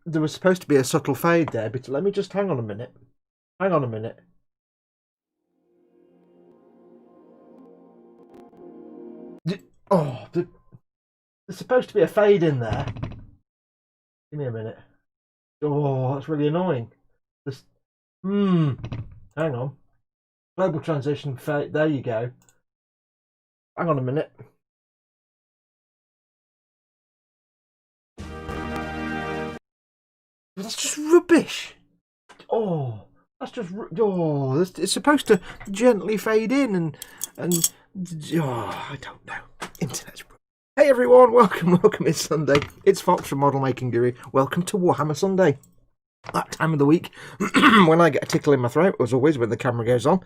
There was supposed to be a subtle fade there, but let me just hang on a minute. Hang on a minute. Oh, there's supposed to be a fade in there. Give me a minute. Oh, that's really annoying. This, hang on. Global transition fade. There you go. Hang on a minute. That's just rubbish. Oh, that's just it's supposed to gently fade in and I don't know. Internet's. Hey everyone, welcome. It's Sunday. It's Fox from Model Making Guru. Welcome to Warhammer Sunday. That time of the week when I get a tickle in my throat, as always, when the camera goes on.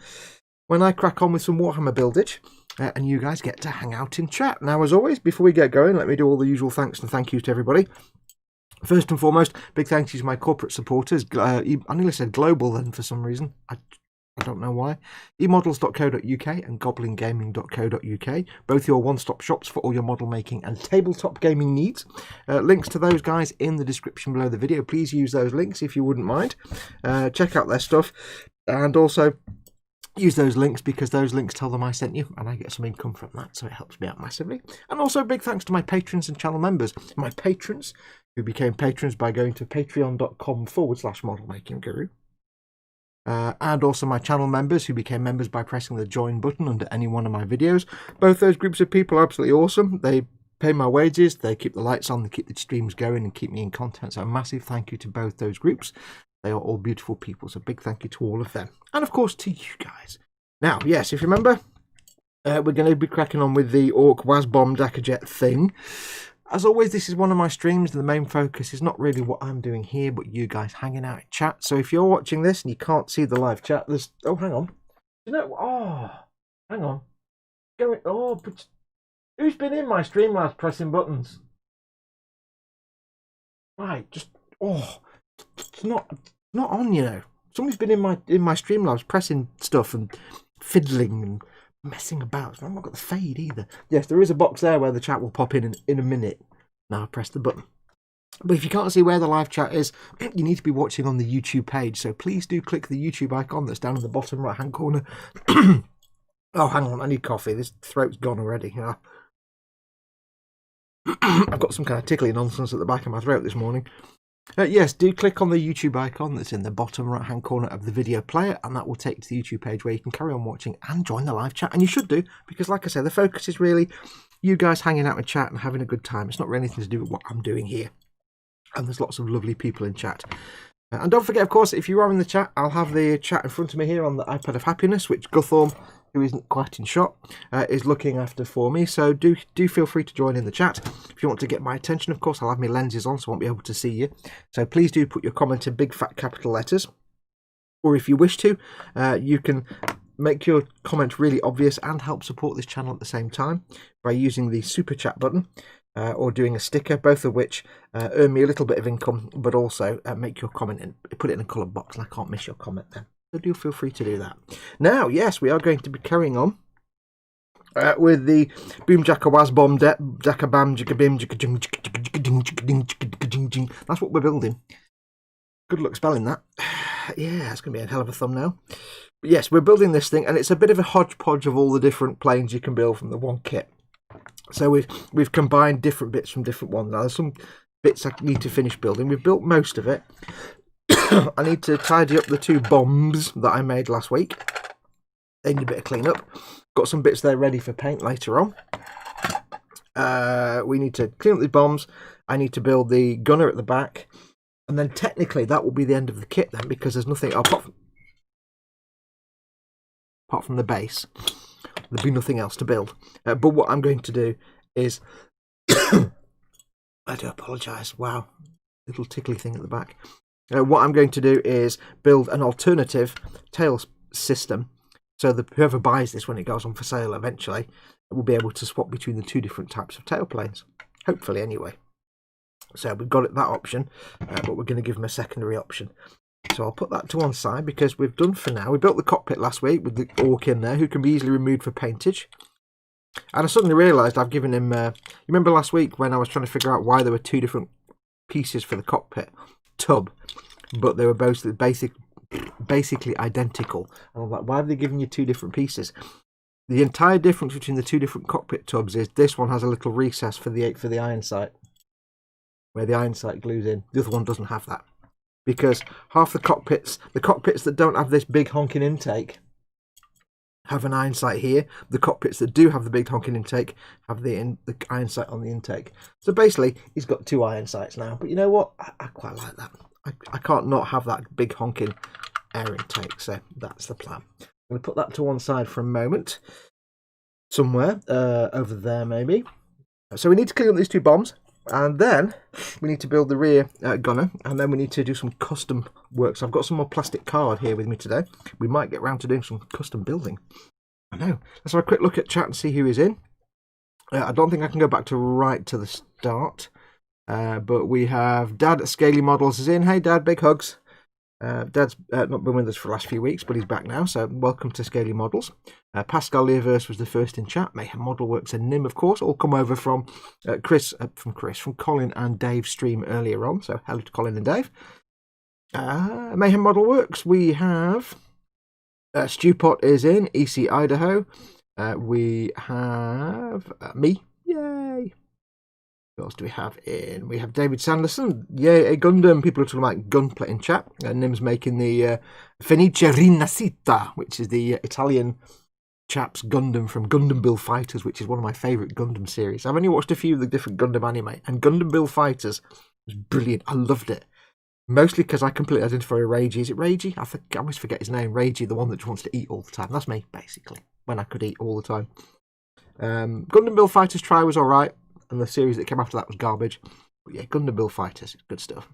When I crack on with some Warhammer buildage, and you guys get to hang out in chat. Now, as always, before we get going, let me do all the usual thanks and thank yous to everybody. First and foremost, big thank you to my corporate supporters. I nearly said global then for some reason. I don't know why. emodels.co.uk and goblingaming.co.uk. Both your one-stop shops for all your model making and tabletop gaming needs. Links to those guys in the description below the video. Please use those links if you wouldn't mind. Check out their stuff. And also use those links because those links tell them I sent you and I get some income from that, so it helps me out massively. And also big thanks to my patrons and channel members. My patrons who became patrons by going to patreon.com/modelmakingguru. And also my channel members who became members by pressing the join button under any one of my videos. Both those groups of people are absolutely awesome. They pay my wages, they keep the lights on, they keep the streams going and keep me in content. So a massive thank you to both those groups. They are all beautiful people, so big thank you to all of them. And of course to you guys. Now, yes, if you remember, we're going to be cracking on with the Ork Wazbom Dakkajet thing. As always, this is one of my streams, and the main focus is not really what I'm doing here, but you guys hanging out in chat. So if you're watching this and you can't see the live chat, there's... Oh, hang on. You know... Oh, hang on. But who's been in my Streamlabs pressing buttons? Right, just... Oh, it's not on, you know. Somebody's been in my Streamlabs pressing stuff and fiddling and messing about. I've not got the fade either. Yes, there is a box there where the chat will pop in a minute. Now I press the button. But if you can't see where the live chat is, you need to be watching on the YouTube page. So please do click the YouTube icon that's down in the bottom right hand corner. Oh, hang on, I need coffee. This throat's gone already. Yeah. I've got some kind of tickly nonsense at the back of my throat this morning. Yes, do click on the YouTube icon that's in the bottom right hand corner of the video player, and that will take you to the YouTube page where you can carry on watching and join the live chat. And you should do, because like I said, the focus is really you guys hanging out in chat and having a good time. It's not really anything to do with what I'm doing here. And there's lots of lovely people in chat. And don't forget, of course, if you are in the chat, I'll have the chat in front of me here on the iPad of Happiness, which Guthorm, who isn't quite in shot, is looking after for me. So do feel free to join in the chat. If you want to get my attention, of course, I'll have my lenses on, so I won't be able to see you. So please do put your comment in big fat capital letters. Or if you wish to, you can make your comment really obvious and help support this channel at the same time by using the super chat button or doing a sticker, both of which earn me a little bit of income, but also make your comment and put it in a coloured box, and I can't miss your comment then. So do feel free to do that. Now, yes, we are going to be carrying on with the Boom Jacka Wazbom Dakkabam Jiggabim Jigga. That's what we're building. Good luck spelling that. Yeah, it's going to be a hell of a thumbnail. But yes, we're building this thing, and it's a bit of a hodgepodge of all the different planes you can build from the one kit. So we've combined different bits from different ones. Now, there's some bits I need to finish building. We've built most of it. I need to tidy up the two bombs that I made last week. They need a bit of clean up. Got some bits there ready for paint later on. We need to clean up the bombs. I need to build the gunner at the back. And then technically that will be the end of the kit then, because there's nothing apart from the base. There'll be nothing else to build. But what I'm going to do is... I do apologise. Wow. Little tickly thing at the back. What I'm going to do is build an alternative tail system so that whoever buys this when it goes on for sale eventually will be able to swap between the two different types of tailplanes. Hopefully, anyway. So we've got that option, but we're going to give them a secondary option. So I'll put that to one side because we've done for now. We built the cockpit last week with the Ork in there who can be easily removed for paintage. And I suddenly realised I've given him... you remember last week when I was trying to figure out why there were two different pieces for the cockpit tub, but they were both basically identical. And I'm like, why have they given you 2 different pieces? The entire difference between the 2 different cockpit tubs is this one has a little recess for the iron sight, where the iron sight glues in. The other one doesn't have that, because half the cockpits that don't have this big honking intake have an iron sight here. The cockpits that do have the big honking intake have the iron sight on the intake. So basically, he's got 2 iron sights now. But you know what? I quite like that. I can't not have that big honking air intake. So that's the plan. I'm going to put that to one side for a moment. Somewhere over there, maybe. So we need to clean up these 2 bombs. And then we need to build the rear gunner, and then we need to do some custom work. So I've got some more plastic card here with me today. We might get round to doing some custom building. I know. Let's have a quick look at chat and see who is in. I don't think I can go back to right to the start. But we have Dad at Scaly Models is in. Hey Dad, big hugs. Dad's not been with us for the last few weeks, but he's back now, so welcome to Scaly Models. Pascal Leaverse was the first in chat. Mayhem Model Works and Nim, of course, all come over from from Colin and Dave's stream earlier on, so hello to Colin and Dave. Mayhem Model Works, we have Stewpot is in, EC Idaho. We have me, yay! What else do we have in? We have David Sanderson. Yay, a Gundam. People are talking about gunplay in chat. Nim's making the Fenice Rinascita, which is the Italian chap's Gundam from Gundam Bill Fighters, which is one of my favourite Gundam series. I've only watched a few of the different Gundam anime, and Gundam Bill Fighters was brilliant. I loved it. Mostly because I completely identify with Reiji. Is it Reiji? I always forget his name. Reiji, the one that just wants to eat all the time. That's me, basically, when I could eat all the time. Gundam Bill Fighters Try was alright. And the series that came after that was garbage. But yeah, Gundam Bill Fighters, good stuff.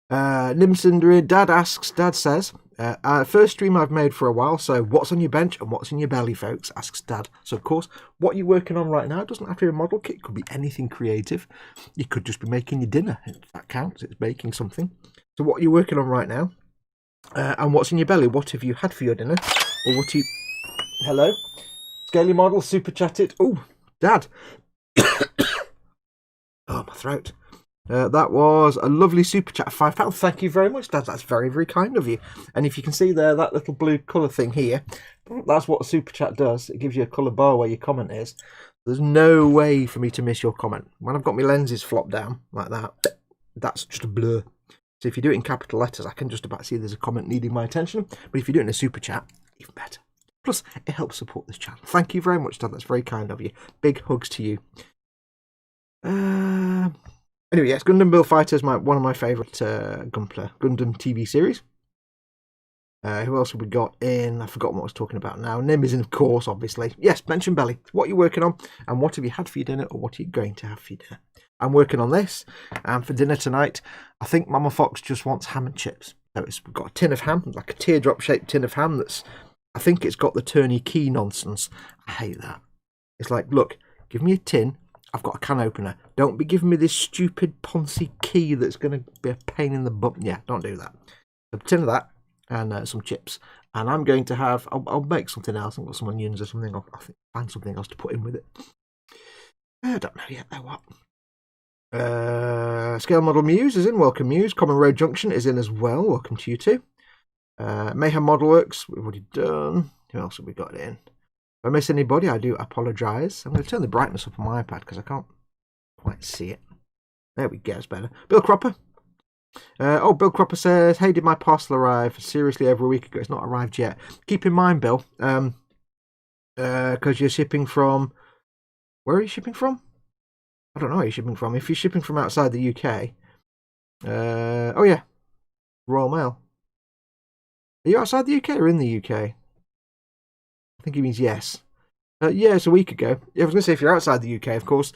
Nimcinder, Dad says, first stream I've made for a while, so what's on your bench and what's in your belly, folks? Asks Dad. So, of course, what you're working on right now, it doesn't have to be a model kit, it could be anything creative. You could just be making your dinner. That counts, it's baking something. So, what you're working on right now, and what's in your belly, what have you had for your dinner? Or what you... Hello? Scaly Model, super chatted. Oh, Dad. Oh, my throat. That was a lovely super chat of £5. Thank you very much, Dad. That's very, very kind of you. And if you can see there, that little blue colour thing here, that's what a super chat does. It gives you a colour bar where your comment is. There's no way for me to miss your comment. When I've got my lenses flopped down like that, that's just a blur. So if you do it in capital letters, I can just about see there's a comment needing my attention. But if you do it in a super chat, even better. Plus, it helps support this channel. Thank you very much, Dad. That's very kind of you. Big hugs to you. Anyway, yes, Gundam Bill Fighter is one of my favourite Gundam TV series. Who else have we got in? I've forgotten what I was talking about now. Nim is in, of course, obviously. Yes, mention belly. What you're working on, and what have you had for your dinner, or what are you going to have for your dinner? I'm working on this, and for dinner tonight, I think Mama Fox just wants ham and chips. So we've got a tin of ham, like a teardrop-shaped tin of ham that's... I think it's got the turny key nonsense. I hate that. It's like, look, give me a tin. I've got a can opener. Don't be giving me this stupid Ponzi key that's going to be a pain in the butt. Yeah, don't do that. A tin of that and some chips. And I'm going to have... I'll make something else. I've got some onions or something. I'll find something else to put in with it. I don't know yet, though what. Scale Model Muse is in. Welcome, Muse. Common Road Junction is in as well. Welcome to you too. Mayhem Model Works, we've already done. Who else have we got in? If I miss anybody, I do apologise. I'm going to turn the brightness up on my iPad because I can't quite see it. There we go, it's better. Bill Cropper. Bill Cropper says, hey, did my parcel arrive? Seriously, over a week ago. It's not arrived yet. Keep in mind, Bill, because you're shipping from... Where are you shipping from? I don't know where you're shipping from. If you're shipping from outside the UK... oh, yeah. Royal Mail. Are you outside the UK or in the UK? I think he means yes. Yeah, it's a week ago. Yeah, I was going to say, if you're outside the UK, of course,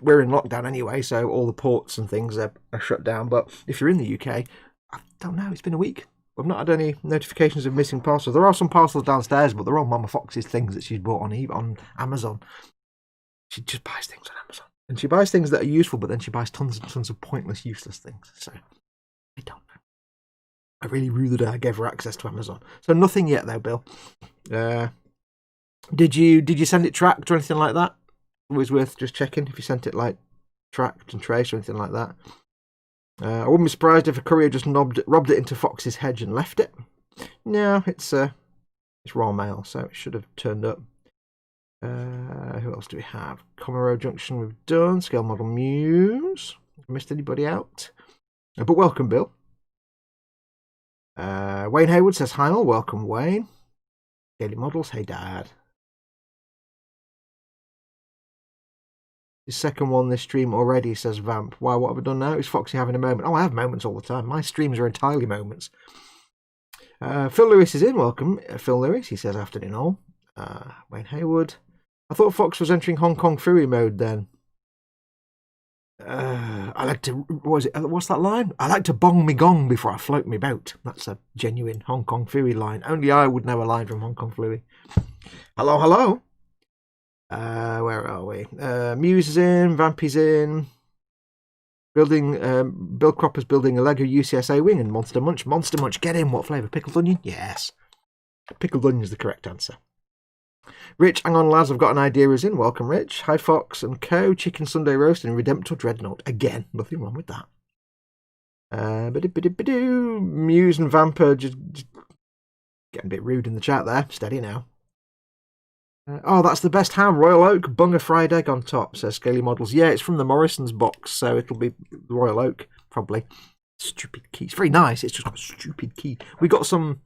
we're in lockdown anyway, so all the ports and things are shut down. But if you're in the UK, I don't know, it's been a week. I've not had any notifications of missing parcels. There are some parcels downstairs, but they're all Mama Fox's things that she's bought on Amazon. She just buys things on Amazon. And she buys things that are useful, but then she buys tons and tons of pointless, useless things. So, I don't know. I really rue the day I gave her access to Amazon. So nothing yet, though, Bill. Did you send it tracked or anything like that? Always worth just checking if you sent it like tracked and traced or anything like that. I wouldn't be surprised if a courier just robbed it into Fox's hedge and left it. No, it's raw mail, so it should have turned up. Who else do we have? Comero Junction we've done. Scale Model Muse. Missed anybody out? But welcome, Bill. Wayne Hayward says hi all. Welcome, Wayne. Daily Models. Hey, Dad. His second one this stream already, says Vamp. Why, what have I done now? Is Foxy having a moment? Oh, I have moments all the time. My streams are entirely moments. Phil Lewis is in. Welcome, Phil Lewis. He says afternoon all. Wayne Hayward. I thought Fox was entering Hong Kong Fury mode then. I like to... What's that line? I like to bong me gong before I float me boat. That's a genuine Hong Kong Fury line. Only I would know a line from Hong Kong Fury. Hello, hello. Where are we? Muse is in. Vampy's in. Bill Cropper's building a Lego UCSA wing and Monster Munch. Monster Munch, get in. What flavour? Pickled onion? Yes. Pickled onion is the correct answer. Rich, hang on lads, I've got an idea is in. Welcome, Rich. Hi, Fox and Co. Chicken Sunday roast and Redemptor Dreadnought. Again, nothing wrong with that. Muse and Vamper just getting a bit rude in the chat there. Steady now. Oh, that's the best ham. Royal Oak, bung a fried egg on top, says Scaly Models. Yeah, it's from the Morrison's box, so it'll be Royal Oak, probably. Stupid key. It's very nice. It's just got a stupid key. We got some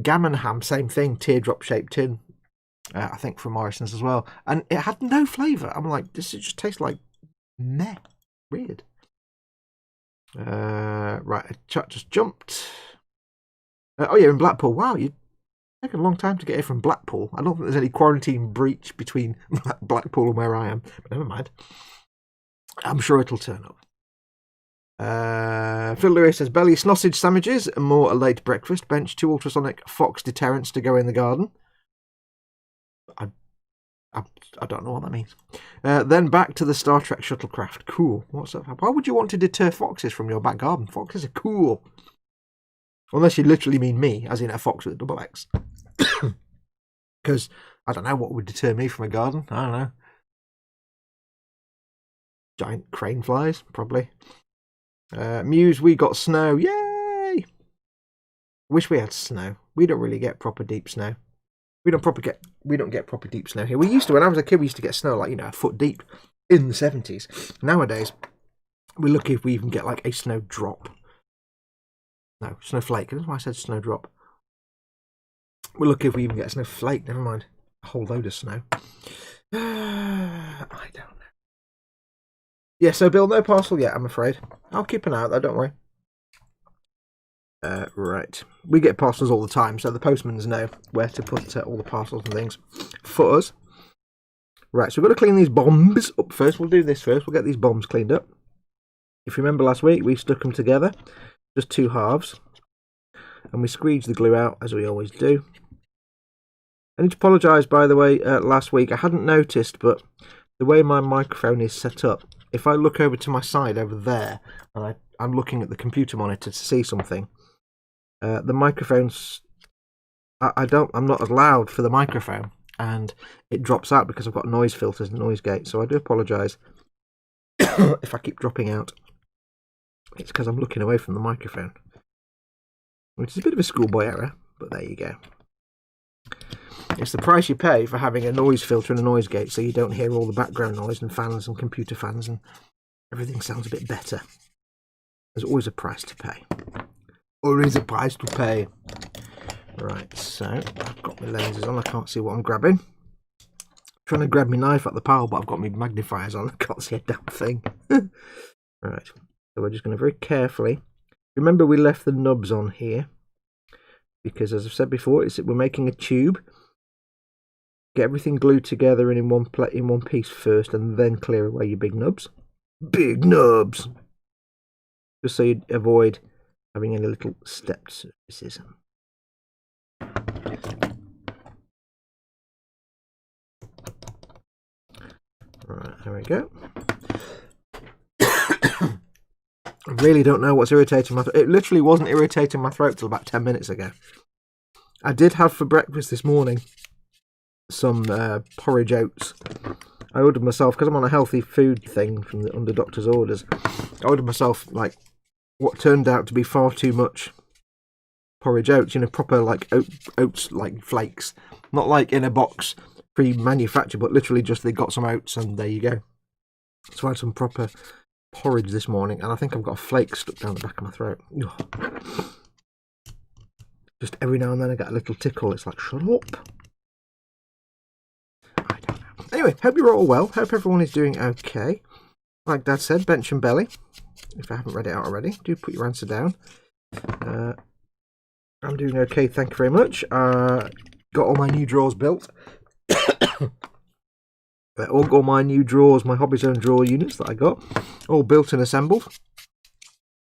gammon ham, same thing, teardrop-shaped tin. I think from Morrison's as well. And it had no flavour. I'm like, this just tastes like meh. Weird. Right, a chat just jumped. Oh, yeah, in Blackpool. Wow, you take a long time to get here from Blackpool. I don't think there's any quarantine breach between Blackpool and where I am. But never mind. I'm sure it'll turn up. Phil Lewis says, belly sausage sandwiches and more a late breakfast. Bench 2 ultrasonic Fox deterrents to go in the garden. I don't know what that means. Then back to the Star Trek shuttlecraft. Cool. What's up? Why would you want to deter foxes from your back garden? Foxes are cool. Unless you literally mean me, as in a fox with a double X. Because, I don't know what would deter me from a garden. I don't know. Giant crane flies, probably. Muse, we got snow. Yay! Wish we had snow. We don't really get proper deep snow. We don't get proper deep snow here. We used to, when I was a kid, we used to get snow like, a foot deep in the 70s. Nowadays, we're lucky if we even get like a snow drop. No, snowflake. That's why I said snow drop. We're lucky if we even get a snowflake. Never mind. A whole load of snow. I don't know. Yeah, so Bill, no parcel yet, I'm afraid. I'll keep an eye out though, don't worry. Right. We get parcels all the time, so the postmans know where to put all the parcels and things for us. Right, so we've got to clean these bombs up first. We'll do this first. We'll get these bombs cleaned up. If you remember last week, we stuck them together, just 2 halves, and we squeeged the glue out, as we always do. I need to apologise, by the way, last week. I hadn't noticed, but the way my microphone is set up, if I look over to my side over there, and I'm looking at the computer monitor to see something, the microphone's... I'm not as loud for the microphone, and it drops out because I've got noise filters and noise gate, so I do apologise if I keep dropping out. It's because I'm looking away from the microphone, which is a bit of a schoolboy error, but there you go. It's the price you pay for having a noise filter and a noise gate, so you don't hear all the background noise and fans and computer fans, and everything sounds a bit better. There's always a price to pay. Always a price to pay. Right, so I've got my lenses on. I can't see what I'm grabbing. I'm trying to grab my knife at the pile, but I've got my magnifiers on. I can't see a damn thing. Right, so we're just going to very carefully... Remember, we left the nubs on here, because as I've said before, we're making a tube. Get everything glued together and in one piece first, and then clear away your big nubs. Big nubs! Just so you avoid having any little stepped surfaces. Right, there we go. I really don't know what's irritating my throat. It literally wasn't irritating my throat till about 10 minutes ago. I did have for breakfast this morning some porridge oats I ordered myself, because I'm on a healthy food thing from the under doctor's orders, I ordered myself like what turned out to be far too much porridge oats, you know, proper like oats like flakes, not like in a box pre-manufactured, but literally just they got some oats and there you go. So I had some proper porridge this morning, and I think I've got a flake stuck down the back of my throat. Ugh. Just every now and then I get a little tickle. It's like, shut up. I don't know. Anyway, hope you're all well. Hope everyone is doing okay. Like Dad said, bench and belly. If I haven't read it out already, do put your answer down. I'm doing okay, thank you very much. Got all my new drawers built. All my new drawers, my Hobby Zone drawer units that I got, all built and assembled.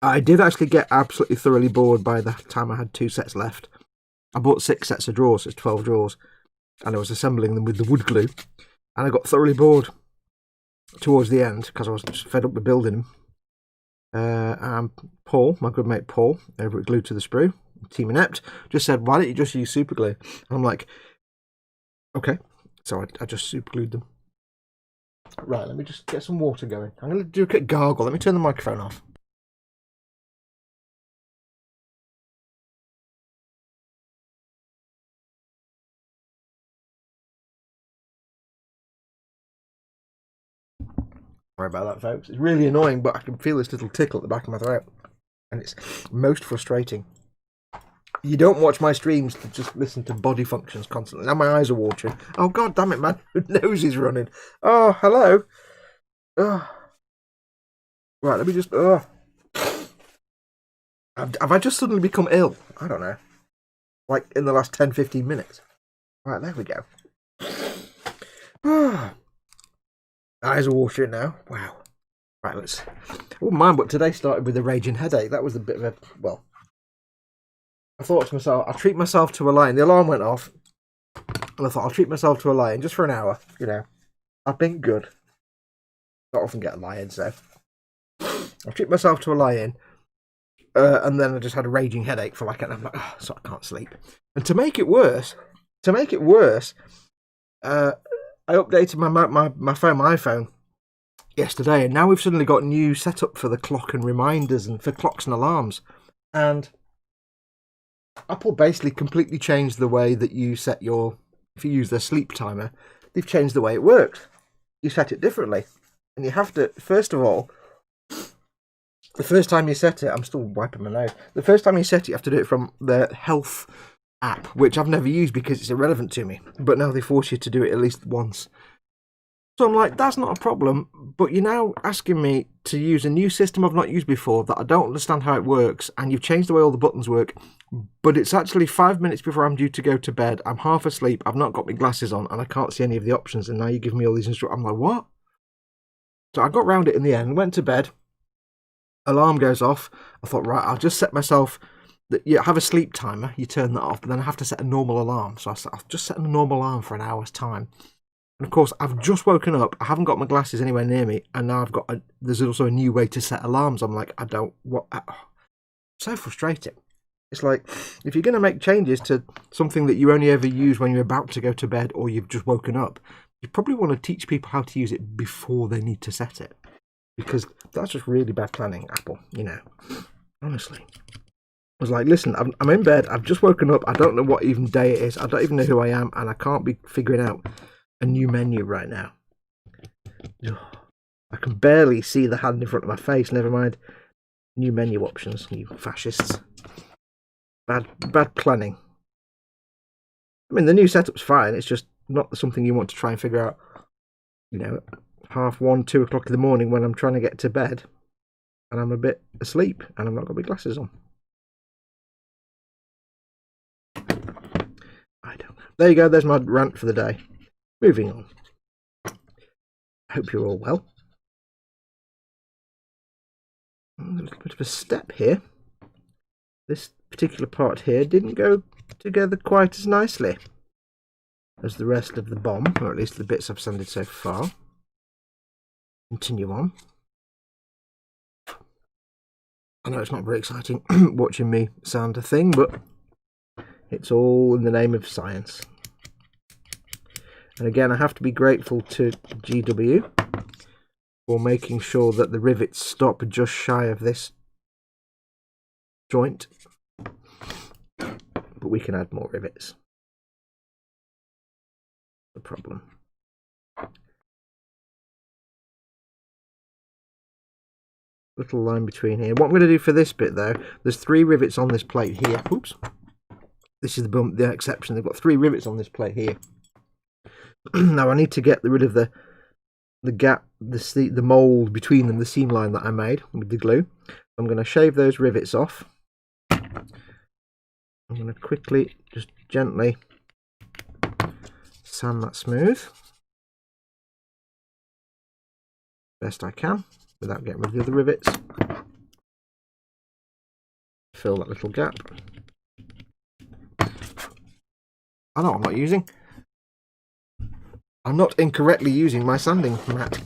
I did actually get absolutely thoroughly bored by the time I had 2 sets left. I bought 6 sets of drawers, so it's 12 drawers, and I was assembling them with the wood glue, and I got thoroughly bored towards the end because I was just fed up with building them. And Paul, my good mate Paul, over at Glue to the Sprue, Team Inept, just said, why don't you just use super glue? And I'm like, okay. So I just super glued them. Right, let me just get some water going. I'm going to do a quick gargle. Let me turn the microphone off. Sorry about that, folks. It's really annoying, but I can feel this little tickle at the back of my throat. And it's most frustrating. You don't watch my streams to just listen to body functions constantly. Now my eyes are watering. Oh, god damn it, man. My nose is running. Oh, hello. Oh. Right, let me just... Oh. Have I just suddenly become ill? I don't know. Like, in the last 10-15 minutes. Right, there we go. Oh. Eyes are watering now. Wow. Right, let's... I wouldn't mind, but today started with a raging headache. That was a bit of a... Well... I thought to myself, I'll treat myself to a lie. And the alarm went off. And I thought, I'll treat myself to a lie-in just for an hour. You know, I've been good. I often get a lie-in, so I'll treat myself to a lie-in. And then I just had a raging headache for like an hour. Oh, so I can't sleep. And to make it worse, I updated my phone, my iPhone, yesterday. And now we've suddenly got new setup for the clock and reminders and for clocks and alarms. And Apple basically completely changed the way that you set your, if you use their sleep timer, they've changed the way it works. You set it differently. And you have to, first of all, the first time you set it, I'm still wiping my nose. The first time you set it, you have to do it from the health app, which I've never used because it's irrelevant to me. But now they force you to do it at least once. So I'm like, that's not a problem, but you're now asking me to use a new system I've not used before that I don't understand how it works, and you've changed the way all the buttons work, but it's actually 5 minutes before I'm due to go to bed. I'm half asleep, I've not got my glasses on, and I can't see any of the options, and now you give me all these instructions. I'm like, what? So I got round it in the end, went to bed, alarm goes off. I thought, right, I'll just set myself, you have a sleep timer, you turn that off, but then I have to set a normal alarm. So I'll just set a normal alarm for an hour's time. And of course, I've just woken up, I haven't got my glasses anywhere near me, and now there's also a new way to set alarms. I'm like, so frustrating. It's like, if you're going to make changes to something that you only ever use when you're about to go to bed or you've just woken up, you probably want to teach people how to use it before they need to set it. Because that's just really bad planning, Apple, you know. Honestly. I was like, listen, I'm in bed, I've just woken up, I don't know what even day it is, I don't even know who I am, and I can't be figuring out a new menu right now. I can barely see the hand in front of my face, never mind new menu options, you fascists. Bad planning. I mean, the new setup's fine, it's just not something you want to try and figure out, you know, 1:30, 2 o'clock in the morning when I'm trying to get to bed and I'm a bit asleep and I've not got my glasses on. I don't know. There you go, there's my rant for the day. Moving on. I hope you're all well. A little bit of a step here. This particular part here didn't go together quite as nicely as the rest of the bomb, or at least the bits I've sanded so far. Continue on. I know it's not very exciting watching me sand a thing, but it's all in the name of science. And again, I have to be grateful to GW for making sure that the rivets stop just shy of this joint. But we can add more rivets. No problem. Little line between here. What I'm going to do for this bit though, there's 3 rivets on this plate here. Oops. This is the exception. They've got 3 rivets on this plate here. Now I need to get rid of the gap, the mould between them, the seam line that I made with the glue. I'm going to shave those rivets off. I'm going to quickly, just gently sand that smooth. Best I can, without getting rid of the other rivets. Fill that little gap. I know I'm not using. I'm not incorrectly using my sanding mat.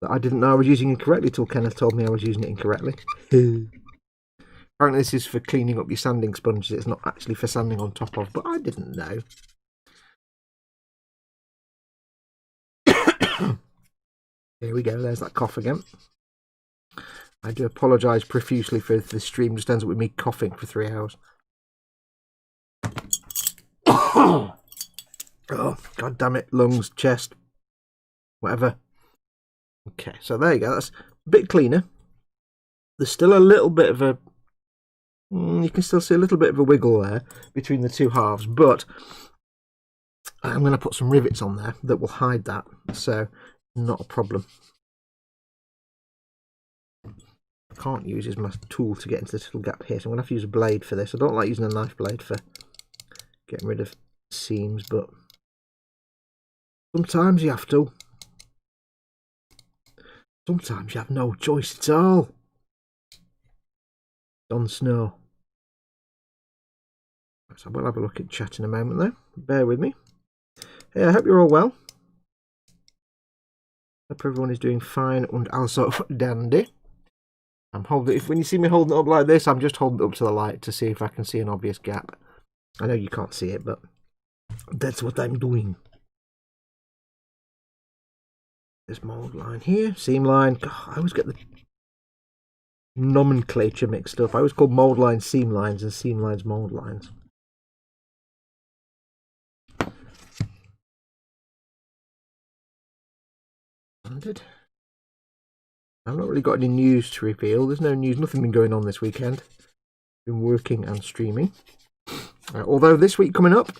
That I didn't know I was using incorrectly till Kenneth told me I was using it incorrectly. Apparently this is for cleaning up your sanding sponges. It's not actually for sanding on top of, but I didn't know. Here we go, there's that cough again. I do apologise profusely for if this stream just ends up with me coughing for 3 hours. Oh, god damn it, lungs, chest, whatever. Okay, so there you go, that's a bit cleaner. There's still a little bit of a, you can still see a little bit of a wiggle there between the 2 halves, but I'm going to put some rivets on there that will hide that, so not a problem. I can't use my tool to get into this little gap here, so I'm going to have to use a blade for this. I don't like using a knife blade for getting rid of seams, but sometimes you have to. Sometimes you have no choice at all. Jon Snow. So we'll have a look at chat in a moment though. Bear with me. Hey, I hope you're all well. Hope everyone is doing fine and also dandy. I'm holding, when you see me holding it up like this, I'm just holding it up to the light to see if I can see an obvious gap. I know you can't see it, but that's what I'm doing. This mould line here, seam line. God, I always get the nomenclature mixed up. I always call mould lines seam lines and seam lines mould lines. I've not really got any news to reveal. There's no news, nothing been going on this weekend. Been working and streaming. Although this week coming up,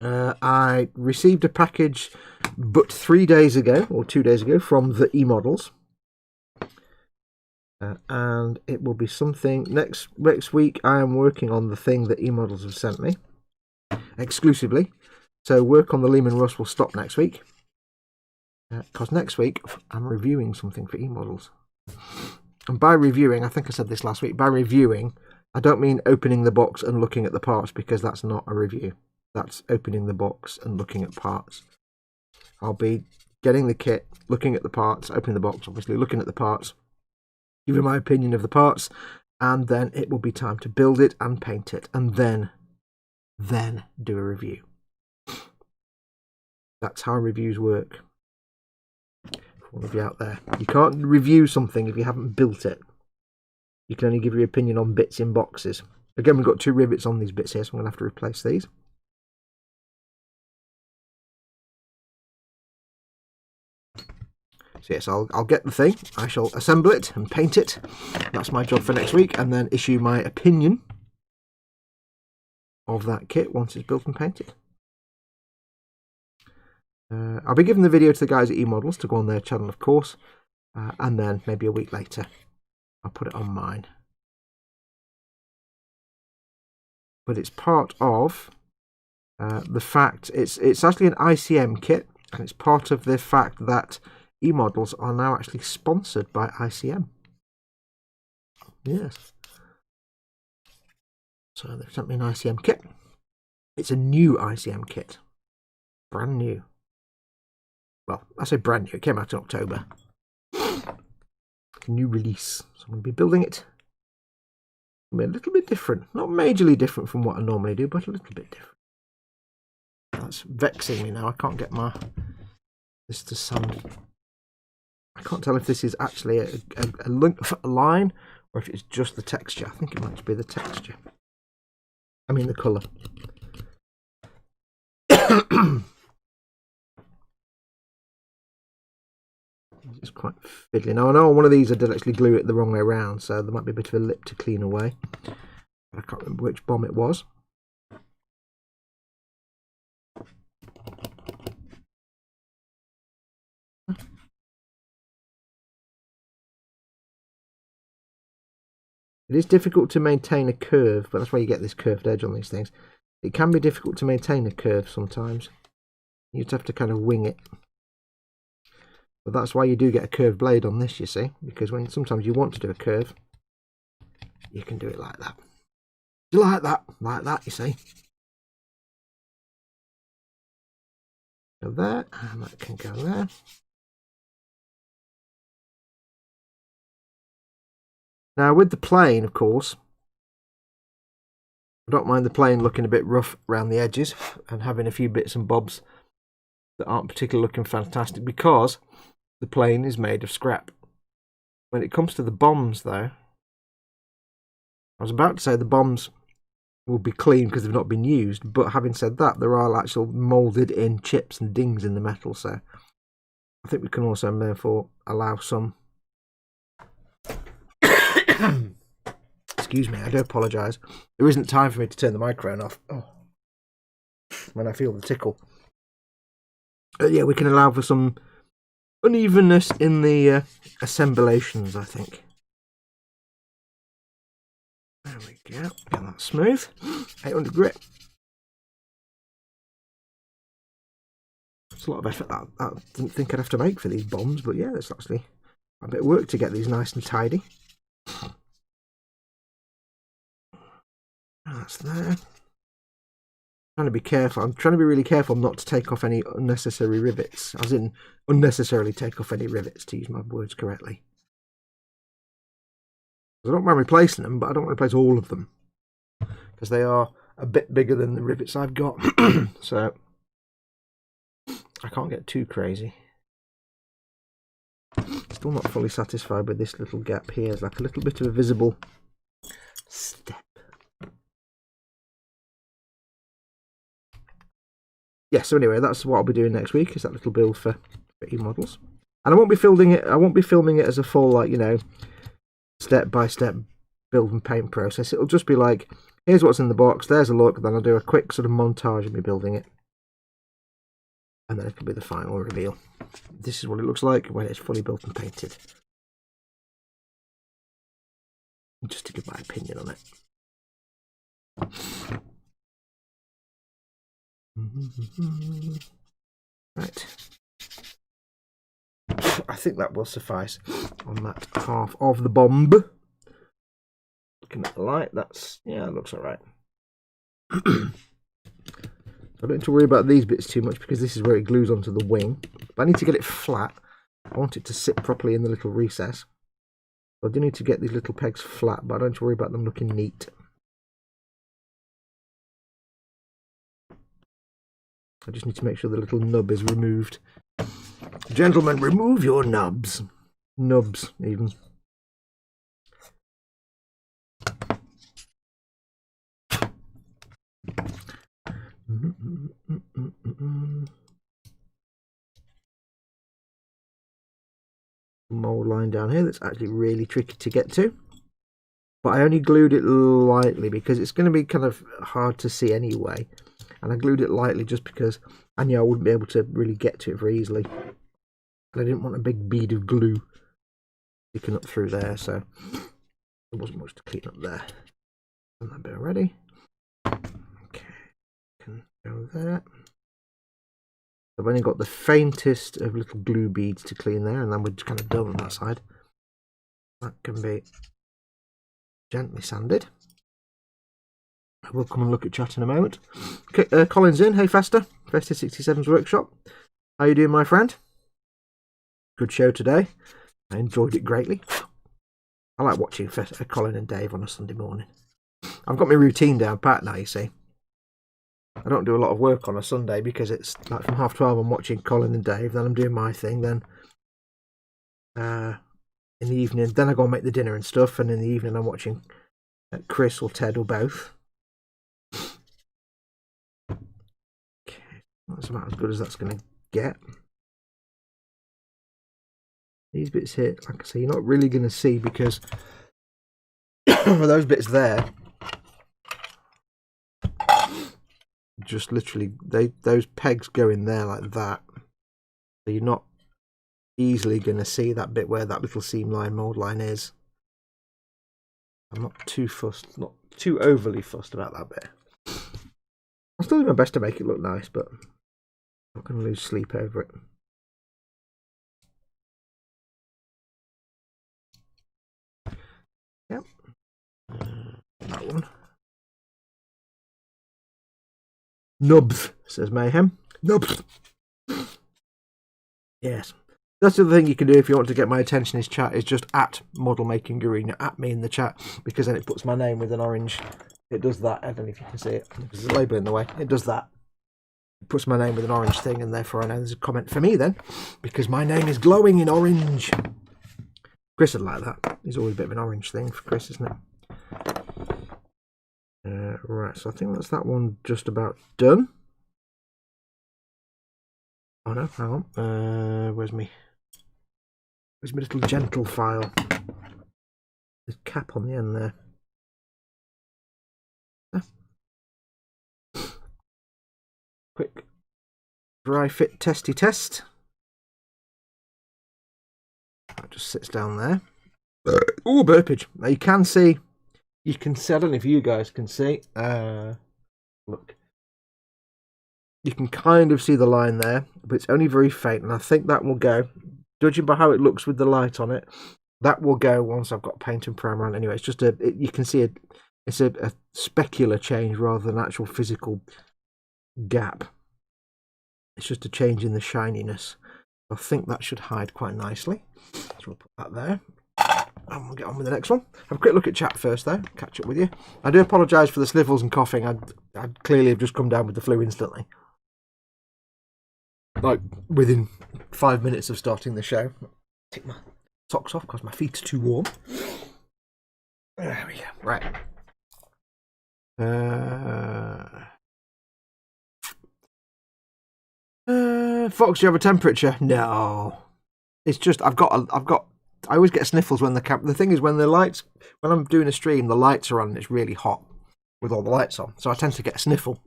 I received a package but 3 days ago, or 2 days ago, from the eModels. And it will be something, next week I am working on the thing that eModels have sent me, exclusively. So work on the Lehman Russ will stop next week. Because next week I'm reviewing something for eModels. And by reviewing, I think I said this last week, by reviewing, I don't mean opening the box and looking at the parts, because that's not a review. That's opening the box and looking at parts. I'll be getting the kit, looking at the parts, opening the box, obviously, looking at the parts, giving my opinion of the parts, and then it will be time to build it and paint it, and then do a review. That's how reviews work. For all of you out there, you can't review something if you haven't built it. You can only give your opinion on bits in boxes. Again, we've got 2 rivets on these bits here, so I'm going to have to replace these. So yes, I'll get the thing, I shall assemble it and paint it. That's my job for next week, and then issue my opinion of that kit once it's built and painted. I'll be giving the video to the guys at eModels to go on their channel, of course, and then maybe a week later I'll put it on mine. But it's part of the fact, it's actually an ICM kit, and it's part of the fact that eModels are now actually sponsored by ICM. Yes. So they've sent me an ICM kit. It's a new ICM kit. Brand new. Well, I say brand new. It came out in October. New release. So I'm going to be building it. It'll be a little bit different. Not majorly different from what I normally do, but a little bit different. That's vexing me now. I can't get this to sand. I can't tell if this is actually a line or if it's just the texture. I think it might be the texture. I mean the colour. It's quite fiddly. Now I know on one of these I did actually glue it the wrong way around, so there might be a bit of a lip to clean away. But I can't remember which bomb it was. It is difficult to maintain a curve, but that's why you get this curved edge on these things. It can be difficult to maintain a curve sometimes. You just have to kind of wing it. But that's why you do get a curved blade on this, you see, because when sometimes you want to do a curve, you can do it like that. Like that, you see. Go there, and that can go there. Now with the plane, of course, I don't mind the plane looking a bit rough around the edges and having a few bits and bobs that aren't particularly looking fantastic because the plane is made of scrap. When it comes to the bombs though, I was about to say the bombs will be clean because they've not been used, but having said that, there are actual moulded in chips and dings in the metal, so I think we can also therefore allow some excuse me, I do apologise. There isn't time for me to turn the microphone off. Oh, when I feel the tickle. Yeah, we can allow for some unevenness in the assemblations, I think. There we go. Get that smooth. 800 grit. It's a lot of effort that I didn't think I'd have to make for these bombs, but yeah, it's actually a bit of work to get these nice and tidy. That's there. Trying to be careful. I'm trying to be really careful not to take off any unnecessary rivets, as in unnecessarily take off any rivets, to use my words correctly. I don't mind replacing them, but I don't want to replace all of them because they are a bit bigger than the rivets I've got. So I can't get too crazy. Still not fully satisfied with this little gap here. It's like a little bit of a visible step. Yeah, so anyway, that's what I'll be doing next week, is that little build for e-models. And I won't be filming it as a full, like, you know, step-by-step build and paint process. It'll just be like, here's what's in the box, there's a look, then I'll do a quick sort of montage of me building it. And then it'll be the final reveal. This is what it looks like when it's fully built and painted. Just to give my opinion on it. Right. I think that will suffice on that half of the bomb. Looking at the light, that's, yeah, it looks alright. I don't need to worry about these bits too much because this is where it glues onto the wing. But I need to get it flat. I want it to sit properly in the little recess. So I do need to get these little pegs flat, but I don't need to worry about them looking neat. I just need to make sure the little nub is removed. Gentlemen, remove your nubs. Nubs, even. Mold line down here that's actually really tricky to get to. But I only glued it lightly because it's going to be kind of hard to see anyway. And I glued it lightly just because I knew I wouldn't be able to really get to it very easily. And I didn't want a big bead of glue sticking up through there, so there wasn't much to clean up there. And that bit already. Okay, can go there. I've only got the faintest of little glue beads to clean there, and then we're just kind of done on that side. That can be gently sanded. We'll come and look at chat in a moment. Okay, Colin's in. Hey, Fester. Fester67's workshop. How you doing, my friend? Good show today. I enjoyed it greatly. I like watching Colin and Dave on a Sunday morning. I've got my routine down pat now, you see. I don't do a lot of work on a Sunday because it's like from 12:30 I'm watching Colin and Dave, then I'm doing my thing, then in the evening, then I go and make the dinner and stuff, and in the evening I'm watching Chris or Ted or both. Okay, that's about as good as that's going to get. These bits here, like I say, you're not really going to see because for those bits there, just literally, those pegs go in there like that. So you're not easily going to see that bit where that little seam line, mould line is. I'm not too fussed, not too overly fussed about that bit. I'll still do my best to make it look nice, but I'm not going to lose sleep over it. Yep. That one. Nubs, says Mayhem. Nubs. Yes. That's the other thing you can do if you want to get my attention is chat, is just at model making guru, at me in the chat, because then it puts my name with an orange. It does that. I don't know if you can see it. There's a label in the way. It does that. It puts my name with an orange thing, and therefore I know there's a comment for me then, because my name is glowing in orange. Chris would like that. It's always a bit of an orange thing for Chris, isn't it? Right, so I think that's that one just about done. Oh no, hang on. Where's my little gentle file? There's a cap on the end there. Quick dry fit testy test. That just sits down there. Oh, burpage. Now you can see. I don't know if you guys can see. Look. You can kind of see the line there, but it's only very faint, and I think that will go, judging by how it looks with the light on it, that will go once I've got paint and primer on. Anyway, it's just you can see it's a specular change rather than actual physical gap. It's just a change in the shininess. I think that should hide quite nicely. So we'll put that there. And we'll get on with the next one. Have a quick look at chat first, though. Catch up with you. I do apologise for the sniffles and coughing. I'd clearly have just come down with the flu instantly. Like, within 5 minutes of starting the show. Take my socks off because my feet are too warm. There we go. Right. Fox, do you have a temperature? No. It's just, I always get sniffles when the thing is when I'm doing a stream, the lights are on and it's really hot with all the lights on. So I tend to get a sniffle.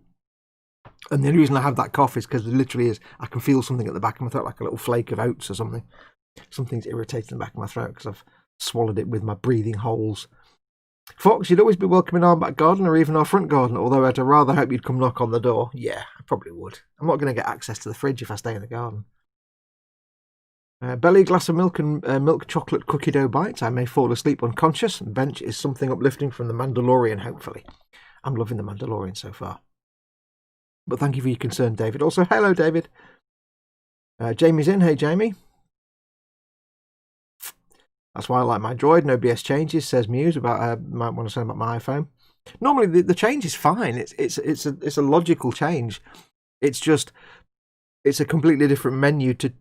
And the only reason I have that cough is because it literally is, I can feel something at the back of my throat, like a little flake of oats or something. Something's irritating the back of my throat because I've swallowed it with my breathing holes. Fox, you'd always be welcome in our back garden or even our front garden, although I'd rather hope you'd come knock on the door. Yeah, I probably would. I'm not going to get access to the fridge if I stay in the garden. Belly, glass of milk and milk chocolate cookie dough bites. I may fall asleep unconscious. Bench is something uplifting from The Mandalorian, hopefully. I'm loving The Mandalorian so far. But thank you for your concern, David. Also, hello, David. Jamie's in. Hey, Jamie. That's why I like my Droid. No BS changes, says Muse. Might want to say about my iPhone. Normally, the change is fine. It's a logical change. It's just it's a completely different menu to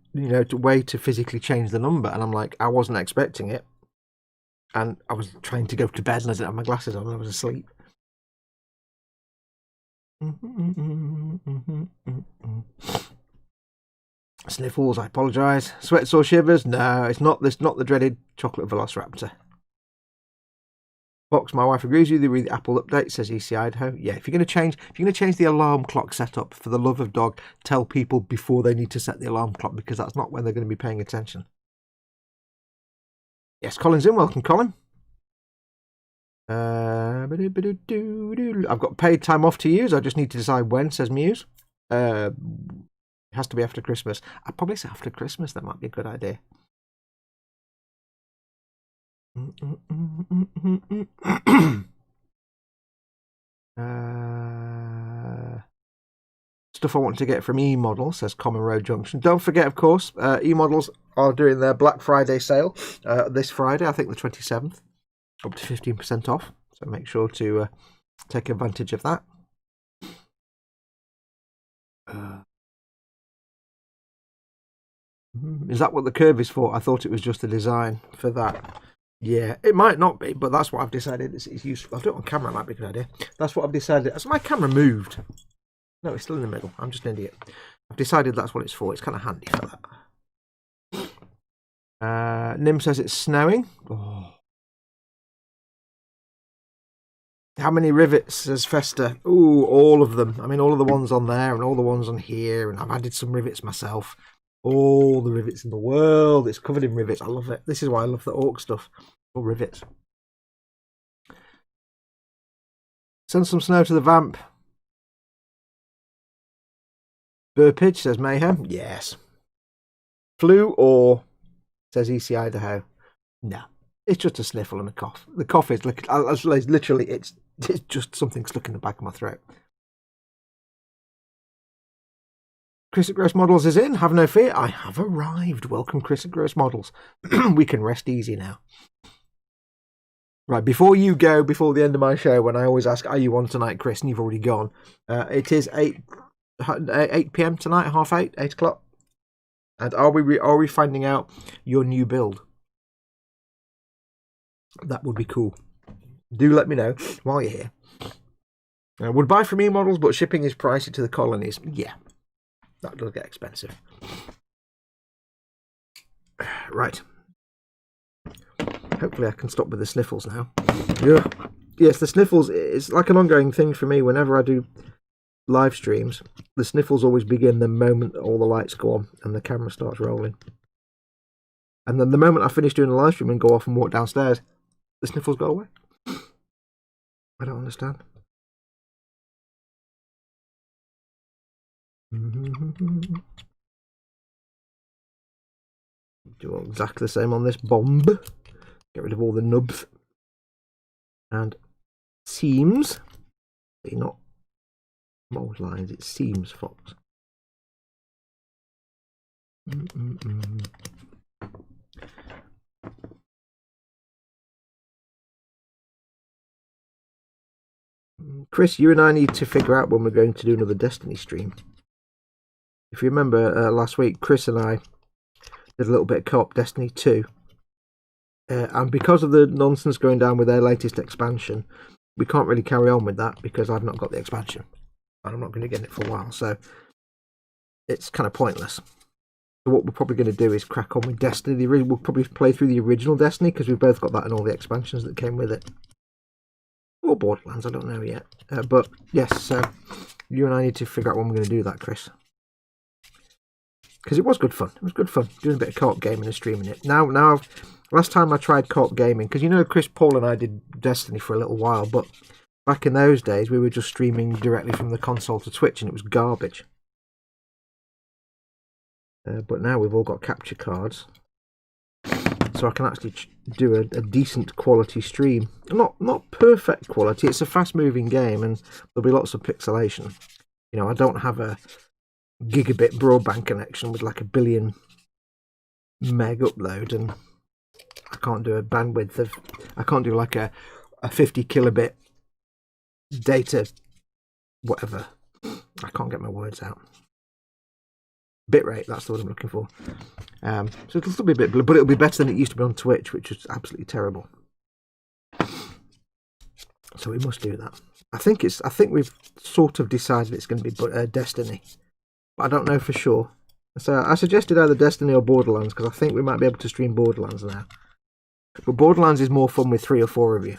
way to physically change the number. And I'm like, I wasn't expecting it, and I was trying to go to bed and I didn't have my glasses on and I was asleep. Sniffles, I apologise. Sweat sore shivers? No, it's not the dreaded chocolate velociraptor. Fox, my wife agrees with you with the Apple update, says EC Idaho. Yeah, if you're going to change the alarm clock setup, for the love of dog, tell people before they need to set the alarm clock, because that's not when they're going to be paying attention. Yes, Colin's in. Welcome, Colin. I've got paid time off to use. I just need to decide when, says Muse. It has to be after Christmas. I'd probably say after Christmas. That might be a good idea. Stuff I want to get from E-Model, says Common Road Junction. Don't forget, of course, E-Models are doing their Black Friday sale this Friday, I think the 27th. Up to 15% off, so make sure to take advantage of that. Is that what the curve is for? I thought it was just a design for that. Yeah, it might not be, but that's what I've decided it's useful. I'll do it on camera, it might be a good idea. That's what I've decided. As my camera moved. No, it's still in the middle. I'm just an idiot. I've decided that's what it's for. It's kind of handy for that. Nim says it's snowing. Oh. How many rivets says Festa? Ooh, all of them. I mean, all of the ones on there and all the ones on here. And I've added some rivets myself. All the rivets in the world. It's covered in rivets. I love it. This is why I love the orc stuff. All rivets. Send some snow to the vamp. Burpage says Mayhem. Yes. Flu or says EC Idaho. No. It's just a sniffle and a cough. The cough is literally, it's just something stuck in the back of my throat. Chris at Gross Models is in. Have no fear. I have arrived. Welcome, Chris at Gross Models. We can rest easy now. Right, before you go, before the end of my show, when I always ask, are you on tonight, Chris? And you've already gone. It is 8 p.m. tonight, 8:30, 8 o'clock. And are we finding out your new build? That would be cool. Do let me know while you're here. Would buy from e-models, but shipping is pricey to the colonies. Yeah, that does get expensive. Right. Hopefully I can stop with the sniffles now. Yeah. Yes, the sniffles is like an ongoing thing for me whenever I do live streams. The sniffles always begin the moment all the lights go on and the camera starts rolling. And then the moment I finish doing the live stream and go off and walk downstairs, the sniffles go away. I don't understand. Do exactly the same on this bomb. Get rid of all the nubs. And seams. Not mold lines, it seams fox. Chris, you and I need to figure out when we're going to do another Destiny stream. If you remember last week, Chris and I did a little bit of co-op Destiny 2. And because of the nonsense going down with their latest expansion, we can't really carry on with that because I've not got the expansion. And I'm not going to get it for a while, so it's kind of pointless. So what we're probably going to do is crack on with Destiny. We'll probably play through the original Destiny because we've both got that and all the expansions that came with it. Or Borderlands, I don't know yet. But yes, so you and I need to figure out when we're going to do that, Chris. Because it was good fun. It was good fun doing a bit of co-op gaming and streaming it. Now, last time I tried co-op gaming, because you know Chris, Paul and I did Destiny for a little while, but back in those days we were just streaming directly from the console to Twitch and it was garbage. But now we've all got capture cards. So I can actually do a decent quality stream. Not perfect quality, it's a fast moving game and there'll be lots of pixelation. You know, I don't have a gigabit broadband connection with like a billion meg upload, and I can't do a bandwidth of, I can't do like a 50 kilobit data, whatever. I can't get my words out. Bitrate, that's the word I'm looking for. So it'll still be a bit, but it'll be better than it used to be on Twitch, which was absolutely terrible. So we must do that. I think we've sort of decided it's going to be Destiny, but I don't know for sure. So I suggested either Destiny or Borderlands because I think we might be able to stream Borderlands now. But Borderlands is more fun with 3 or 4 of you.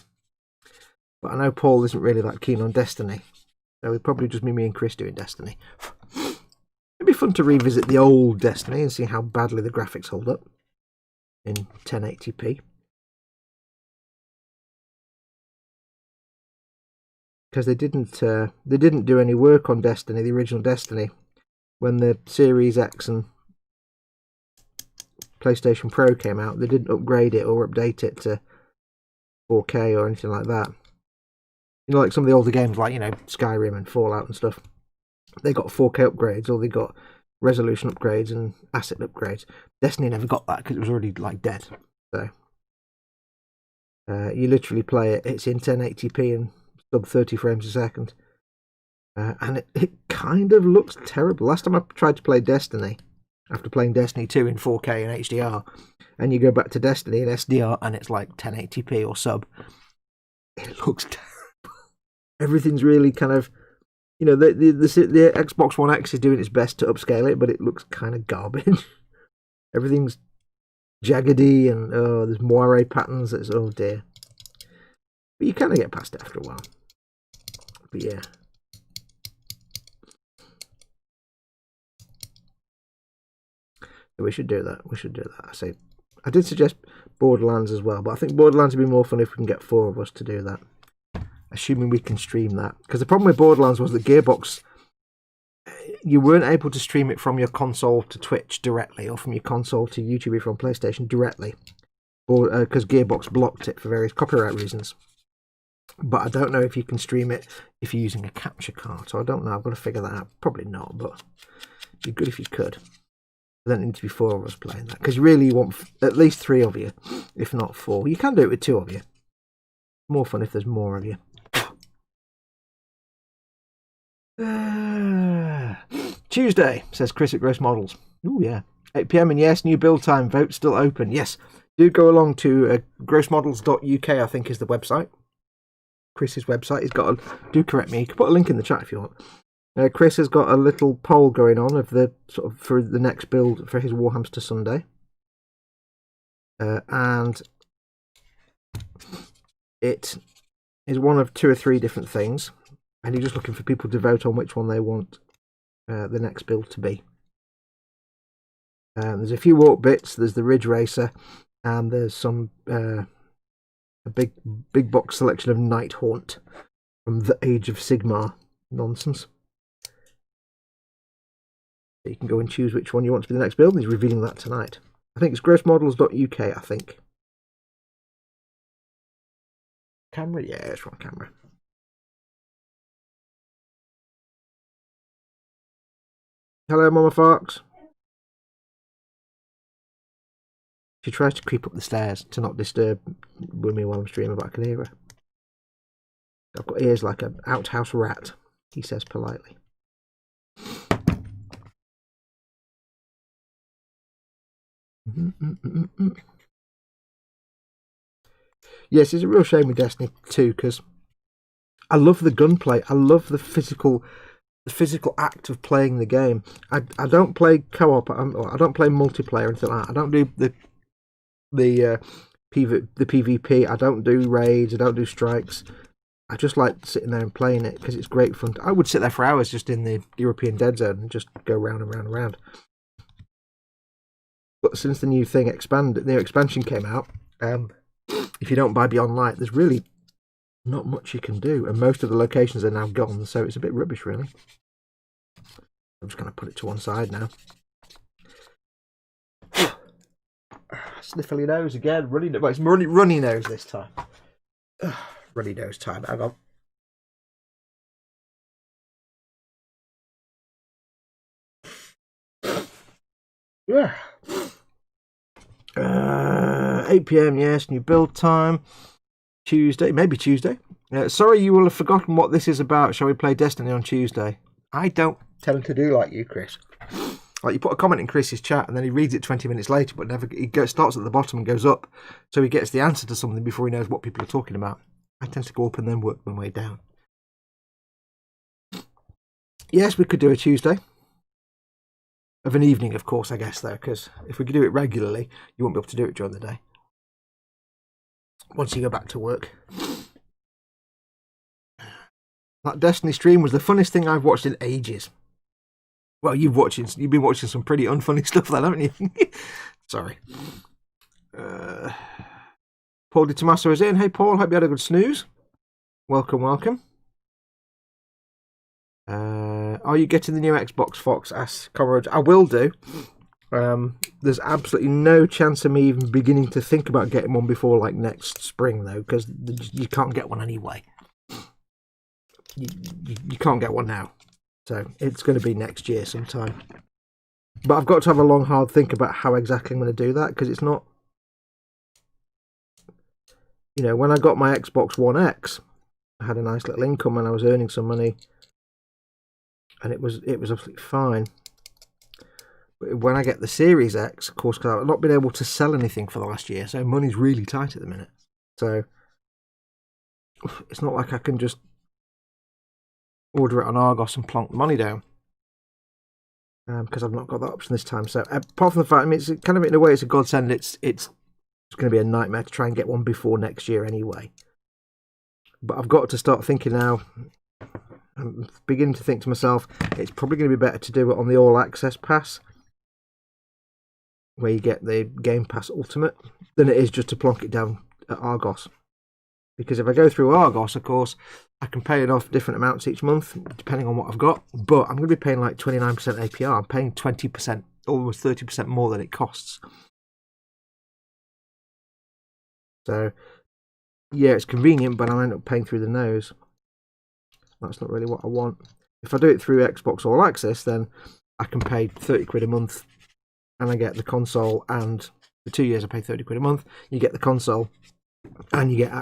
But I know Paul isn't really that keen on Destiny, so it'll probably just be me and Chris doing Destiny. It'd be fun to revisit the old Destiny and see how badly the graphics hold up in 1080p. Because they didn't do any work on Destiny, the original Destiny, when the Series X and PlayStation Pro came out. They didn't upgrade it or update it to 4K or anything like that. You know, like some of the older games, like, you know, Skyrim and Fallout and stuff. They got 4K upgrades, or they got resolution upgrades and asset upgrades. Destiny never got that because it was already like dead. So you literally play it. It's in 1080p and sub 30 frames a second. And it kind of looks terrible. Last time I tried to play Destiny, after playing Destiny 2 in 4K and HDR, and you go back to Destiny in SDR and it's like 1080p or sub, it looks terrible. Everything's really kind of, you know, the Xbox One X is doing its best to upscale it, but it looks kind of garbage. Everything's jaggedy and there's moire patterns. It's, oh dear. But you kind of get past it after a while. But yeah. We should do that. We should do that. I did suggest Borderlands as well, but I think Borderlands would be more fun if we can get 4 of us to do that. Assuming we can stream that. Because the problem with Borderlands was the Gearbox, you weren't able to stream it from your console to Twitch directly, or from your console to YouTube if you're on PlayStation directly. Because Gearbox blocked it for various copyright reasons. But I don't know if you can stream it if you're using a capture card. So I don't know. I've got to figure that out. Probably not, but it'd be good if you could. Then it needs to be 4 of us playing that, because really you want at least 3 of you, if not 4. You can do it with 2 of you. More fun if there's more of you. Tuesday, says Chris at Gross Models. Oh yeah, 8 PM, and yes, new build time, vote still open. Yes, do go along to grossmodels.uk, I think is the website. Chris's website. He's got do correct me. You can put a link in the chat if you want. Chris has got a little poll going on of the sort of for the next build for his Warhammer Sunday, and it is one of 2 or 3 different things, and he's just looking for people to vote on which one they want the next build to be. There's a few Ork bits. There's the Ridge Racer, and there's some a big box selection of Night Haunt from the Age of Sigmar nonsense. You can go and choose which one you want to be the next build, and he's revealing that tonight. I think it's grossmodels.uk, I think. Camera? Yeah, it's wrong camera. Hello, Mama Fox. She tries to creep up the stairs to not disturb with me while I'm streaming, but I can hear her. I've got ears like an outhouse rat, he says politely. Yes, it's a real shame with Destiny 2, because I love the gunplay. I love the physical act of playing the game. I don't play co-op. I don't play multiplayer or anything like that. I don't do the PvP. I don't do raids. I don't do strikes. I just like sitting there and playing it because it's great fun. I would sit there for hours just in the European Dead Zone and just go round and round and round. But since the new expansion came out, if you don't buy Beyond Light, there's really not much you can do, and most of the locations are now gone, so it's a bit rubbish, really. I'm just going to put it to one side now. Sniffly nose again. It's runny nose this time. Runny nose time. Hang on. Yeah. 8 PM, yes, new build time. Tuesday, maybe Tuesday. Sorry, you will have forgotten what this is about. Shall we play Destiny on Tuesday? I don't tell him to do like you, Chris. Like, you put a comment in Chris's chat and then he reads it 20 minutes later, but starts at the bottom and goes up, so he gets the answer to something before he knows what people are talking about. I tend to go up and then work my way down. Yes, we could do a Tuesday. Of an evening, of course, I guess, though, because if we could do it regularly, you won't be able to do it during the day. Once you go back to work. That Destiny stream was the funniest thing I've watched in ages. Well, you've been watching some pretty unfunny stuff then, haven't you? Sorry. Paul Di Tommaso is in. Hey, Paul, hope you had a good snooze. Welcome, welcome. Are you getting the new Xbox, Fox? Asks Comrade. I will do. There's absolutely no chance of me even beginning to think about getting one before like next spring, though, because you can't get one anyway. You can't get one now, so it's going to be next year sometime. But I've got to have a long, hard think about how exactly I'm going to do that, because it's not. You know, when I got my Xbox One X, I had a nice little income and I was earning some money. and it was absolutely fine. But when I get the Series X, of course, because I've not been able to sell anything for the last year, so money's really tight at the minute. So it's not like I can just order it on Argos and plonk the money down, because I've not got that option this time. So apart from the fact, I mean, it's kind of, in a way, it's a godsend. It's going to be a nightmare to try and get one before next year anyway. But I've got to start thinking now. I'm beginning to think to myself, it's probably going to be better to do it on the All Access Pass, where you get the Game Pass Ultimate, than it is just to plonk it down at Argos. Because if I go through Argos, of course, I can pay it off different amounts each month, depending on what I've got. But I'm going to be paying like 29% APR. I'm paying 20%, almost 30% more than it costs. So, yeah, it's convenient, but I end up paying through the nose. That's not really what I want. If I do it through Xbox All Access, then I can pay 30 quid a month, and I get the console, and for 2 years I pay 30 quid a month. You get the console, and you get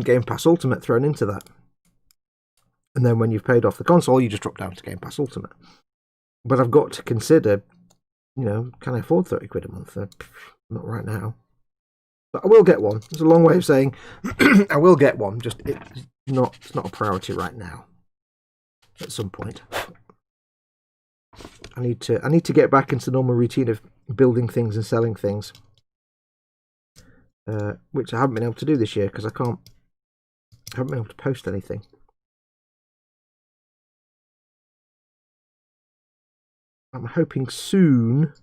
Game Pass Ultimate thrown into that. And then when you've paid off the console, you just drop down to Game Pass Ultimate. But I've got to consider, can I afford 30 quid a month? Not right now. But I will get one. It's a long way of saying I will get one. Just it's not a priority right now. At some point, I need to get back into the normal routine of building things and selling things, which I haven't been able to do this year because I haven't been able to post anything. I'm hoping soon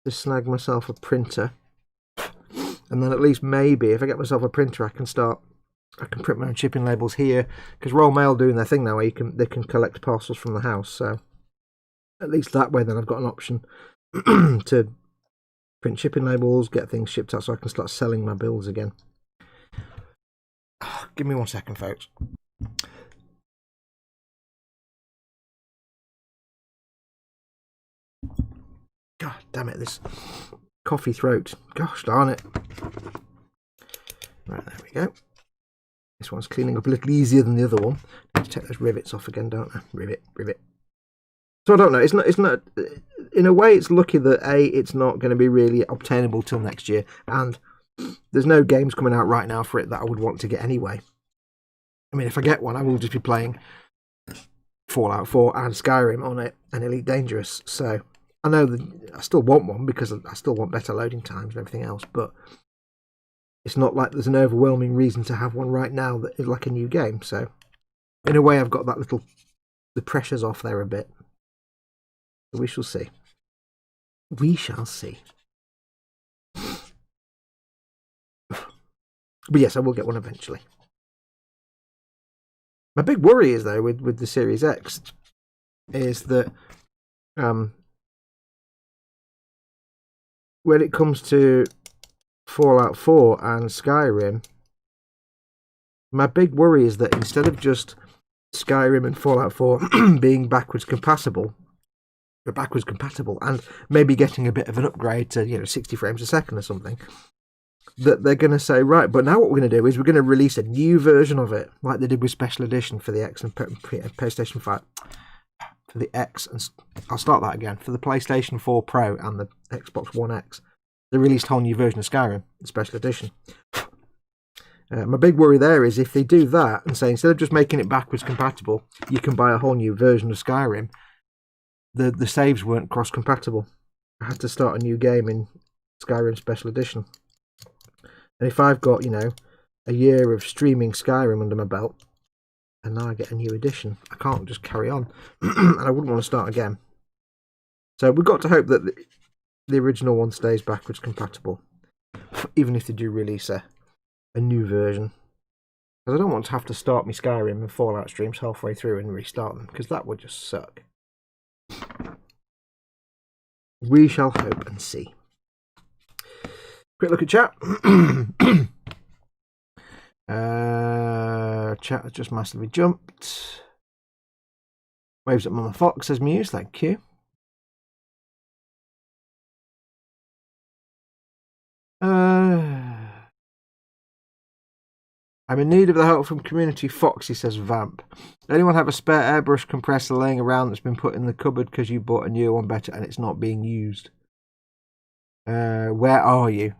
to snag myself a printer. And then at least maybe if I get myself a printer, I can print my own shipping labels here, because Royal Mail doing their thing now where they can collect parcels from the house. So at least that way, then I've got an option to print shipping labels, get things shipped out, so I can start selling my bills again. Give me 1 second, folks. God damn it, this coffee throat. Gosh darn it. Right, there we go. This one's cleaning up a little easier than the other one. Need to take those rivets off again, don't I? Rivet. So I don't know. It's not. In a way, it's lucky that it's not going to be really obtainable till next year, and there's no games coming out right now for it that I would want to get anyway. I mean, if I get one, I will just be playing Fallout 4 and Skyrim on it, and Elite Dangerous. So I know that I still want one because I still want better loading times and everything else, but it's not like there's an overwhelming reason to have one right now that is like a new game. So in a way, I've got the pressure's off there a bit. But we shall see. We shall see. But yes, I will get one eventually. My big worry is, though, with the Series X, is that when it comes to Fallout 4 and Skyrim, my big worry is that instead of just Skyrim and Fallout 4 being backwards compatible and maybe getting a bit of an upgrade to 60 frames a second or something, that they're going to say, right, but now what we're going to do is we're going to release a new version of it, like they did with Special Edition for the X and PlayStation 5. For the X, and I'll start that again, for the PlayStation 4 Pro and the Xbox One X, they released a whole new version of Skyrim, Special Edition. My big worry there is if they do that and say instead of just making it backwards compatible, you can buy a whole new version of Skyrim, the saves weren't cross-compatible. I had to start a new game in Skyrim Special Edition. And if I've got, a year of streaming Skyrim under my belt, and now I get a new edition, I can't just carry on. And I wouldn't want to start again. So we've got to hope that the original one stays backwards compatible, even if they do release a new version. Because I don't want to have to start my Skyrim and Fallout streams halfway through and restart them, because that would just suck. We shall hope and see. Quick look at chat. Chat has just massively jumped. Waves at Mama Fox says Muse, thank you. I'm in need of the help from Community Foxy, says Vamp. Anyone have a spare airbrush compressor laying around that's been put in the cupboard because you bought a new one better and it's not being used? Where are you?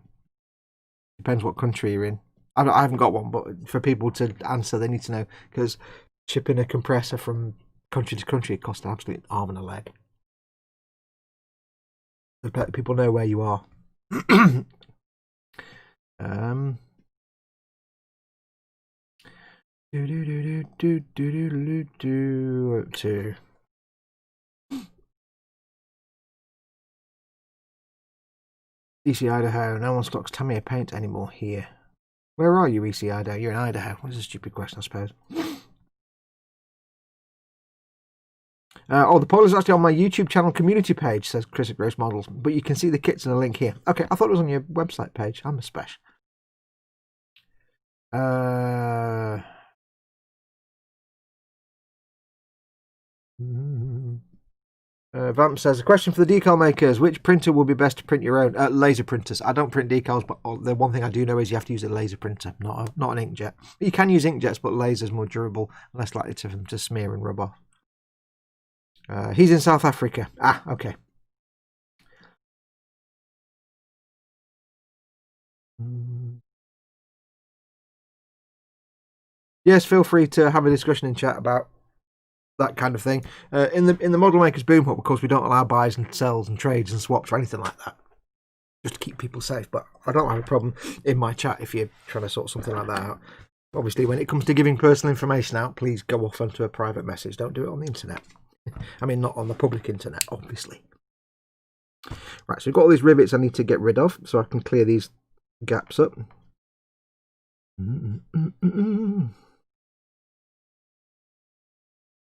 Depends what country you're in. I haven't got one, but for people to answer, they need to know, because shipping a compressor from country to country costs an absolute arm and a leg. Let people know where you are. To EC Idaho. No one stocks Tamiya paint anymore here. Where are you, EC Idaho? You're in Idaho. That's a stupid question, I suppose. The poll is actually on my YouTube channel community page, says Chris at Gross Models, but you can see the kits in a link here. Okay, I thought it was on your website page. I'm a special. Vamp says, a question for the decal makers. Which printer will be best to print your own? Laser printers. I don't print decals, but the one thing I do know is you have to use a laser printer, not an inkjet. You can use inkjets, but laser's more durable, less likely to smear and rub off. He's in South Africa. Ah, okay. Yes, feel free to have a discussion in chat about that kind of thing. In the Model Makers Boom Hub, of course, we don't allow buys and sells and trades and swaps or anything like that, just to keep people safe. But I don't have a problem in my chat if you're trying to sort something like that out. Obviously, when it comes to giving personal information out, please go off onto a private message. Don't do it on the internet. I mean, not on the public internet, obviously. Right, so we've got all these rivets I need to get rid of, so I can clear these gaps up.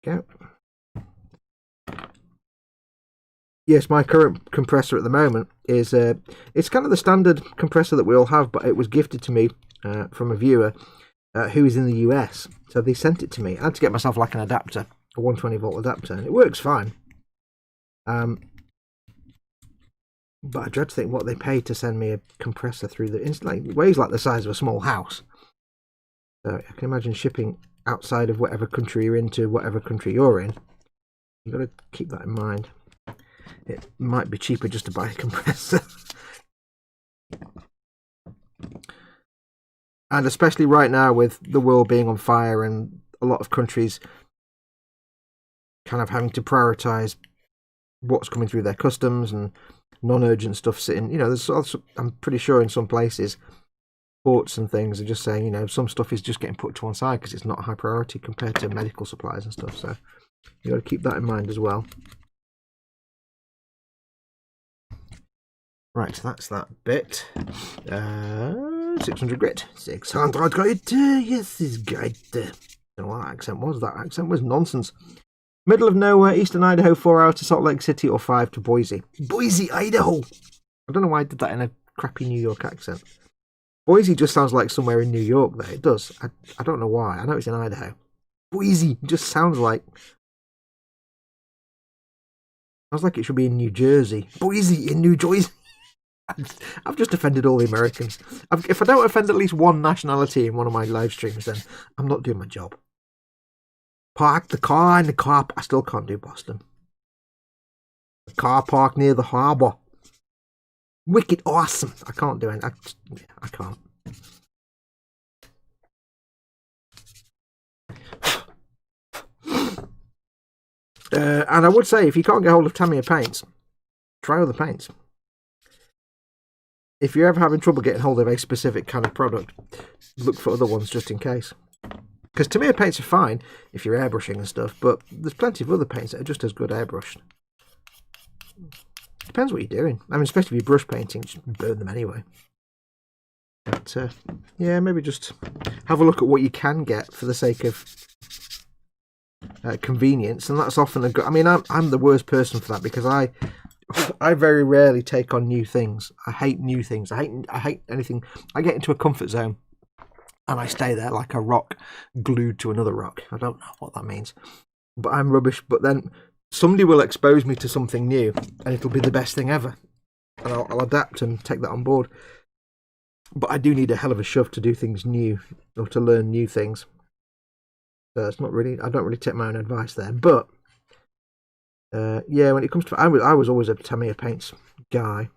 Go. Yes, my current compressor at the moment is it's kind of the standard compressor that we all have, but it was gifted to me from a viewer who is in the US. So they sent it to me. I had to get myself like an adapter, a 120 volt adapter, and it works fine. But I dread to think what they paid to send me a compressor through the... It's like, it weighs like the size of a small house. So I can imagine shipping outside of whatever country you're into, whatever country you're in. You've got to keep that in mind. It might be cheaper just to buy a compressor. And especially right now with the world being on fire and a lot of countries kind of having to prioritise what's coming through their customs and non-urgent stuff sitting, there's also, I'm pretty sure in some places, ports and things are just saying, some stuff is just getting put to one side because it's not a high priority compared to medical supplies and stuff. So you got to keep that in mind as well. Right, so that's that bit. 600 grit. 600 grit. Yes, this grit. I don't know what that accent was. That accent was nonsense. Middle of nowhere, Eastern Idaho, 4 hours to Salt Lake City or 5 to Boise. Boise, Idaho! I don't know why I did that in a crappy New York accent. Boise just sounds like somewhere in New York, though. It does. I don't know why. I know it's in Idaho. Boise just sounds like it should be in New Jersey. Boise in New Jersey. I've just offended all the Americans. If I don't offend at least one nationality in one of my live streams, then I'm not doing my job. Park the car in the car. I still can't do Boston. The car park near the harbour. Wicked awesome. I can't do it. I can't. And I would say, if you can't get hold of Tamiya paints, try other paints. If you're ever having trouble getting hold of a specific kind of product, look for other ones just in case. Because Tamiya paints are fine if you're airbrushing and stuff, but there's plenty of other paints that are just as good airbrushed. Depends what you're doing. I mean, especially if you're brush painting, just burn them anyway. But yeah, maybe just have a look at what you can get for the sake of convenience, and that's often a good. I mean, I'm the worst person for that because I very rarely take on new things. I hate new things. I hate anything. I get into a comfort zone and I stay there like a rock glued to another rock. I don't know what that means, but I'm rubbish. But then somebody will expose me to something new and it'll be the best thing ever, and I'll adapt and take that on board. But I do need a hell of a shove to do things new or to learn new things. So it's not really, I don't really take my own advice there. But yeah, when it comes to, I was always a Tamiya paints guy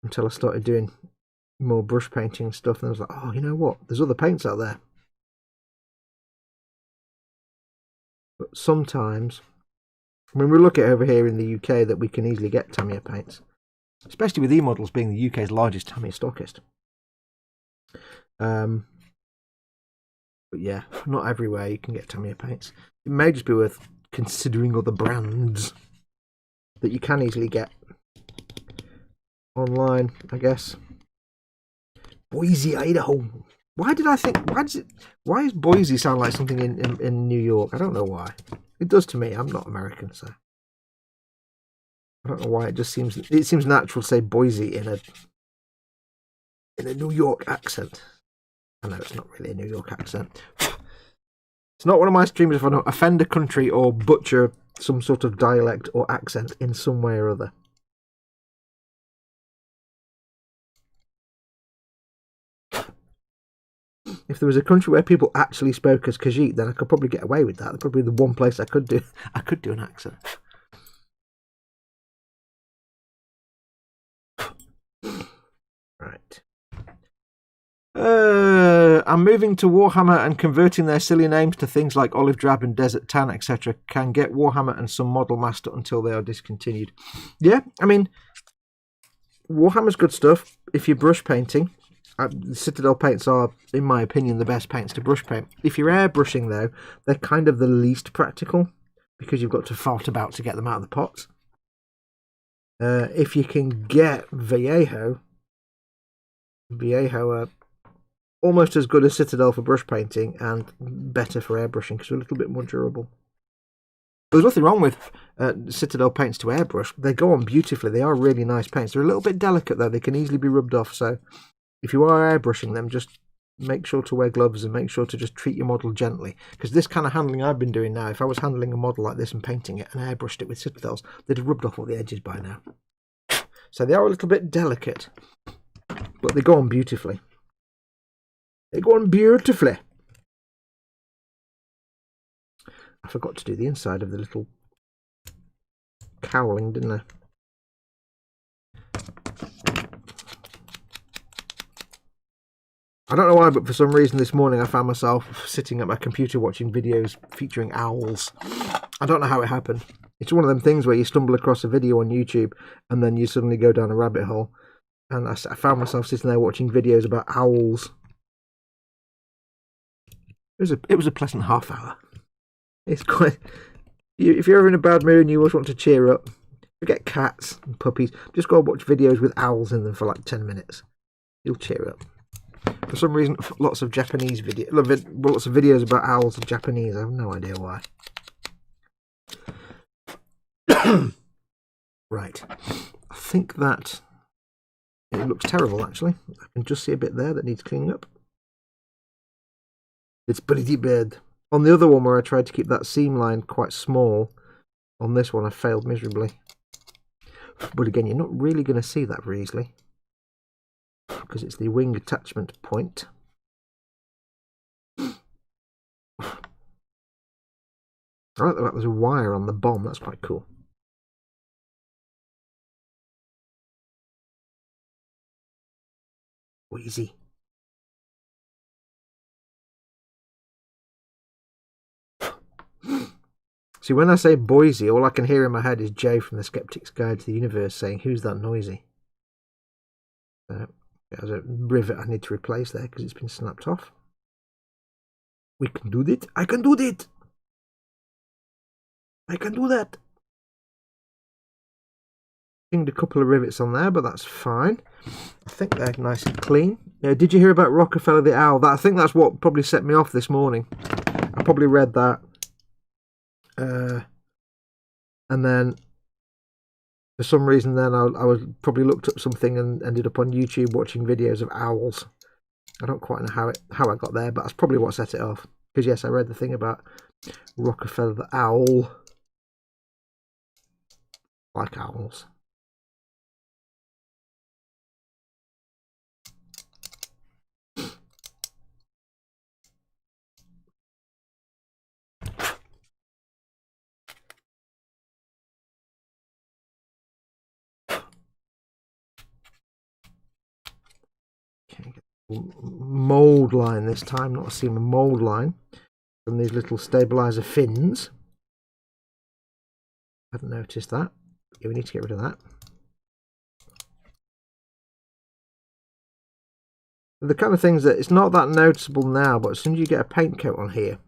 until I started doing more brush painting and stuff, and I was like, oh, you know what? There's other paints out there. But sometimes, when we look at over here in the UK, that we can easily get Tamiya paints, especially with E-Models being the UK's largest Tamiya stockist. But yeah, not everywhere you can get Tamiya paints. It may just be worth considering other brands that you can easily get online, I guess. Boise, Idaho. Why did I think? Why does Boise sound like something in New York? I don't know why. It does to me. I'm not American, so I don't know why. It seems natural to say Boise in a New York accent. I know it's not really a New York accent. It's not one of my streams if I don't offend a country or butcher some sort of dialect or accent in some way or other. If there was a country where people actually spoke as Khajiit, then I could probably get away with that. That's probably the one place I could do an accent. Right. I'm moving to Warhammer, and converting their silly names to things like Olive Drab and Desert Tan, etc. can get Warhammer and some Model Master until they are discontinued. Yeah, I mean, Warhammer's good stuff if you're brush painting. Citadel paints are, in my opinion, the best paints to brush paint. If you're airbrushing, though, they're kind of the least practical because you've got to fart about to get them out of the pots. If you can get Vallejo are almost as good as Citadel for brush painting and better for airbrushing because they're a little bit more durable. There's nothing wrong with Citadel paints to airbrush. They go on beautifully. They are really nice paints. They're a little bit delicate, though. They can easily be rubbed off, so if you are airbrushing them, just make sure to wear gloves and make sure to just treat your model gently. Because this kind of handling I've been doing now, if I was handling a model like this and painting it and airbrushed it with Citadels, they'd have rubbed off all the edges by now. So they are a little bit delicate, but they go on beautifully. They go on beautifully. I forgot to do the inside of the little cowling, didn't I? I don't know why, but for some reason this morning I found myself sitting at my computer watching videos featuring owls. I don't know how it happened. It's one of them things where you stumble across a video on YouTube and then you suddenly go down a rabbit hole. And I found myself sitting there watching videos about owls. It was a pleasant half hour. It's quite... If you're ever in a bad mood and you always want to cheer up, forget cats and puppies, just go and watch videos with owls in them for like 10 minutes. You'll cheer up. For some reason, lots of Japanese lots of videos about owls are Japanese. I have no idea why. Right. I think that it looks terrible, actually. I can just see a bit there that needs cleaning up. It's pretty bad. On the other one where I tried to keep that seam line quite small, on this one I failed miserably. But again, you're not really going to see that very easily, because it's the wing attachment point. I like the fact there's a wire on the bomb, that's quite cool. Wheezy. See, when I say Boise, all I can hear in my head is Jay from the Skeptic's Guide to the Universe saying, "Who's that noisy?" There's a rivet I need to replace there because it's been snapped off. We can do that. I can do that. I can do that. Pinged a couple of rivets on there, but that's fine. I think they're nice and clean. Did you hear about Rockefeller the Owl? I think that's what probably set me off this morning. I probably read that. And then for some reason then I was probably looked up something and ended up on YouTube watching videos of owls. I don't quite know how I got there, but that's probably what set it off. Because yes, I read the thing about Rockefeller the Owl. Like owls. mould line this time, not a seam, a mould line from these little stabilizer fins. I hadn't noticed that. Yeah, we need to get rid of that. The kind of things that it's not that noticeable now, but as soon as you get a paint coat on here,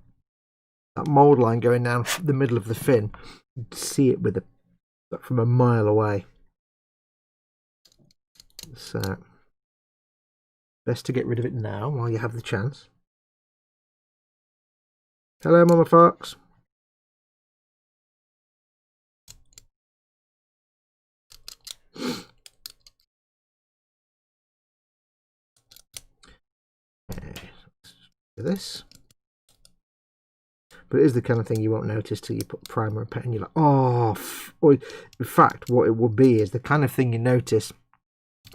that mould line going down the middle of the fin, you can see it with from a mile away. So best to get rid of it now while you have the chance. Hello, Mama Fox. This, but it is the kind of thing you won't notice till you put primer and paint and you're like, oh, or in fact what it will be is the kind of thing you notice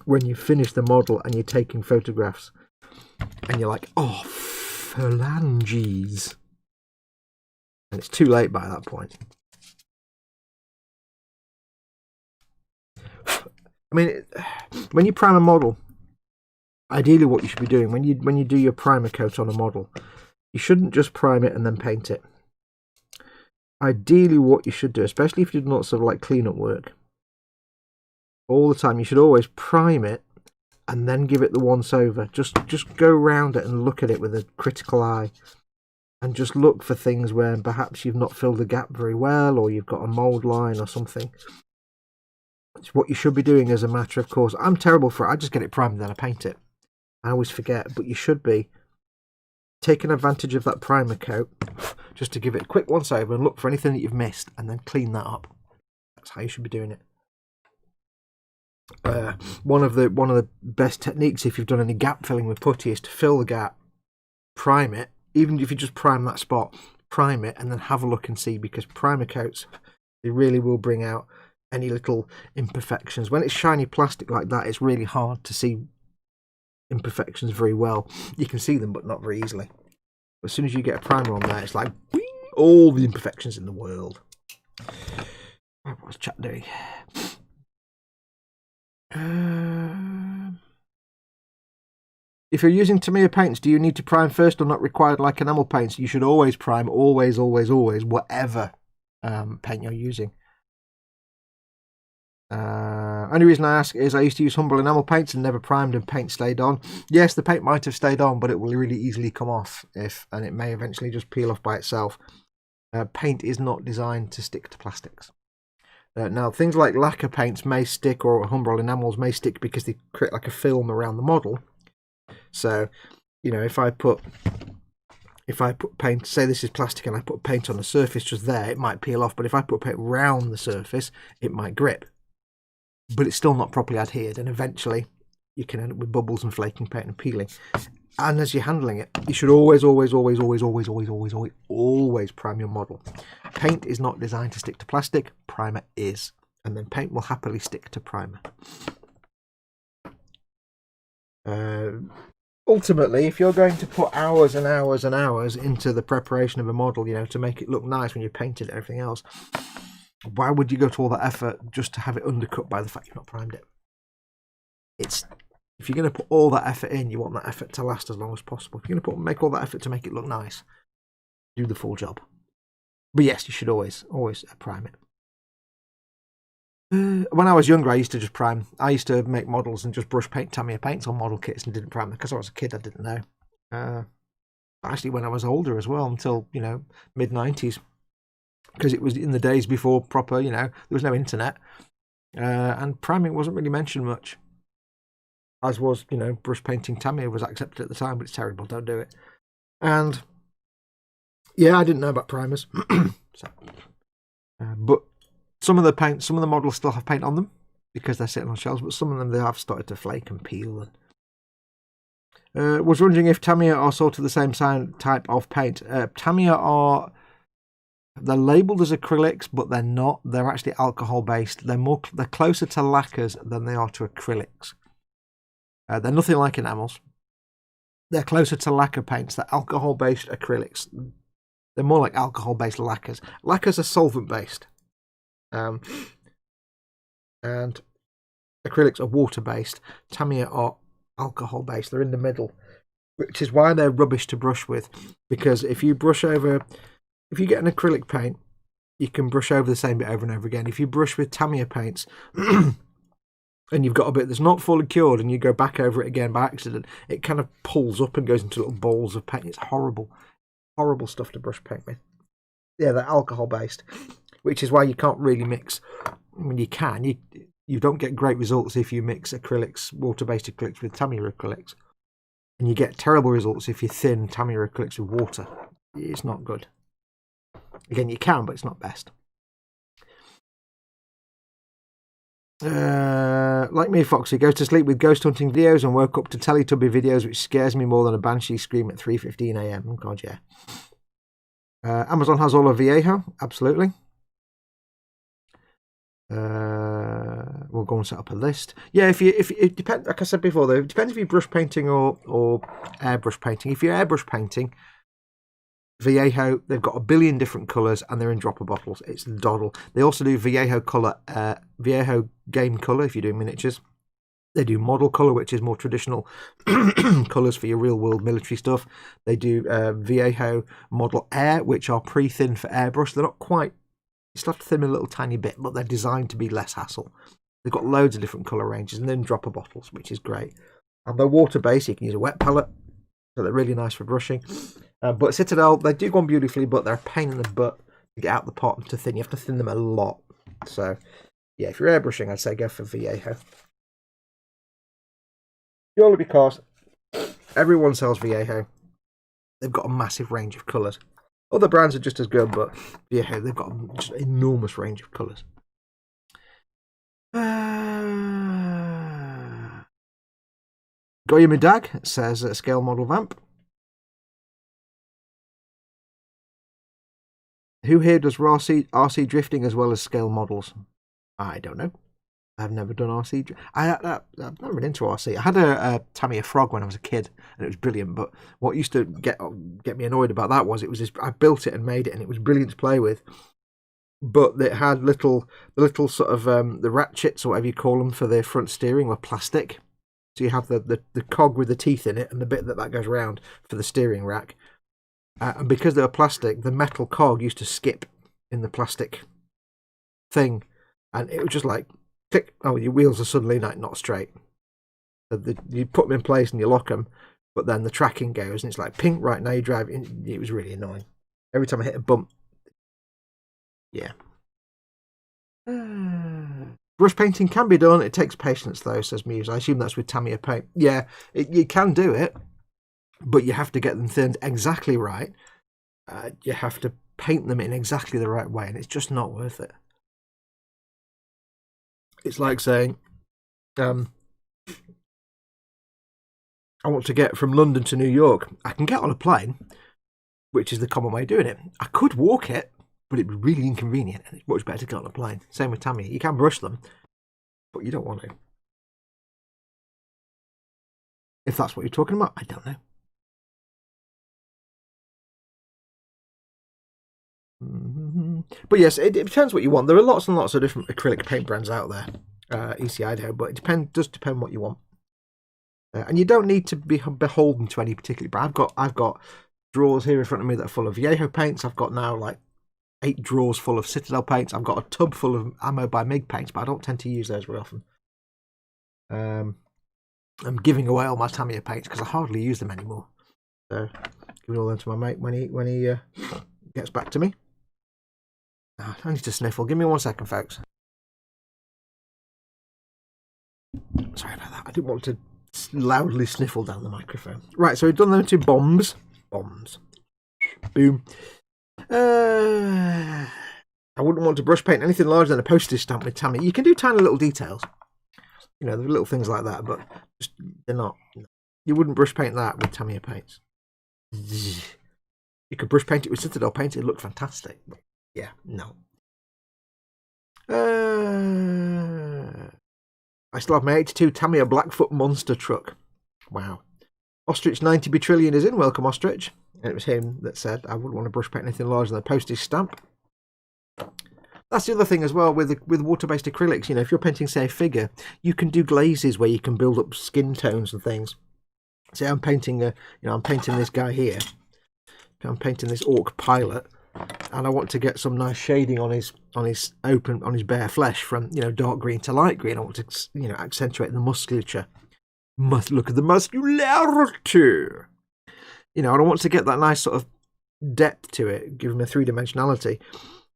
when you finish the model and you're taking photographs and you're like, oh, phalanges, and it's too late by that point. I mean, when you prime a model, ideally what you should be doing when you do your primer coat on a model, you shouldn't just prime it and then paint it. Ideally what you should do, especially if you're doing lots of like cleanup work all the time, you should always prime it and then give it the once over. Just go around it and look at it with a critical eye and just look for things where perhaps you've not filled the gap very well, or you've got a mould line or something. It's what you should be doing as a matter of course. I'm terrible for it. I just get it primed and then I paint it. I always forget, but you should be taking advantage of that primer coat just to give it a quick once over and look for anything that you've missed and then clean that up. That's how you should be doing it. One of the best techniques if you've done any gap filling with putty is to fill the gap, prime it, even if you just prime that spot, prime it and then have a look and see, because primer coats, they really will bring out any little imperfections. When it's shiny plastic like that, it's really hard to see imperfections very well. You can see them but not very easily. As soon as you get a primer on there, it's like whee, all the imperfections in the world. What's chat doing? If you're using Tamiya paints, do you need to prime first or not required like enamel paints? You should always prime, always, whatever paint you're using. Only reason I ask is I used to use Humbrol enamel paints and never primed and paint stayed on. Yes, the paint might have stayed on, but it will really easily come off and it may eventually just peel off by itself. Paint is not designed to stick to plastics. Now, things like lacquer paints may stick, or Humbrol enamels may stick because they create like a film around the model. So, you know, if I put paint, say this is plastic, and I put paint on the surface just there, it might peel off. But if I put paint round the surface, it might grip. But it's still not properly adhered, and eventually you can end up with bubbles and flaking paint and peeling. And as you're handling it, you should always prime your model. Paint is not designed to stick to plastic, primer is. And then paint will happily stick to primer. Ultimately, if you're going to put hours and hours and hours into the preparation of a model, you know, to make it look nice when you paint it and everything else, why would you go to all that effort just to have it undercut by the fact you've not primed it? If you're going to put all that effort in, you want that effort to last as long as possible. If you're going to make all that effort to make it look nice, do the full job. But yes, you should always prime it. When I was younger, I used to just prime. I used to make models and just brush paint Tamiya paints on model kits and didn't prime them because I was a kid. I didn't know. Actually, when I was older as well, until mid-90s, because it was in the days before proper. There was no internet, and priming wasn't really mentioned much. As was, brush painting Tamiya was accepted at the time, but it's terrible. Don't do it. And yeah, I didn't know about primers. But some of the models still have paint on them because they're sitting on shelves, but some of them, they have started to flake and peel. And was wondering if Tamiya are sort of the same type of paint. Tamiya they're labelled as acrylics, but they're not. They're actually alcohol based. They're closer to lacquers than they are to acrylics. They're nothing like enamels. They're closer to lacquer paints. They're alcohol-based acrylics. They're more like alcohol-based lacquers. Lacquers are solvent-based. And acrylics are water-based. Tamiya are alcohol based. They're in the middle, which is why they're rubbish to brush with. Because if you get an acrylic paint, you can brush over the same bit over and over again. If you brush with Tamiya paints and you've got a bit that's not fully cured and you go back over it again by accident, it kind of pulls up and goes into little balls of paint. It's horrible. Horrible stuff to brush paint with. Yeah, they're alcohol based, which is why you can't really mix. I mean, you can. You don't get great results if you mix acrylics, water-based acrylics with Tamiya acrylics. And you get terrible results if you thin Tamiya acrylics with water. It's not good. Again, you can, but it's not best. Like me, Foxy goes to sleep with ghost hunting videos and woke up to Teletubby videos, which scares me more than a banshee scream at 3:15 AM. Oh, God, yeah. Amazon has all of Vallejo, absolutely. We'll go and set up a list. Yeah, if it depends, like I said before, though, it depends if you're brush painting or airbrush painting. If you're airbrush painting, Vallejo, they've got a billion different colours and they're in dropper bottles. It's the doddle. They also do Vallejo colour, Vallejo game colour if you're doing miniatures. They do model colour, which is more traditional colours for your real world military stuff. They do Vallejo model air, which are pre-thinned for airbrush. They're not quite, you still have to thin them a little tiny bit, but they're designed to be less hassle. They've got loads of different colour ranges and then dropper bottles, which is great. And they're water based, you can use a wet palette, so they're really nice for brushing. But Citadel, they do go on beautifully, but they're a pain in the butt to get out the pot and to thin. You have to thin them a lot. So, yeah, if you're airbrushing, I'd say go for Vallejo. Purely because everyone sells Vallejo. They've got a massive range of colours. Other brands are just as good, but Vallejo, they've got just an enormous range of colours. Goya Midag says scale model vamp. Who here does RC drifting as well as scale models? I don't know. I've never done RC. I've never been into RC. I had a Tamiya Frog when I was a kid, and it was brilliant. But what used to get me annoyed about that was I built it and made it, and it was brilliant to play with. But it had the little sort of the ratchets or whatever you call them for the front steering were plastic. So you have the cog with the teeth in it, and the bit that goes around for the steering rack. And because they were plastic, the metal cog used to skip in the plastic thing, and it was just like, click, oh, your wheels are suddenly not straight. So you put them in place and you lock them, but then the tracking goes, and it's like, pink, right, now you drive. It was really annoying. Every time I hit a bump. Yeah. Brush painting can be done. It takes patience, though, says Muse. I assume that's with Tamiya paint. Yeah, you can do it, but you have to get them thinned exactly right. You have to paint them in exactly the right way, and it's just not worth it. It's like saying, I want to get from London to New York. I can get on a plane, which is the common way of doing it. I could walk it, but it'd be really inconvenient, and it's much better to get on a plane. Same with Tamiya. You can brush them, but you don't want to. If that's what you're talking about, I don't know. But yes, it depends what you want. There are lots and lots of different acrylic paint brands out there, EC Idaho, but it does depend what you want. And you don't need to be beholden to any particular brand. I've got drawers here in front of me that are full of Vallejo paints. I've got now like 8 drawers full of Citadel paints. I've got a tub full of Ammo by Mig paints, but I don't tend to use those very often. I'm giving away all my Tamiya paints because I hardly use them anymore. So giving all them to my mate when he gets back to me. I need to sniffle. Give me 1 second, folks. Sorry about that. I didn't want to loudly sniffle down the microphone. Right, so we've done them 2 bombs. Boom. I wouldn't want to brush paint anything larger than a postage stamp with Tamiya. You can do tiny little details. You know, the little things like that, but just, they're not. You wouldn't brush paint that with Tamiya paints. You could brush paint it with Citadel paint. It'd look fantastic. But yeah, no. I still have my 82 Tamiya Blackfoot monster truck. Wow. Ostrich 90 Trillion is in. Welcome, Ostrich. And it was him that said I wouldn't want to brush paint anything larger than a postage stamp. That's the other thing as well with water-based acrylics. You know, if you're painting, say, a figure, you can do glazes where you can build up skin tones and things. Say I'm painting I'm painting this guy here. I'm painting this orc pilot, and I want to get some nice shading on his bare flesh from dark green to light green. I want to accentuate the musculature. Look at the muscularity. And I want to get that nice sort of depth to it, give them a three-dimensionality.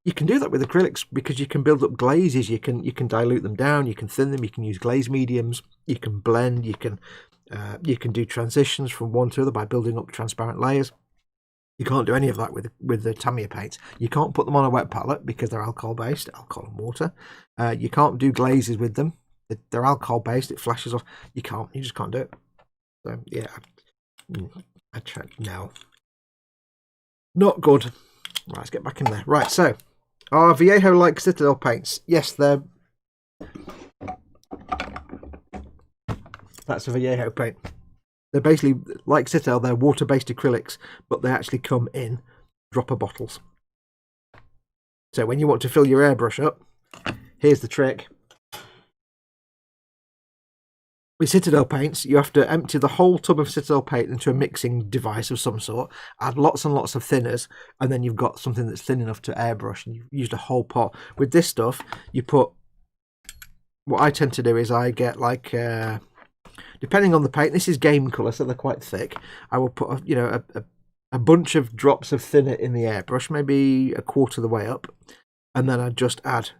You can do that with acrylics because you can build up glazes. You can dilute them down. You can thin them. You can use glaze mediums. You can blend. You can do transitions from one to the other by building up transparent layers. You can't do any of that with the Tamiya paints. You can't put them on a wet palette because they're alcohol-based, alcohol and water. You can't do glazes with them. They're alcohol-based. It flashes off. You just can't do it. So yeah, I tried. No, not good. Right, let's get back in there. Right, so our Vallejo-like Citadel paints. Yes, that's a Vallejo paint. They're basically like Citadel. They're water-based acrylics, but they actually come in dropper bottles. So when you want to fill your airbrush up, here's the trick. With Citadel paints, you have to empty the whole tub of Citadel paint into a mixing device of some sort, add lots and lots of thinners, and then you've got something that's thin enough to airbrush, and you've used a whole pot. With this stuff, you put... What I tend to do is I get like... depending on the paint, this is game colour, so they're quite thick. I will put a bunch of drops of thinner in the airbrush, maybe a quarter of the way up, and then I just add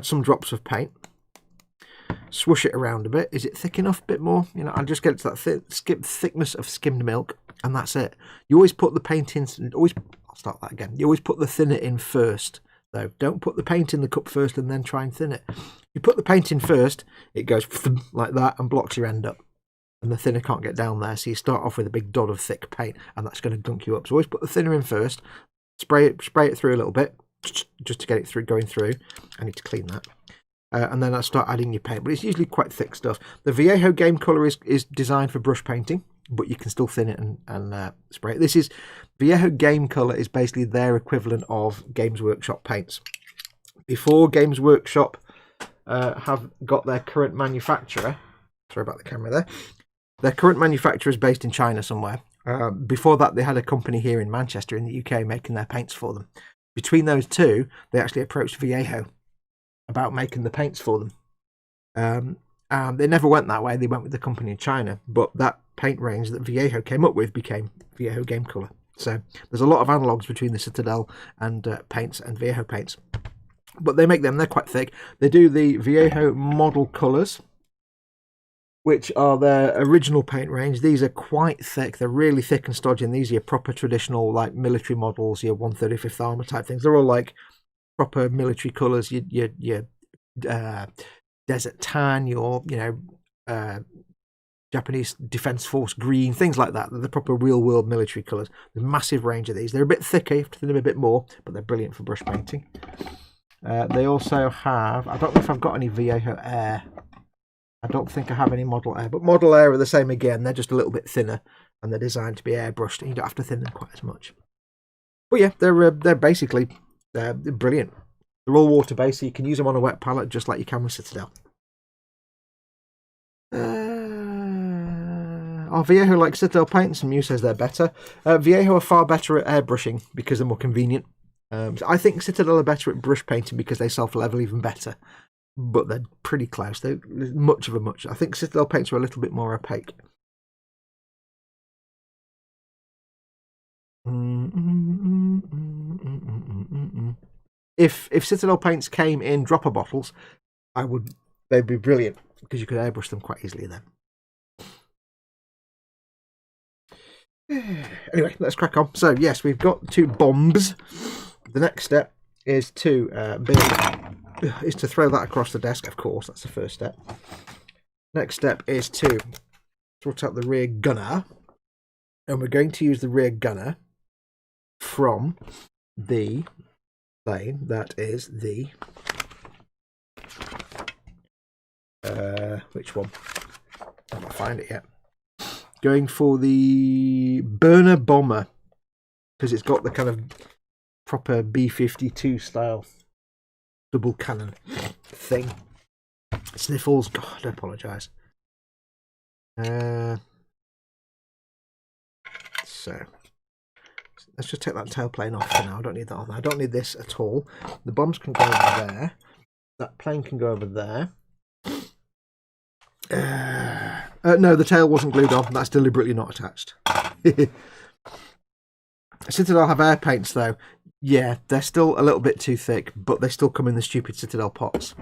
some drops of paint. Swoosh it around a bit. Is it thick enough? A bit more. I just get it to that thickness of skimmed milk, and that's it. You always put the paint in. I'll start that again. You always put the thinner in first, though. Don't put the paint in the cup first and then try and thin it. You put the paint in first, it goes like that and blocks your end up, and the thinner can't get down there. So you start off with a big dot of thick paint, and that's going to gunk you up. So always put the thinner in first. Spray it through a little bit, just to get it going through. I need to clean that. And then I start adding your paint, but it's usually quite thick stuff. The Vallejo game colour is designed for brush painting, but you can still thin it and spray it. This is Vallejo game colour is basically their equivalent of Games Workshop paints. Before Games Workshop have got their current manufacturer, sorry about the camera there, their current manufacturer is based in China somewhere. Before that, they had a company here in Manchester in the UK making their paints for them. Between those two, they actually approached Vallejo about making the paints for them. They never went that way. They went with the company in China, but that paint range that Vallejo came up with became Vallejo game colour. So there's a lot of analogues between the Citadel and paints and Vallejo paints, but they make them. They're quite thick. They do the Vallejo model colours, which are their original paint range. These are quite thick. They're really thick and stodgy, and these are your proper traditional like military models, your 135th Armour type things. They're all like proper military colours, your desert tan, your Japanese Defence Force green, things like that. They're the proper real world military colours. There's a massive range of these. They're a bit thicker, you have to thin them a bit more, but they're brilliant for brush painting. They also have, I don't know if I've got any Vallejo Air. I don't think I have any Model Air, but Model Air are the same again. They're just a little bit thinner, and they're designed to be airbrushed, and you don't have to thin them quite as much. But yeah, they're basically they're brilliant. They're all water based, so you can use them on a wet palette just like you can with Citadel. Are Vallejo like Citadel paints? And Mew says they're better. Vallejo are far better at airbrushing because they're more convenient. So I think Citadel are better at brush painting because they self-level even better. But they're pretty close. They're much of a much. I think Citadel paints are a little bit more opaque. If Citadel paints came in dropper bottles, they'd be brilliant because you could airbrush them quite easily then. Anyway, let's crack on. So yes, we've got 2 bombs. The next step is to throw that across the desk. Of course, that's the first step. Next step is to sort out the rear gunner, and we're going to use the rear gunner from the plane that is the which one? I can't find it yet. Going for the burner bomber because it's got the kind of proper B-52 style double cannon thing. Sniffles. God, I apologise. So let's just take that tailplane off for now. I don't need that on there. I don't need this at all. The bombs can go over there. That plane can go over there. No, the tail wasn't glued on. That's deliberately not attached. Citadel have air paints though. Yeah, they're still a little bit too thick, but they still come in the stupid Citadel pots.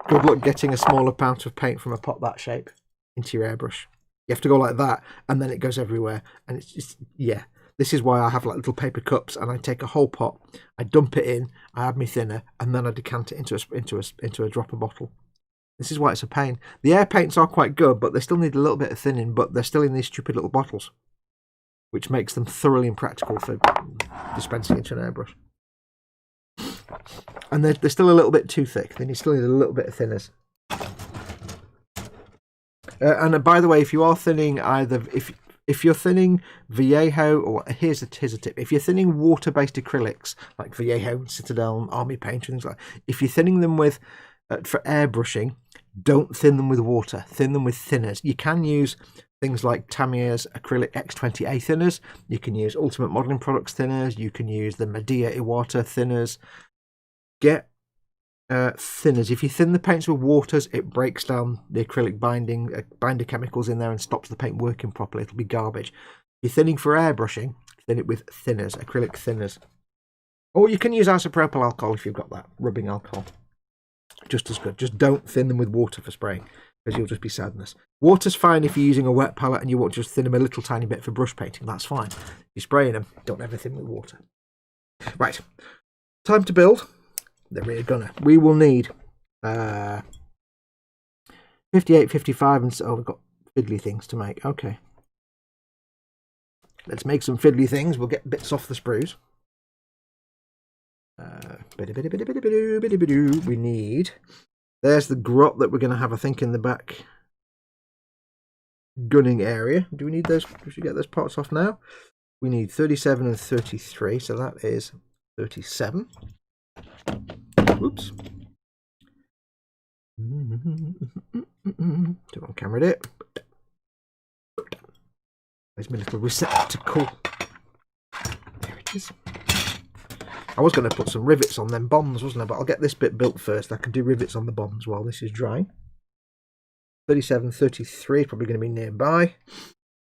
Good luck getting a smaller amount of paint from a pot that shape into your airbrush. You have to go like that, and then it goes everywhere. And it's just, yeah. This is why I have like little paper cups, and I take a whole pot, I dump it in, I add my thinner, and then I decant it into a dropper bottle. This is why it's a pain. The air paints are quite good, but they still need a little bit of thinning, but they're still in these stupid little bottles, which makes them thoroughly impractical for dispensing into an airbrush. And they're still a little bit too thick. They still need a little bit of thinners. And by the way, if you are thinning either, if you're thinning Vallejo, or here's a tip: if you're thinning water-based acrylics like Vallejo, Citadel, Army Paint, and things like that, if you're thinning them with for airbrushing, don't thin them with water. Thin them with thinners. You can use things like Tamier's acrylic X20A thinners. You can use Ultimate Modeling Products thinners. You can use the Medea Iwata thinners. Get thinners. If you thin the paints with waters, it breaks down the acrylic binder chemicals in there and stops the paint working properly. It'll be garbage. If you're thinning for airbrushing, thin it with thinners, acrylic thinners. Or you can use isopropyl alcohol if you've got that, rubbing alcohol. Just as good. Just don't thin them with water for spraying, because you'll just be sadness. Water's fine if you're using a wet palette and you want to just thin them a little tiny bit for brush painting. That's fine. If you're spraying them, don't ever thin with water. Right. Time to build the rear gunner. We will need 58, 55, and so we've got fiddly things to make. Okay. Let's make some fiddly things. We'll get bits off the sprues. We need, there's the grot that we're going to have, I think, in the back gunning area. Do we need those? We should get those parts off now. We need 37 and 33, so that is 37. Oops. Don't on camera it. There's my little receptacle. There it is. I was going to put some rivets on them bombs, wasn't I? But I'll get this bit built first. I can do rivets on the bombs while this is drying. 37, 33 is probably going to be nearby.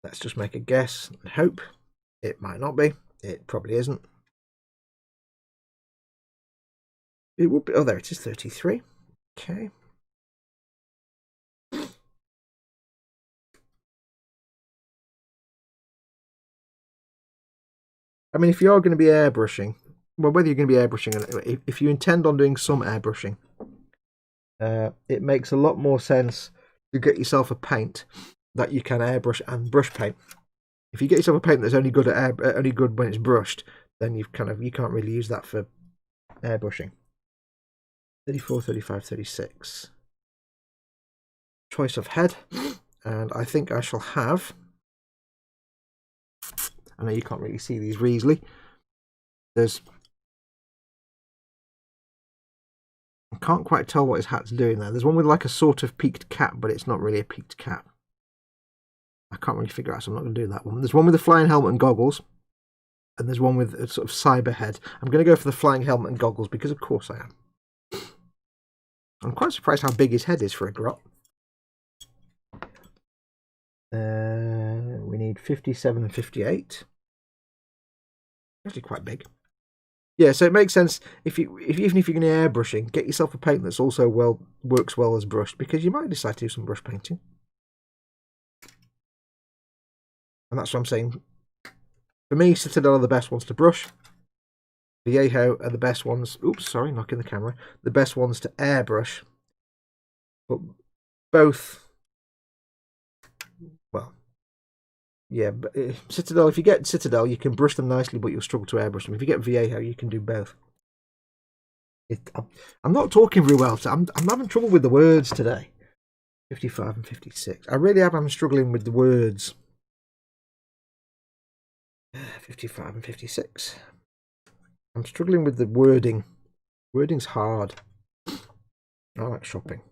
Let's just make a guess and hope. It might not be. It probably isn't. It will be. Oh, there it is, 33. Okay. I mean, if you are going to be airbrushing, well, whether you're going to be airbrushing, if you intend on doing some airbrushing, it makes a lot more sense to get yourself a paint that you can airbrush and brush paint. If you get yourself a paint that's only good at only good when it's brushed, then you can't really use that for airbrushing. 34, 35, 36. Choice of head, and I think I shall have. I know you can't really see these easily. I can't quite tell what his hat's doing there. There's one with like a sort of peaked cap, but it's not really a peaked cap. I can't really figure out, so I'm not going to do that one. There's one with a flying helmet and goggles, and there's one with a sort of cyber head. I'm going to go for the flying helmet and goggles because of course I am. I'm quite surprised how big his head is for a grot. We need 57 and 58. Actually quite big. Yeah, so it makes sense even if you're going to airbrushing, get yourself a paint that's also works well as brushed, because you might decide to do some brush painting. And that's what I'm saying. For me, Citadel are the best ones to brush. Vallejo are the best ones. Oops, sorry, knocking the camera. The best ones to airbrush. But both. Well, yeah, but Citadel. If you get Citadel, you can brush them nicely, but you'll struggle to airbrush them. If you get Vallejo, you can do both. I'm not talking very well, so I'm having trouble with the words today. 55 and 56. I really am. I'm struggling with the words. 55 and 56. I'm struggling with the wording. Wording's hard. I like shopping.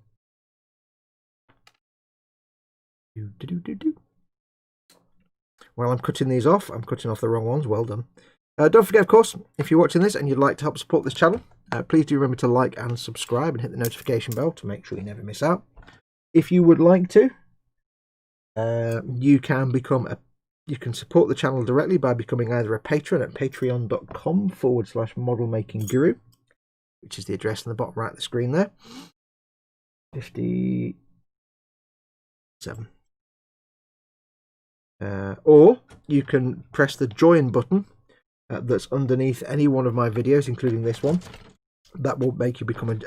While I'm cutting these off, I'm cutting off the wrong ones. Well done. Don't forget, of course, if you're watching this and you'd like to help support this channel, please do remember to like and subscribe and hit the notification bell to make sure you never miss out. If you would like to, you can support the channel directly by becoming either a patron at patreon.com/modelmakingguru, which is the address on the bottom right of the screen there. 57. Or you can press the join button that's underneath any one of my videos, including this one. That will make you become a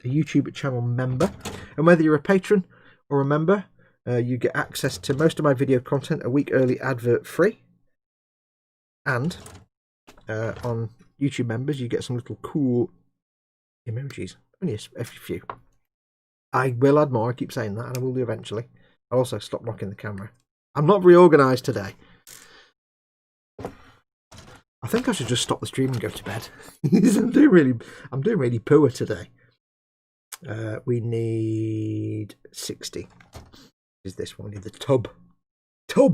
YouTube channel member. And whether you're a patron or a member, you get access to most of my video content a week early, advert free. And on YouTube members, you get some little cool emojis. Only a few. I will add more. I keep saying that, and I will do eventually. I'll also stop knocking the camera. I'm not reorganised today. I think I should just stop the stream and go to bed. I'm doing really poor today. We need 60. Is this one? We need the tub. So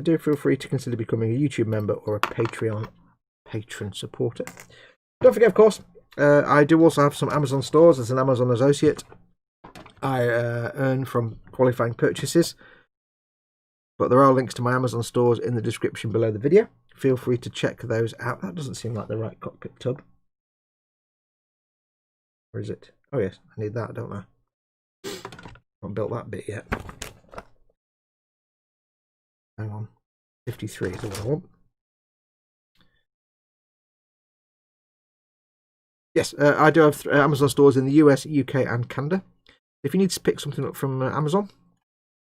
do feel free to consider becoming a YouTube member or a Patreon patron supporter. Don't forget, of course, I do also have some Amazon stores as an Amazon associate. I earn from qualifying purchases, but there are links to my Amazon stores in the description below the video. Feel free to check those out. That doesn't seem like the right cockpit tub. Or is it? Oh yes, I need that, don't I? I haven't built that bit yet. Hang on. 53 is what I want. Yes, I do have Amazon stores in the US, UK and Canada. If you need to pick something up from Amazon,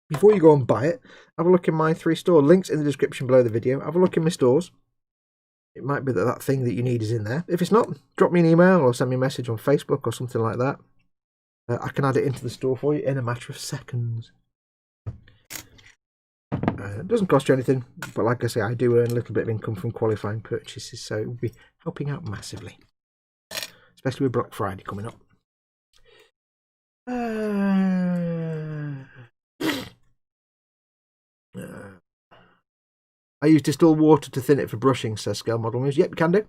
before you go and buy it, have a look in my 3 store links in the description below the video. Have a look in my stores. It might be that thing that you need is in there. If it's not, drop me an email or send me a message on Facebook or something like that. I can add it into the store for you in a matter of seconds. It doesn't cost you anything, but like I say, I do earn a little bit of income from qualifying purchases, so it will be helping out massively. Especially with Black Friday coming up. I use distilled water to thin it for brushing, says Scale Model News. Yep, can do.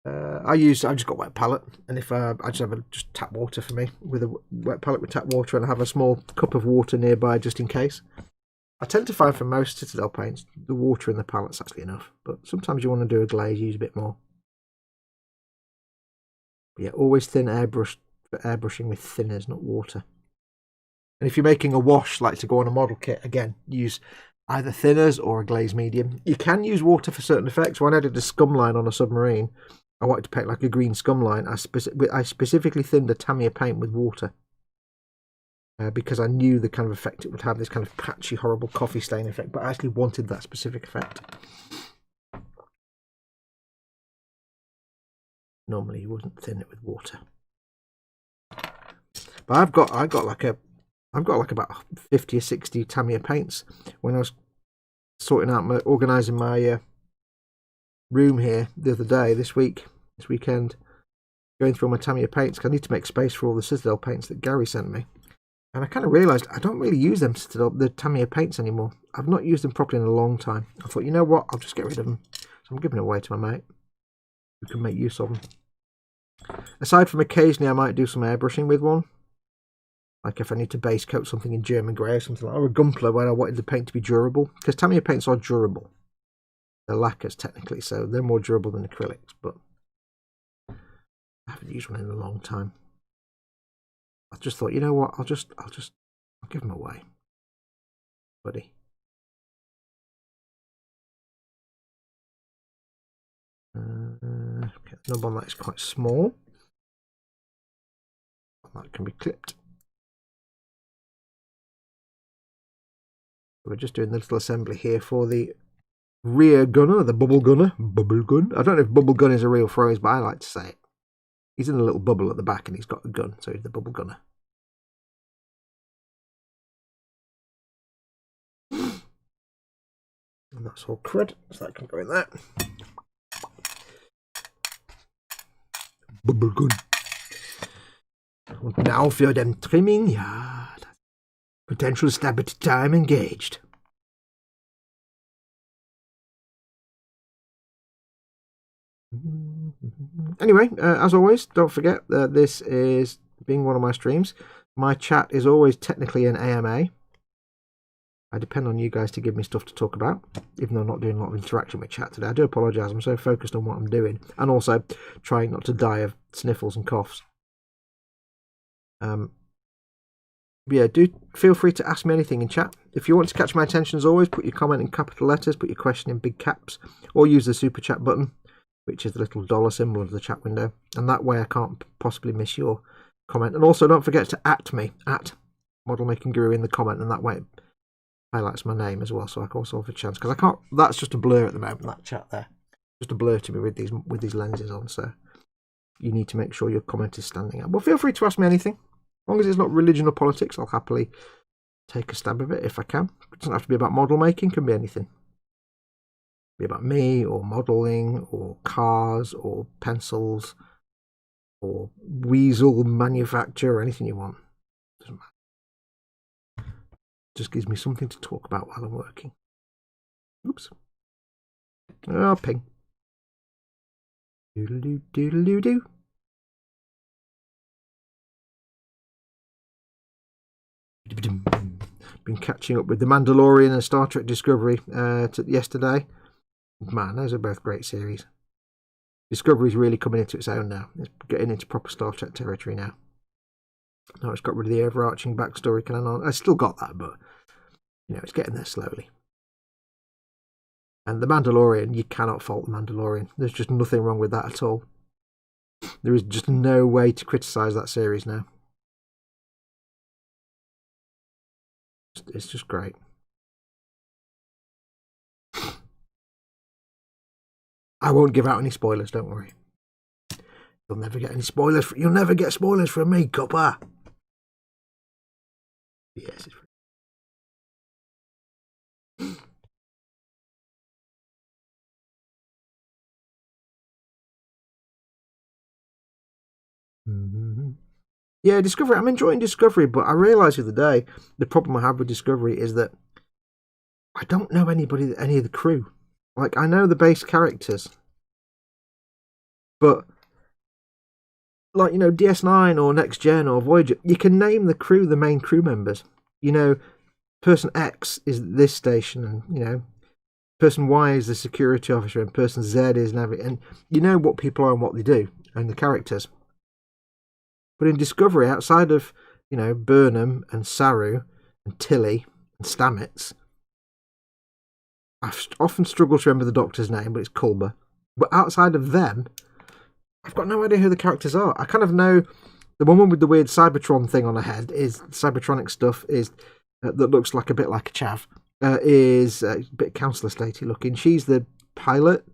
I've just got wet palette, and if I just have just tap water for me with a wet palette with tap water, and I have a small cup of water nearby just in case. I tend to find for most Citadel paints the water in the palette's actually enough, but sometimes you want to do a glaze, use a bit more. But yeah, always thin airbrush for airbrushing with thinners, not water. And if you're making a wash, like to go on a model kit, again, use either thinners or a glaze medium. You can use water for certain effects. When I did a scum line on a submarine, I wanted to paint like a green scum line. I specifically thinned a Tamiya paint with water because I knew the kind of effect it would have, this kind of patchy, horrible coffee stain effect, but I actually wanted that specific effect. Normally you wouldn't thin it with water. But I've got like about 50 or 60 Tamiya paints. When I was organising my room here the other day, this weekend, going through all my Tamiya paints, because I need to make space for all the Citadel paints that Gary sent me. And I kind of realised I don't really use the Tamiya paints anymore. I've not used them properly in a long time. I thought, you know what, I'll just get rid of them. So I'm giving it away to my mate who can make use of them. Aside from occasionally I might do some airbrushing with one. Like if I need to base coat something in German grey or something like that, or a Gunpla when I wanted the paint to be durable. Because Tamiya paints are durable. They're lacquers technically, so they're more durable than acrylics, but I haven't used one in a long time. I just thought, you know what, I'll give them away. Buddy. Okay, the knob on that is quite small. That can be clipped. We're just doing the little assembly here for the rear gunner, the bubble gunner. Bubble gun. I don't know if bubble gun is a real phrase, but I like to say it. He's in a little bubble at the back and he's got a gun, so he's the bubble gunner. And that's all crud, so that can go in there. Bubble gun. And now for them trimming yard. Potential stability time engaged. Anyway, as always, don't forget that this is being one of my streams. My chat is always technically an AMA. I depend on you guys to give me stuff to talk about, even though I'm not doing a lot of interaction with chat today. I do apologise, I'm so focused on what I'm doing, and also trying not to die of sniffles and coughs. Yeah, do feel free to ask me anything in chat. If you want to catch my attention, as always, put your comment in capital letters, put your question in big caps, or use the super chat button, which is the little dollar symbol of the chat window, and that way I can't possibly miss your comment. And also don't forget to @ me, @ModelMakingGuru in the comment, and that way it highlights my name as well, so I can also have a chance, because I can't, that's just a blur at the moment, that chat there, just a blur to me with these lenses on, so you need to make sure your comment is standing out. But feel free to ask me anything, as long as it's not religion or politics. I'll happily take a stab of it if I can. It doesn't have to be about model making, it can be anything. It can be about me, or modelling, or cars, or pencils, or weasel manufacture, or anything you want. Doesn't matter. Just gives me something to talk about while I'm working. Oops. Oh, ping. Doodle-doo, doodle-doo-doo. Been catching up with The Mandalorian and Star Trek Discovery yesterday. Man, those are both great series. Discovery's really coming into its own now. It's getting into proper Star Trek territory now. No, it's got rid of the overarching backstory canon. I still got that, but you know, it's getting there slowly. And The Mandalorian, you cannot fault The Mandalorian. There's just nothing wrong with that at all. There is just no way to criticise that series now. It's just great. I won't give out any spoilers, don't worry. You'll never get any spoilers. You'll never get spoilers from me, copper. Yes, it's Yeah, Discovery. I'm enjoying Discovery, but I realised the other day the problem I have with Discovery is that I don't know any of the crew. Like, I know the base characters, but like, you know, DS9 or Next Gen or Voyager, you can name the crew, the main crew members. You know, person X is this station, and you know, person Y is the security officer, and person Z is and you know what people are and what they do, and the characters. But in Discovery, outside of, you know, Burnham and Saru and Tilly and Stamets, I've often struggled to remember the Doctor's name, but it's Culber. But outside of them, I've got no idea who the characters are. I kind of know the woman with the weird Cybertron thing on her head is Cybertronic stuff is that looks like a bit like a chav. Is a bit counsellor statey looking. She's the pilot.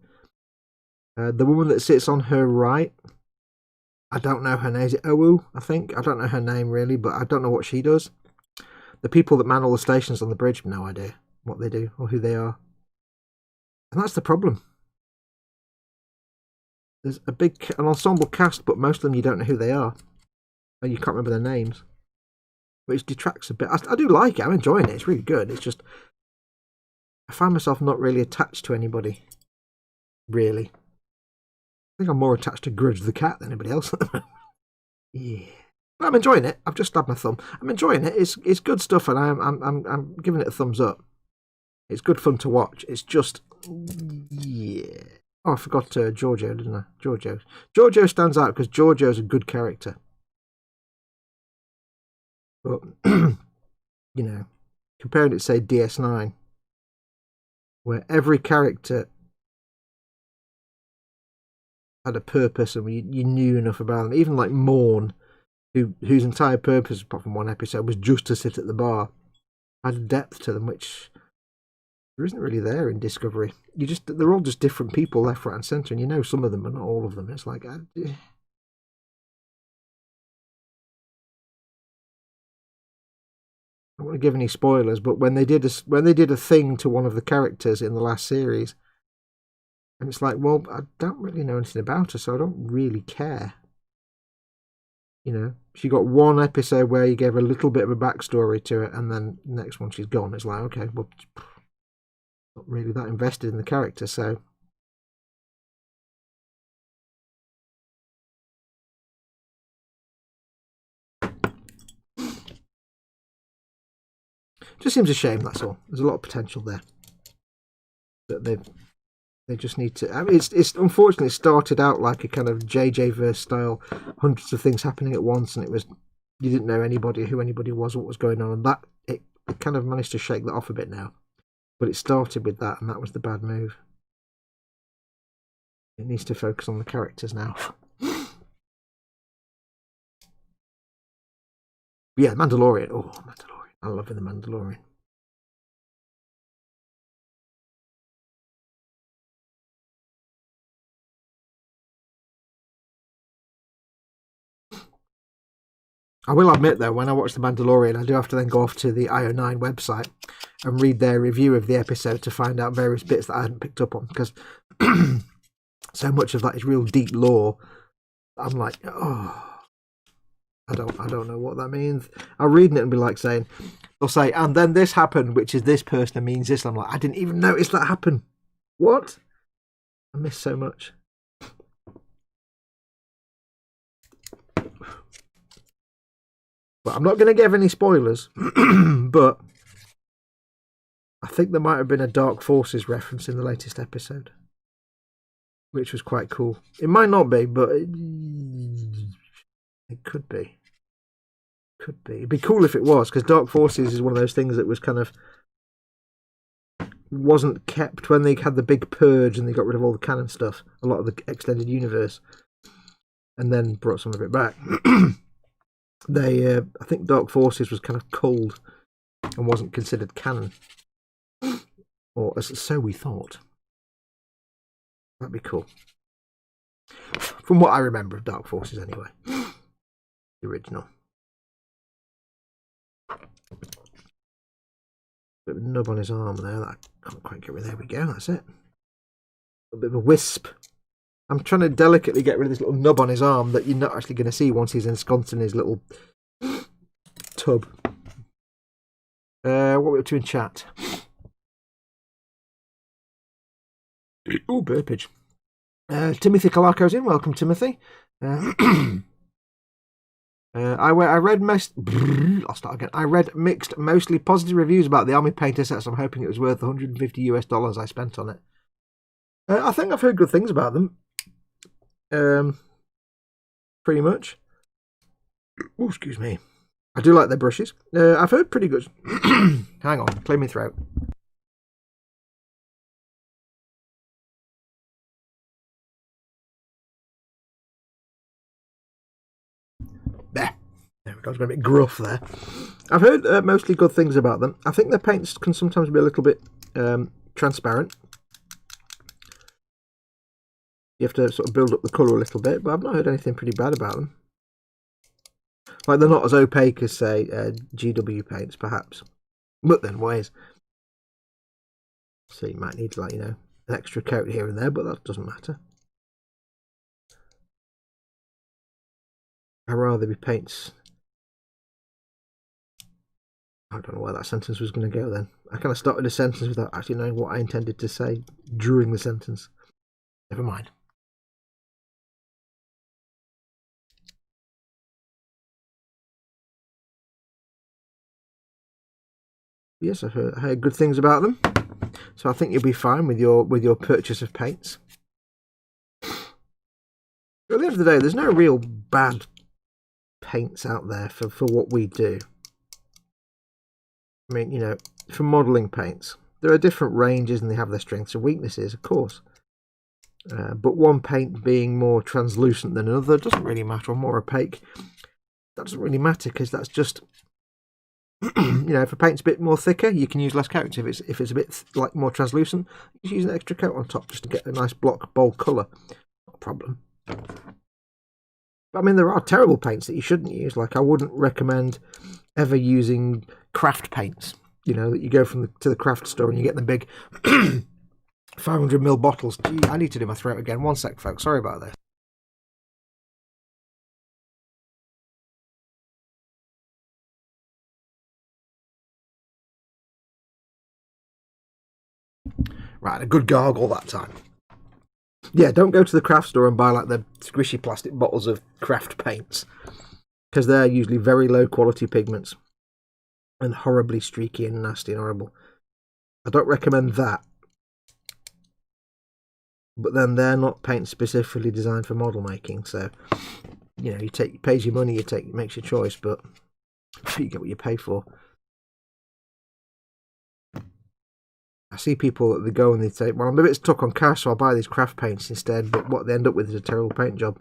The woman that sits on her right, I don't know her name. Is it Owu, I think? I don't know her name really, but I don't know what she does. The people that man all the stations on the bridge, no idea what they do or who they are. And that's the problem. There's an ensemble cast, but most of them you don't know who they are. And you can't remember their names. Which detracts a bit. I do like it. I'm enjoying it. It's really good. It's just, I find myself not really attached to anybody. Really. I think I'm more attached to Grudge the cat than anybody else at the moment. Yeah. But I'm enjoying it. I've just stabbed my thumb. I'm enjoying it. It's good stuff, and I'm giving it a thumbs up. It's good fun to watch. It's just, yeah. Oh, I forgot Giorgio, didn't I? Giorgio stands out because Giorgio's a good character. But, you know, comparing it to, say, DS9, where every character had a purpose and you knew enough about them. Even like Morn, whose entire purpose, apart from one episode, was just to sit at the bar, had a depth to them, which there isn't really there in Discovery. They're all just different people, left, right, and centre, and you know some of them, but not all of them. It's like, I don't want to give any spoilers, but when they did a thing to one of the characters in the last series, and it's like, well, I don't really know anything about her, so I don't really care. You know, she got one episode where you gave her a little bit of a backstory to it, and then the next one she's gone. It's like, okay, well, not really that invested in the character, so. Just seems a shame, that's all. There's a lot of potential there. That they just need to. I mean, it's unfortunately started out like a kind of JJ verse style, hundreds of things happening at once, and it was, you didn't know who anybody was, what was going on, and that it kind of managed to shake that off a bit now. But it started with that, and that was the bad move. It needs to focus on the characters now. Yeah, Mandalorian. Oh, Mandalorian. I love the Mandalorian. I will admit, though, when I watch The Mandalorian, I do have to then go off to the IO9 website and read their review of the episode to find out various bits that I hadn't picked up on, because so much of that is real deep lore. I'm like, oh, I don't know what that means. I'll read it and be like saying, they'll say, and then this happened, which is this person and means this. I'm like, I didn't even notice that happen. What? I miss so much. But I'm not going to give any spoilers, but I think there might have been a Dark Forces reference in the latest episode, which was quite cool. It might not be, but it could be. Could be. It'd be cool if it was, because Dark Forces is one of those things that was kind of wasn't kept when they had the big purge and they got rid of all the canon stuff, a lot of the extended universe, and then brought some of it back. I think Dark Forces was kind of cold and wasn't considered canon, or so we thought. That'd be cool. From what I remember of Dark Forces, anyway, the original. Bit of a nub on his arm there. That I can't quite get rid of. There we go. That's it. A bit of a wisp. I'm trying to delicately get rid of this little nub on his arm that you're not actually going to see once he's ensconced in his little tub. What are we up to in chat? Oh, burpage. Timothy Calaco's in. Welcome, Timothy. I read I'll start again. I read mixed, mostly positive reviews about the Army Painter sets. I'm hoping it was worth $150 I spent on it. I think I've heard good things about them. Pretty much. Oh, excuse me. I do like their brushes. I've heard pretty good. Hang on, clear my throat. There we go. I was going a bit gruff there. I've heard mostly good things about them. I think their paints can sometimes be a little bit transparent. You have to sort of build up the colour a little bit, but I've not heard anything pretty bad about them. Like, they're not as opaque as, say, GW paints, perhaps. But then, ways. So you might need, like, an extra coat here and there, but that doesn't matter. I'd rather be paints. I don't know where that sentence was going to go then. I kind of started a sentence without actually knowing what I intended to say during the sentence. Never mind. Yes, I've heard good things about them, so I think you'll be fine with your purchase of paints. At the end of the day, there's no real bad paints out there for what we do. I mean, for modelling paints, there are different ranges and they have their strengths and weaknesses, of course. But one paint being more translucent than another doesn't really matter, or more opaque. That doesn't really matter, because that's just, if a paint's a bit more thicker, you can use less coats. If it's a bit more translucent, you use an extra coat on top just to get a nice block bold colour. Not a problem. But I mean, there are terrible paints that you shouldn't use. Like, I wouldn't recommend ever using craft paints, you know, that you go to the craft store and you get the big 500ml bottles. Gee, I need to do my throat again. One sec, folks. Sorry about this. Right, a good gargle that time. Yeah, don't go to the craft store and buy like the squishy plastic bottles of craft paints, because they're usually very low quality pigments and horribly streaky and nasty and horrible. I don't recommend that. But then they're not paints specifically designed for model making, so you know, you pays your money, makes your choice, but you get what you pay for. I see people that they go and they say, well, I'm a bit stuck on cash, so I'll buy these craft paints instead, but what they end up with is a terrible paint job.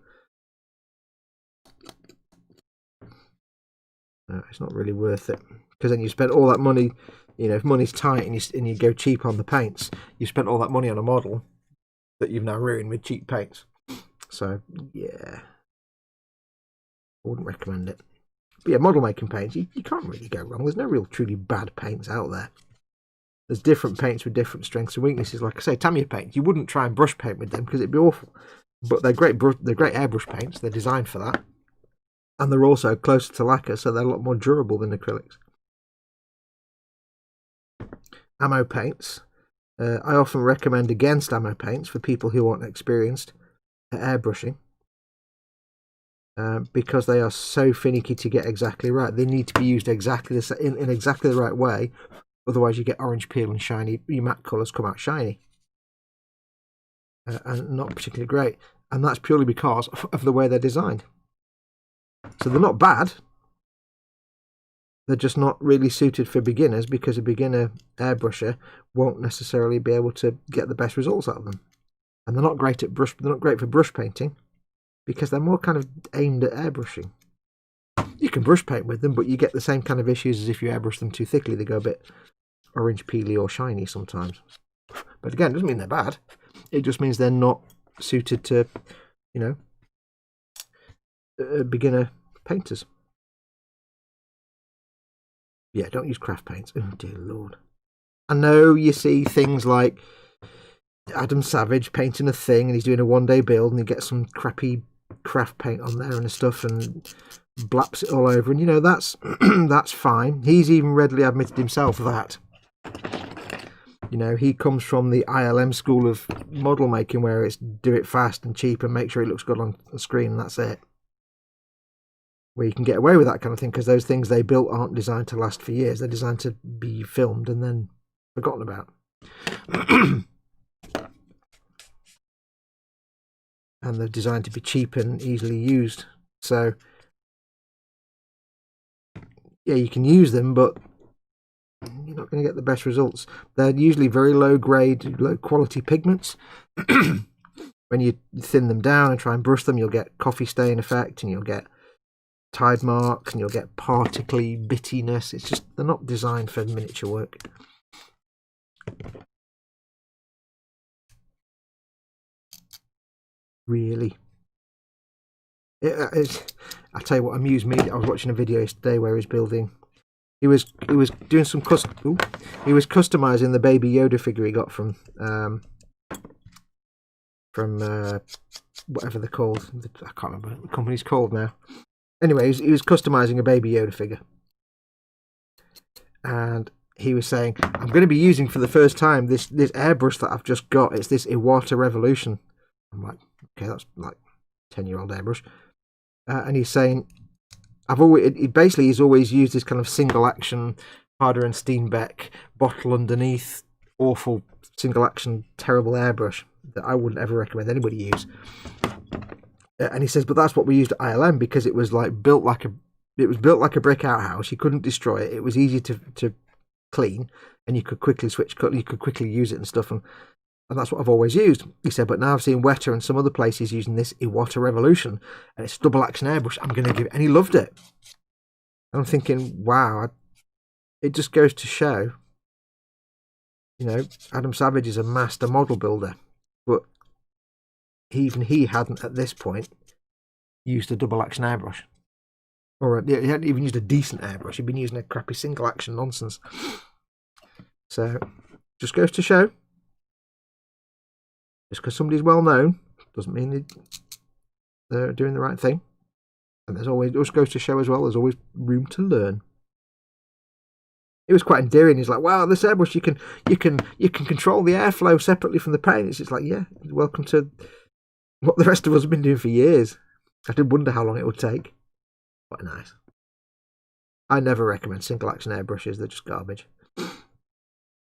It's not really worth it, because then you spend all that money, you know, if money's tight and you go cheap on the paints, you spent all that money on a model that you've now ruined with cheap paints. So, yeah, I wouldn't recommend it. But yeah, model making paints, you can't really go wrong. There's no real truly bad paints out there. There's different paints with different strengths and weaknesses. Like I say, Tamiya paints, you wouldn't try and brush paint with them because it'd be awful. But they're great airbrush paints. They're designed for that. And they're also closer to lacquer, so they're a lot more durable than acrylics. Ammo paints. I often recommend against ammo paints for people who aren't experienced at airbrushing. Because they are so finicky to get exactly right. They need to be used exactly in exactly the right way. Otherwise, you get orange peel and shiny. Your matte colours come out shiny, and not particularly great. And that's purely because of the way they're designed. So they're not bad. They're just not really suited for beginners, because a beginner airbrusher won't necessarily be able to get the best results out of them. And they're not great at They're not great for brush painting, because they're more kind of aimed at airbrushing. You can brush paint with them, but you get the same kind of issues as if you airbrush them too thickly. They go a bit orange peely or shiny sometimes. But again, it doesn't mean they're bad. It just means they're not suited to, you know, beginner painters. Yeah, don't use craft paints. Oh dear Lord. I know you see things like Adam Savage painting a thing and he's doing a one-day build and he gets some crappy craft paint on there and stuff and blaps it all over, and you know, that's that's fine. He's even readily admitted himself that, you know, he comes from the ILM school of model making, where it's do it fast and cheap and make sure it looks good on the screen, and that's it. Where you can get away with that kind of thing, because those things they built aren't designed to last for years. They're designed to be filmed and then forgotten about. And they're designed to be cheap and easily used. So yeah, you can use them, but you're not going to get the best results. They're usually very low grade, low quality pigments. When you thin them down and try and brush them, you'll get coffee stain effect, and you'll get tide marks, and you'll get particly bittiness. It's just, they're not designed for miniature work. Really. I'll tell you what amused me. I was watching a video yesterday where he's building. He was doing some he was customizing the Baby Yoda figure he got from whatever they're called. I can't remember what the company's called now. Anyway, he was customizing a Baby Yoda figure, and he was saying, "I'm going to be using for the first time this airbrush that I've just got. It's this Iwata Revolution." I'm like, okay, that's like 10-year-old airbrush. And he's saying, he's always used this kind of single action Harder and Steenbeck bottle underneath awful single action terrible airbrush that I wouldn't ever recommend anybody use. And he says, but that's what we used at ILM, because it was like built like a brick outhouse. You couldn't destroy it. It was easy to clean, and you could quickly you could quickly use it and stuff. And that's what I've always used. He said, but now I've seen Weta and some other places using this Iwata Revolution, and it's double action airbrush. I'm going to give it, and he loved it. And I'm thinking, wow, it just goes to show, you know, Adam Savage is a master model builder, but even he hadn't at this point used a double action airbrush. Or he hadn't even used a decent airbrush. He'd been using a crappy single action nonsense. So, just goes to show, just because somebody's well known doesn't mean they're doing the right thing. And there's always, it just goes to show as well, there's always room to learn. It was quite endearing. He's like, wow, this airbrush, you can control the airflow separately from the paint. It's just like, yeah, welcome to what the rest of us have been doing for years. I did wonder how long it would take. Quite nice. I never recommend single action airbrushes, they're just garbage.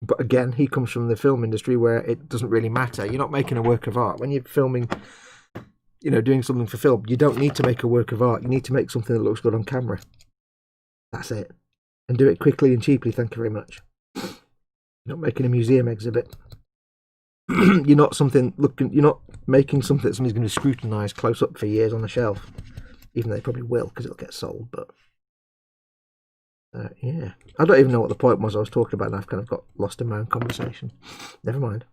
But again, he comes from the film industry where it doesn't really matter. You're not making a work of art. When you're filming, you know, doing something for film, you don't need to make a work of art. You need to make something that looks good on camera. That's it. And do it quickly and cheaply, thank you very much. You're not making a museum exhibit. You're not making something that somebody's going to scrutinise close up for years on the shelf. Even though they probably will, because it'll get sold, but yeah. I don't even know what the point was I was talking about, and I've kind of got lost in my own conversation. Never mind.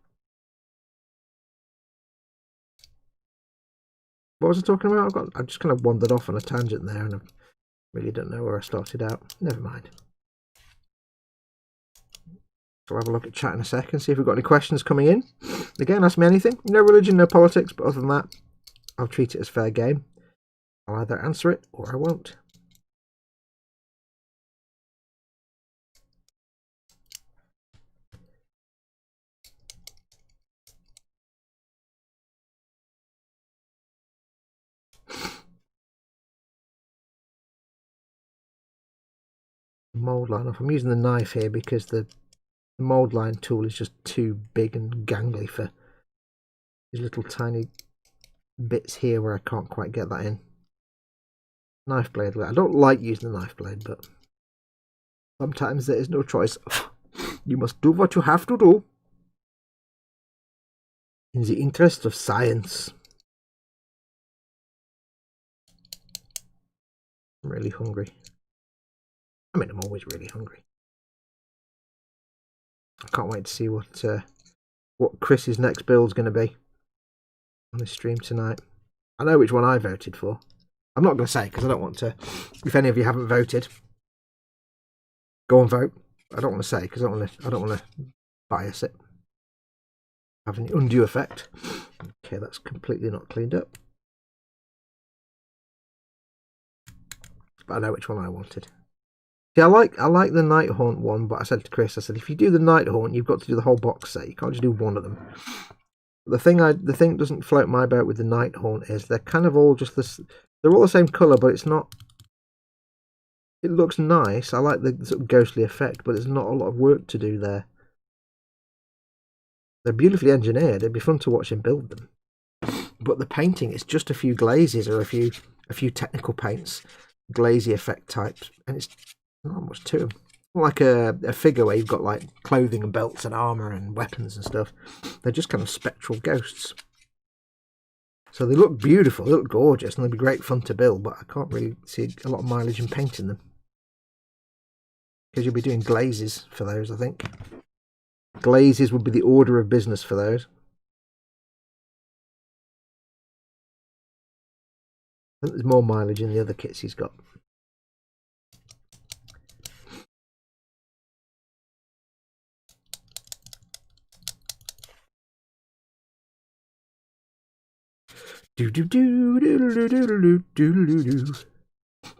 What was I talking about? I just kind of wandered off on a tangent there, and I really don't know where I started out. Never mind. So I'll have a look at chat in a second, see if we've got any questions coming in. Again, ask me anything. No religion, no politics, but other than that, I'll treat it as fair game. I'll either answer it or I won't. Mold line off. I'm using the knife here because the mold line tool is just too big and gangly for these little tiny bits here where I can't quite get that in. Knife blade. I don't like using the knife blade, but sometimes there is no choice. You must do what you have to do in the interest of science. I'm really hungry. I mean, I'm always really hungry. I can't wait to see what Chris's next build's going to be on this stream tonight. I know which one I voted for. I'm not going to say because I don't want to. If any of you haven't voted, go and vote. I don't want to say because I don't want to bias it. Have an undue effect. Okay, that's completely not cleaned up. But I know which one I wanted. See, I like the Night Haunt one, but I said to Chris, I said, if you do the Night Haunt, you've got to do the whole box set. You can't just do one of them. The thing that doesn't float my boat with the Night Haunt is they're kind of all just this. They're all the same colour, but it's not. It looks nice. I like the sort of ghostly effect, but there's not a lot of work to do there. They're beautifully engineered. It'd be fun to watch him build them. But the painting, it's just a few glazes or a few technical paints, glazy effect types, and it's not much to them. Like a figure where you've got like clothing and belts and armour and weapons and stuff. They're just kind of spectral ghosts. So they look beautiful, they look gorgeous, and they'd be great fun to build, but I can't really see a lot of mileage in painting them. Because you'll be doing glazes for those, I think. Glazes would be the order of business for those. I think there's more mileage in the other kits he's got. But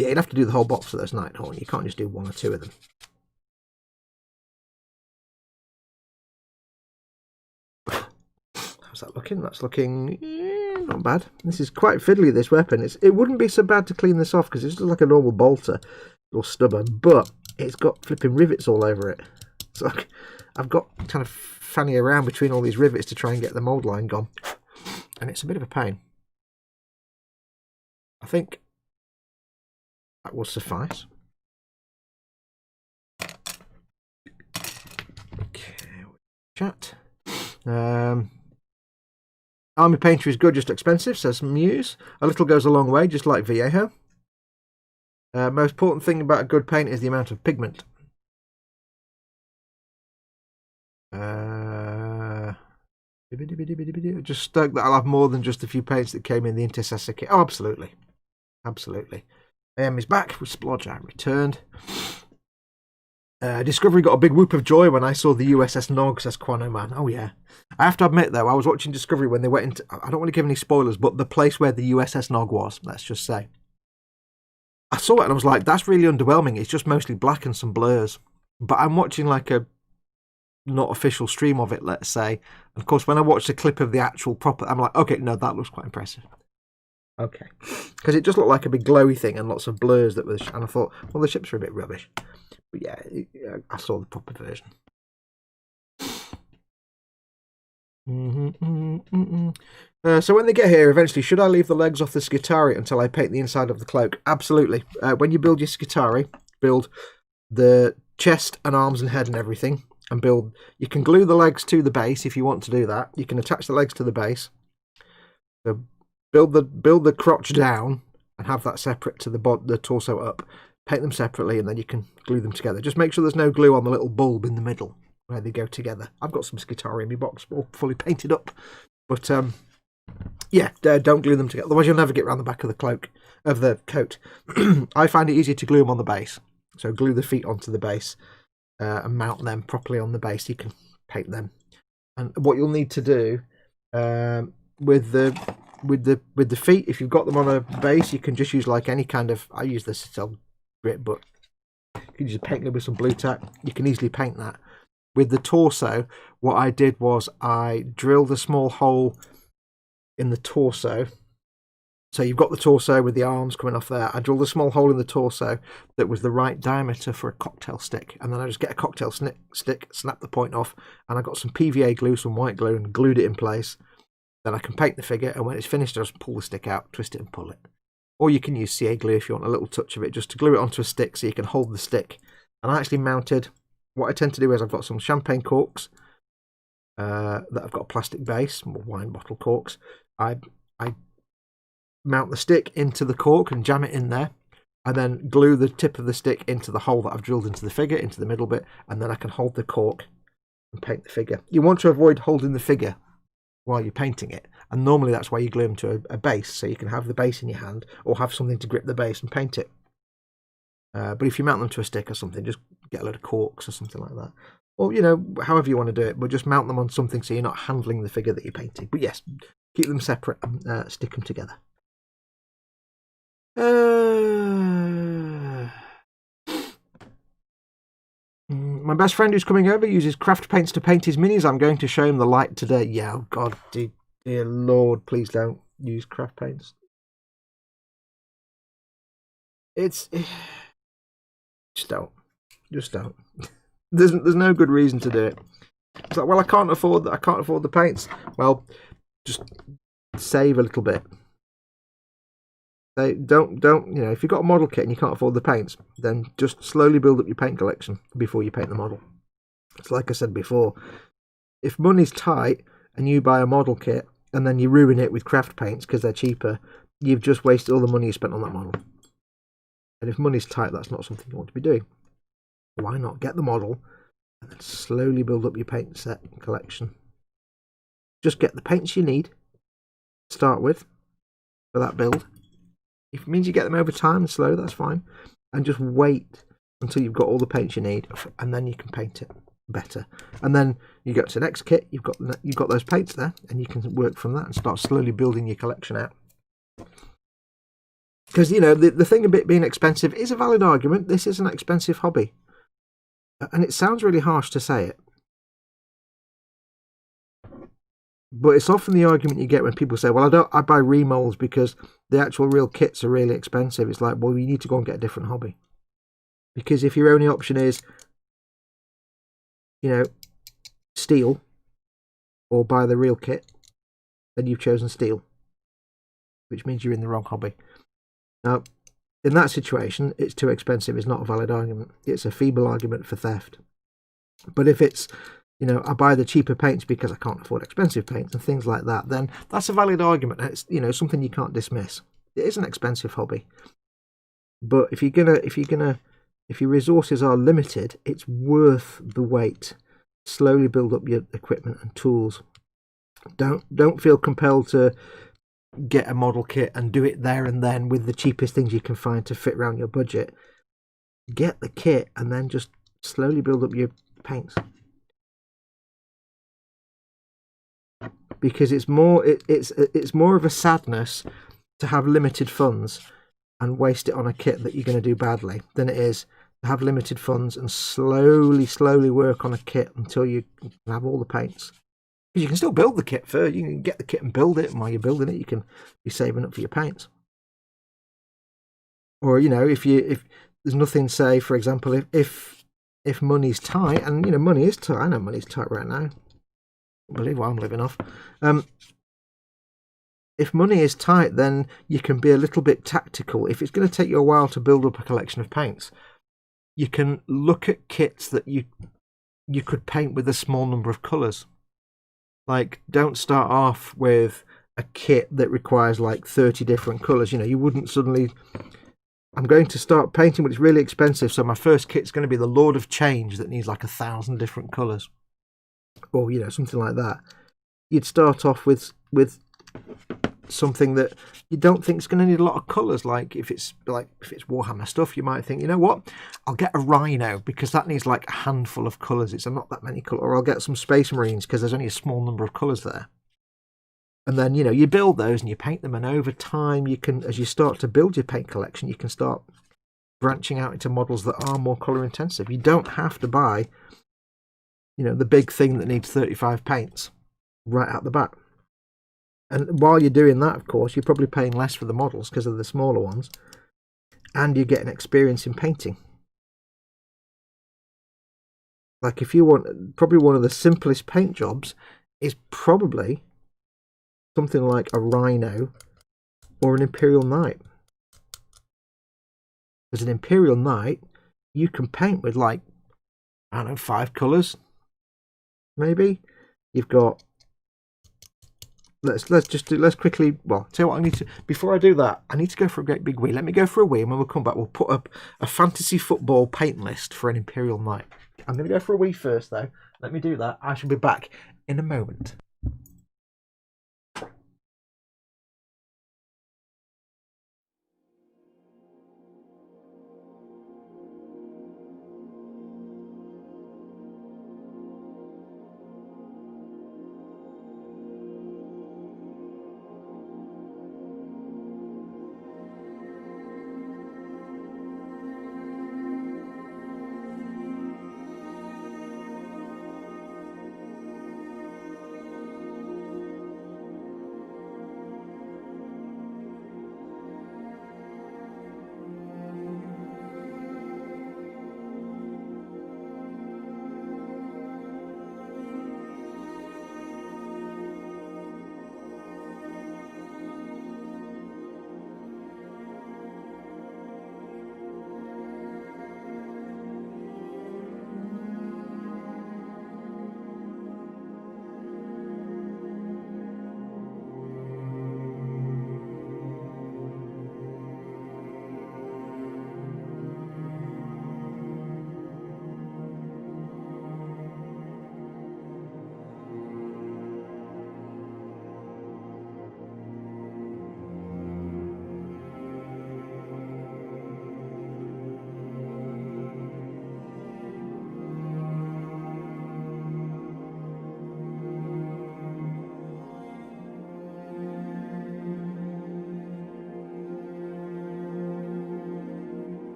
yeah, you'd have to do the whole box for those Night Haunt. You can't just do one or two of them. How's that looking? That's looking not bad. This is quite fiddly, this weapon. It wouldn't be so bad to clean this off because it's just like a normal bolter or stubber, but it's got flipping rivets all over it. So I've got kind of fanny around between all these rivets to try and get the mould line gone. And it's a bit of a pain. I think that will suffice. Okay, chat. Army painter is good, just expensive, says Muse. A little goes a long way, just like Viejo. Most important thing about a good paint is the amount of pigment. Just stoked that I'll have more than just a few paints that came in the Intercessor kit. Oh, absolutely. Absolutely. AM is back with Splodge. I returned. Discovery got a big whoop of joy when I saw the USS Nog, says Quano Man. Oh yeah. I have to admit though, I was watching Discovery when they went into, I don't want to give any spoilers, but the place where the USS Nog was, let's just say. I saw it and I was like, that's really underwhelming. It's just mostly black and some blurs. But I'm watching like a not official stream of it, let's say. And of course, when I watched a clip of the actual proper, I'm like, okay, no, that looks quite impressive. Okay. Because it just looked like a big glowy thing and lots of blurs that was, and I thought, well, the ships are a bit rubbish. But yeah, I saw the proper version. So when they get here, eventually, should I leave the legs off the Skitarii until I paint the inside of the cloak? Absolutely. When you build your Skitarii, build the chest and arms and head and everything, and build. You can glue the legs to the base if you want to do that. You can attach the legs to the base. So build the crotch down and have that separate to the torso up. Paint them separately, and then you can glue them together. Just make sure there's no glue on the little bulb in the middle where they go together. I've got some Skitarii in my box, all fully painted up. But yeah, don't glue them together. Otherwise, you'll never get around the back of the cloak of the coat. I find it easier to glue them on the base. So glue the feet onto the base and mount them properly on the base. You can paint them. And what you'll need to do with the feet, if you've got them on a base, you can just use like any kind of. I use the Citadel grit, but you can just paint them with some blue tack. You can easily paint that. With the torso, what I did was I drilled a small hole in the torso. So you've got the torso with the arms coming off there. I drilled a small hole in the torso that was the right diameter for a cocktail stick. And then I just get a cocktail stick, snap the point off, and I got some PVA glue, some white glue, and glued it in place. Then I can paint the figure, and when it's finished, I just pull the stick out, twist it, and pull it. Or you can use CA glue if you want a little touch of it, just to glue it onto a stick so you can hold the stick. And I actually mounted, what I tend to do is I've got some champagne corks that I've got a plastic base, or wine bottle corks. I mount the stick into the cork and jam it in there, and then glue the tip of the stick into the hole that I've drilled into the figure, into the middle bit, and then I can hold the cork and paint the figure. You want to avoid holding the figure while you're painting it, and normally that's why you glue them to a base, so you can have the base in your hand or have something to grip the base and paint it. But if you mount them to a stick or something, just get a load of corks or something like that, or you know, however you want to do it, but just mount them on something so you're not handling the figure that you're painting. But yes, keep them separate and stick them together. My best friend who's coming over uses craft paints to paint his minis. I'm going to show him the light today. Yeah, oh God, dear Lord, please don't use craft paints. It's just don't. There's no good reason to do it. It's like, well, I can't afford the paints. Well, just save a little bit. They don't, you know, if you've got a model kit and you can't afford the paints, then just slowly build up your paint collection before you paint the model. It's like I said before, if money's tight and you buy a model kit and then you ruin it with craft paints because they're cheaper, you've just wasted all the money you spent on that model. And if money's tight, that's not something you want to be doing. Why not get the model and then slowly build up your paint set collection? Just get the paints you need to start with for that build. If it means you get them over time and slow, that's fine. And just wait until you've got all the paints you need, and then you can paint it better. And then you go to the next kit, you've got those paints there, and you can work from that and start slowly building your collection out. Because, you know, the thing of it being expensive is a valid argument. This is an expensive hobby. And it sounds really harsh to say it. But it's often the argument you get when people say, well, I buy remolds because the actual real kits are really expensive. It's like, well, you need to go and get a different hobby. Because if your only option is, you know, steel or buy the real kit, then you've chosen steel, which means you're in the wrong hobby. Now, in that situation, it's too expensive. It's not a valid argument. It's a feeble argument for theft. But if it's, you know, I buy the cheaper paints because I can't afford expensive paints and things like that, then that's a valid argument. It's, you know, something you can't dismiss. It is an expensive hobby. But if your resources are limited, it's worth the wait. Slowly build up your equipment and tools. Don't feel compelled to get a model kit and do it there and then with the cheapest things you can find to fit around your budget. Get the kit and then just slowly build up your paints. Because it's more of a sadness to have limited funds and waste it on a kit that you're going to do badly than it is to have limited funds and slowly work on a kit until you have all the paints. Because you can still build the kit first. You can get the kit and build it, and while you're building it, you can be saving up for your paints. Or, you know, if there's nothing, say, for example, if money's tight, and, you know, money is tight. I know money's tight right now. I believe what I'm living off. If money is tight, then you can be a little bit tactical. If it's going to take you a while to build up a collection of paints, you can look at kits that you could paint with a small number of colours. Like, don't start off with a kit that requires like 30 different colours. You know, you wouldn't suddenly... I'm going to start painting, but it's really expensive, so my first kit's going to be the Lord of Change that needs like 1,000 different colours. Or, you know, something like that. You'd start off with something that you don't think is going to need a lot of colours. Like if it's Warhammer stuff, you might think, you know what, I'll get a Rhino because that needs like a handful of colours. It's not that many colours. Or I'll get some Space Marines because there's only a small number of colours there. And then, you know, you build those and you paint them, and over time you can, as you start to build your paint collection, you can start branching out into models that are more colour intensive. You don't have to buy, you know, the big thing that needs 35 paints right out the bat. And while you're doing that, of course, you're probably paying less for the models because of the smaller ones, and you're getting experience in painting. Like, if you want, probably one of the simplest paint jobs is probably something like a Rhino or an Imperial Knight. As an Imperial Knight, you can paint with, like, I don't know, 5 colours, maybe. You've got... Let's quickly, well, tell you what I need to, before I do that, I need to go for a great big wee. Let me go for a wee, and when we come back, we'll put up a fantasy football paint list for an Imperial Knight. I'm going to go for a wee first, though. Let me do that. I shall be back in a moment.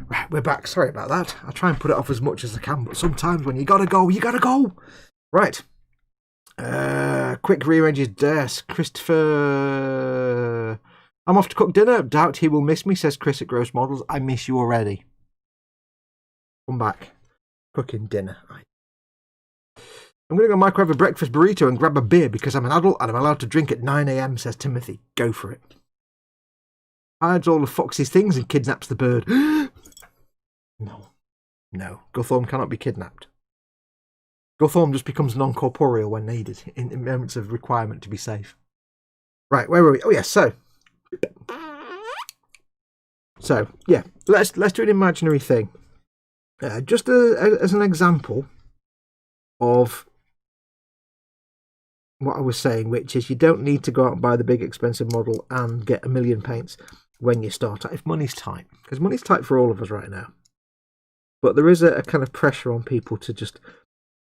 Right, we're back. Sorry about that. I try and put it off as much as I can, but sometimes when you gotta go, you gotta go. Right. Quick rearranges desk. Christopher. I'm off to cook dinner. Doubt he will miss me, says Chris at Gross Models. I miss you already. Come back. Cooking dinner. I'm going to go microwave a breakfast burrito and grab a beer because I'm an adult and I'm allowed to drink at 9 AM, says Timothy. Go for it. hides all of Foxy's things and kidnaps the bird. No. No. Guthorm cannot be kidnapped. Guthorm just becomes non-corporeal when needed, in moments of requirement to be safe. Right, where were we? Oh, yes, so, yeah, let's do an imaginary thing. Just as an example of what I was saying, which is you don't need to go out and buy the big expensive model and get 1 million paints when you start out, if money's tight. Because money's tight for all of us right now. But there is a kind of pressure on people to just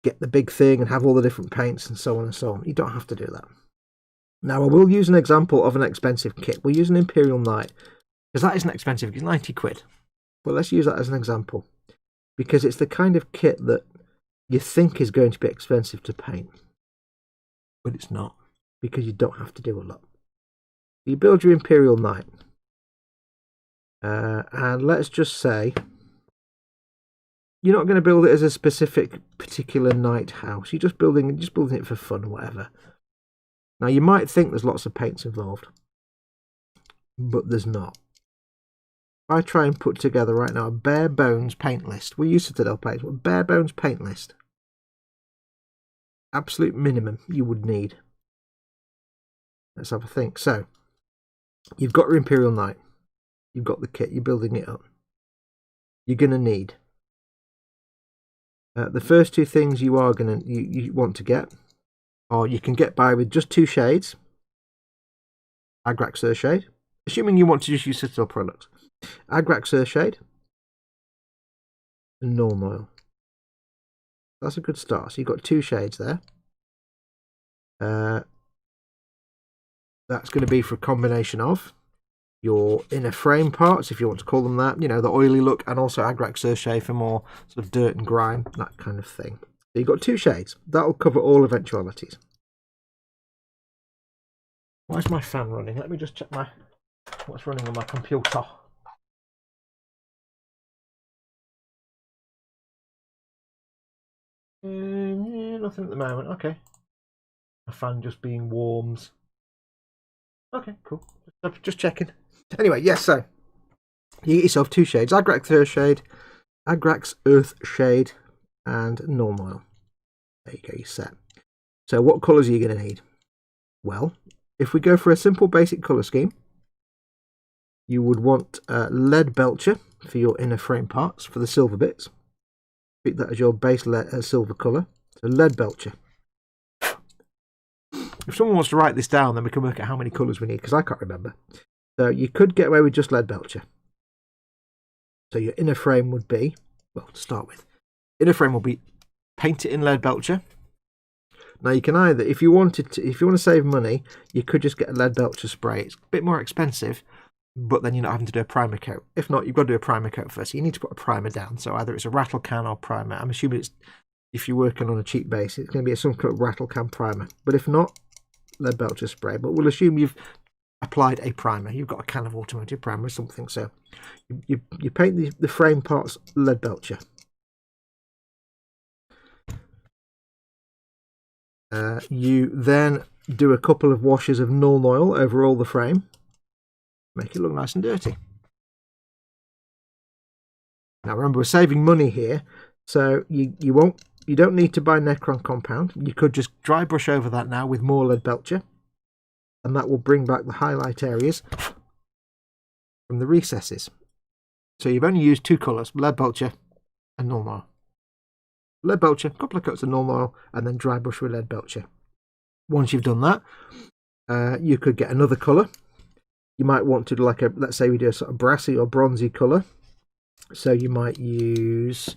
get the big thing and have all the different paints and so on and so on. You don't have to do that. Now, I will use an example of an expensive kit. We'll use an Imperial Knight, because that isn't expensive. It's 90 quid. But let's use that as an example, because it's the kind of kit that you think is going to be expensive to paint. But it's not, because you don't have to do a lot. You build your Imperial Knight. And let's just say you're not going to build it as a specific particular knight house. You're just building it for fun or whatever. Now, you might think there's lots of paints involved, but there's not. If I try and put together right now a bare bones paint list, we use Citadel paints, but bare bones paint list, absolute minimum you would need. Let's have a think. So, you've got your Imperial Knight, you've got the kit, you're building it up. You're going to need the first two things you want to get, or you can get by with just 2 shades. Agrax Earthshade, assuming you want to just use Citadel products. Agrax Earthshade and Norm Oil. That's a good start. So you've got 2 shades there. That's going to be for a combination of your inner frame parts, if you want to call them that, you know, the oily look, and also Agrax Earthshade for more sort of dirt and grime, that kind of thing. So you've got 2 shades. That'll cover all eventualities. Why is my fan running? Let me just check what's running on my computer. Nothing at the moment. Okay. My fan just being warms. Okay, cool. Just checking. Anyway, yes, so you get yourself 2 shades, Agrax Earthshade, and Norm Oil. There you go, you're set. So what colours are you going to need? Well, if we go for a simple basic colour scheme, you would want lead belcher for your inner frame parts, for the silver bits. Treat that as your base silver colour. So lead belcher. If someone wants to write this down, then we can work out how many colours we need, because I can't remember. So you could get away with just lead belcher. So your inner frame would be, well, to start with, inner frame will be paint it in lead belcher. Now you can either, if you want to save money, you could just get a lead belcher spray. It's a bit more expensive, but then you're not having to do a primer coat. If not, you've got to do a primer coat first. So you need to put a primer down. So either it's a rattle can or primer. I'm assuming it's, if you're working on a cheap base, it's going to be some kind of rattle can primer. But if not, lead belcher spray. But we'll assume you've applied a primer. You've got a can of automotive primer or something. So you paint the frame parts lead belcher. You then do a couple of washes of Norm Oil over all the frame. Make it look nice and dirty. Now remember, we're saving money here, so you don't need to buy Necron compound. You could just dry brush over that now with more lead belcher, and that will bring back the highlight areas from the recesses. So you've only used 2 colours, lead belcher and Norm Oil. Lead belcher, a couple of coats of Norm Oil, and then dry brush with lead belcher. Once you've done that, you could get another colour. You might want to do like a, let's say we do a sort of brassy or bronzy colour. So you might use,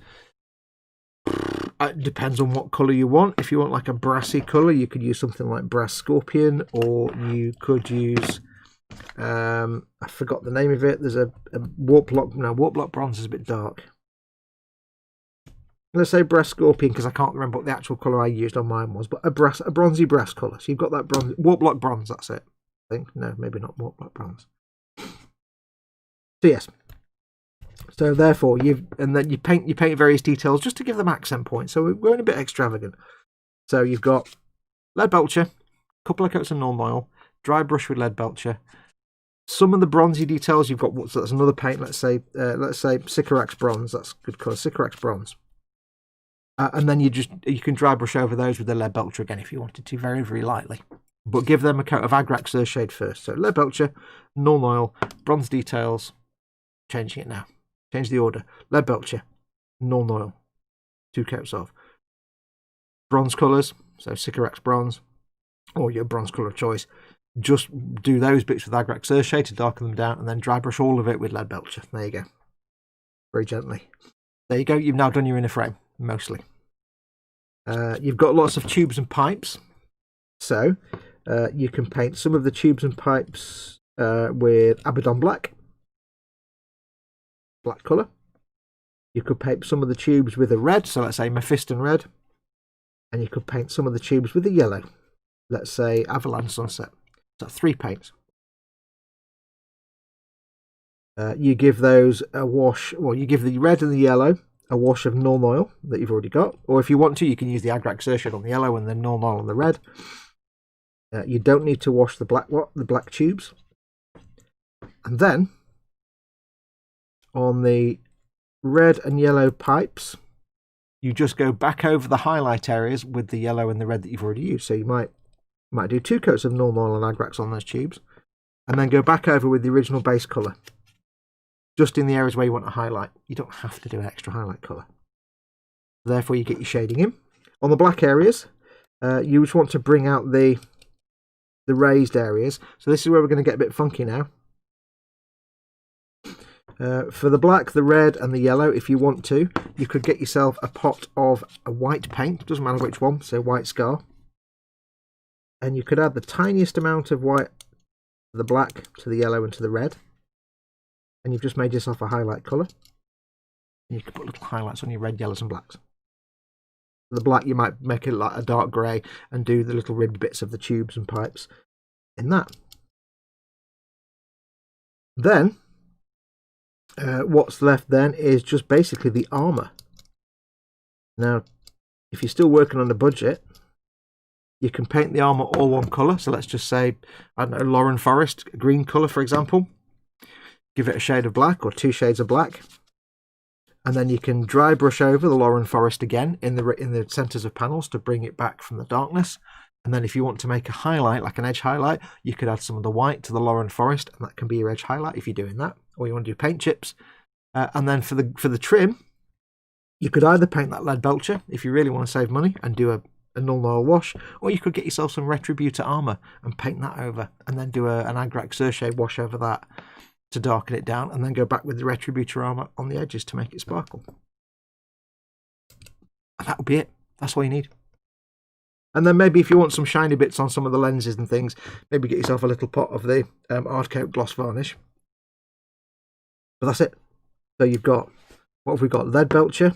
it depends on what colour you want. If you want like a brassy colour, you could use something like Brass Scorpion, or you could use, I forgot the name of it. There's a Warp Block, no, Warp Block Bronze is a bit dark. Let's say Brass Scorpion, because I can't remember what the actual colour I used on mine was, but a bronzy brass colour. So you've got that bronze, Warp Block Bronze, that's it. I think, no, maybe not Warp Block Bronze. So yes. So therefore, then you paint various details just to give them accent points. So we're going a bit extravagant. So you've got lead belcher, a couple of coats of Norm Oil, dry brush with lead belcher, Some of the bronzy details you've got. So that's another paint. Let's say Sycorax bronze. That's good colour. Sycorax bronze. And then you can dry brush over those with the lead belcher again if you wanted to, very, very lightly. But give them a coat of Agrax Earthshade first. So lead belcher, Nuln Oil, bronze details. Changing it now. Change the order. Lead belcher, Nuln Oil. 2 coats of bronze colours. So Sycorax bronze, or your bronze colour of choice. Just do those bits with Agrax Earthshade to darken them down, and then dry brush all of it with lead belcher. There you go. Very gently. There you go. You've now done your inner frame, mostly. You've got lots of tubes and pipes. So you can paint some of the tubes and pipes with Abaddon black colour. You could paint some of the tubes with a red, so let's say Mephiston red. And you could paint some of the tubes with a yellow. Let's say Avalanche Sunset. So 3 paints. You give those a wash, well, you give the red and the yellow a wash of Nuln Oil that you've already got. Or if you want to, you can use the Agrax Earthshade on the yellow and the Nuln Oil on the red. You don't need to wash the black tubes. And then, on the red and yellow pipes, you just go back over the highlight areas with the yellow and the red that you've already used. So you might do 2 coats of Nuln Oil and Agrax on those tubes, and then go back over with the original base colour, just in the areas where you want to highlight. You don't have to do an extra highlight colour. Therefore, you get your shading in. On the black areas, you just want to bring out the raised areas. So this is where we're going to get a bit funky now. For the black, the red and the yellow, if you want to, you could get yourself a pot of a white paint. Doesn't matter which one, so white scar. And you could add the tiniest amount of white to the black, to the yellow and to the red. And you've just made yourself a highlight colour. And you can put little highlights on your red, yellows and blacks. For the black, you might make it like a dark grey and do the little ribbed bits of the tubes and pipes in that. Then, what's left then is just basically the armour. Now, if you're still working on a budget, you can paint the armour all one colour. So let's just say, I don't know, Lauren Forest, green colour for example. Give it a shade of black or 2 shades of black. And then you can dry brush over the Lauren Forest again in the centres of panels to bring it back from the darkness. And then if you want to make a highlight, like an edge highlight, you could add some of the white to the Lauren Forest, and that can be your edge highlight if you're doing that. Or you want to do paint chips. And then for the trim, you could either paint that lead belcher if you really want to save money and do a Nuln Oil wash, or you could get yourself some Retributor armour and paint that over, and then do an Agrax Earthshade wash over that to darken it down, and then go back with the Retributor armour on the edges to make it sparkle. And that would be it. That's all you need. And then maybe if you want some shiny bits on some of the lenses and things, maybe get yourself a little pot of the Hardcoat gloss varnish. But that's it. So you've got, what have we got? Lead belcher,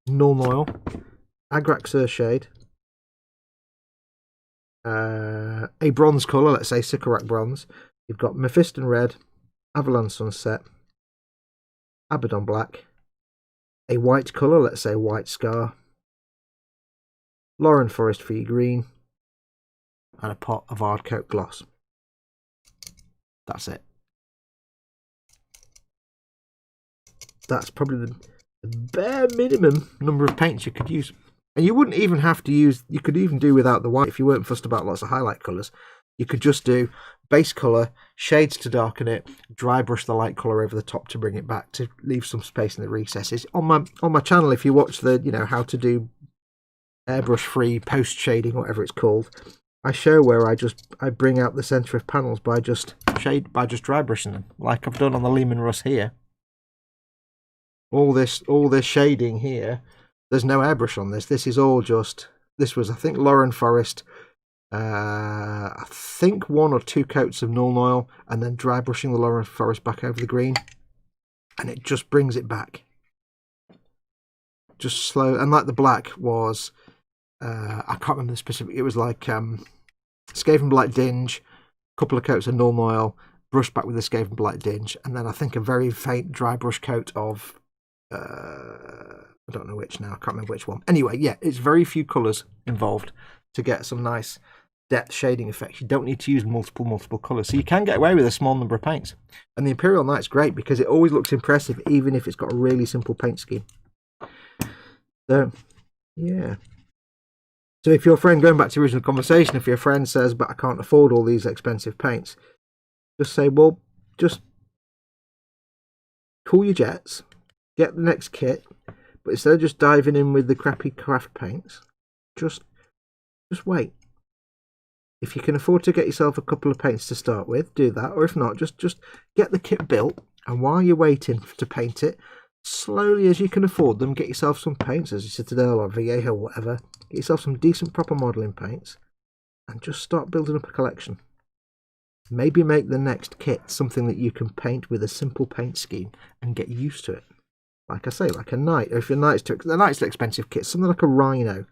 Nuln Oil, Agrax Earthshade, a bronze colour, let's say Sycorax bronze. You've got Mephiston red, Avalanche Sunset, Abaddon black, a white colour, let's say white scar, Lauren Forest for your green, and a pot of Hardcoat gloss. That's it. That's probably the bare minimum number of paints you could use. And you wouldn't even have to use, you could even do without the white if you weren't fussed about lots of highlight colours. You could just do base colour, shades to darken it, dry brush the light colour over the top to bring it back, to leave some space in the recesses. On my channel, if you watch the, how to do airbrush free post shading, whatever it's called, I show where I bring out the centre of panels by just dry brushing them, like I've done on the Lehman Russ here. All this shading here, there's no airbrush on this. This is all just, this was, I think, Lauren Forest, I think 1 or 2 coats of Nuln Oil, and then dry brushing the Lauren Forest back over the green, and it just brings it back. Just slow, and like the black was, I can't remember the specific, it was like Skaven Black Dinge, a couple of coats of Nuln Oil, brushed back with the Skaven Black Dinge, and then I think a very faint dry brush coat of, I don't know which now, I can't remember which one. Anyway, yeah, it's very few colours involved to get some nice depth shading effects. You don't need to use multiple colours, so you can get away with a small number of paints. And the Imperial Knight's great because it always looks impressive, even if it's got a really simple paint scheme. So, yeah. So if your friend, going back to the original conversation, if your friend says, but I can't afford all these expensive paints, just say, well, just cool your jets, get the next kit, but instead of just diving in with the crappy craft paints, just wait. If you can afford to get yourself a couple of paints to start with, do that. Or if not, just get the kit built, and while you're waiting to paint it, slowly as you can afford them, get yourself some paints, as you Citadel or Vallejo or whatever, get yourself some decent proper modelling paints, and just start building up a collection. Maybe make the next kit something that you can paint with a simple paint scheme and get used to it. Like I say, like a knight, or if your knight's too expensive kit, something like a rhino.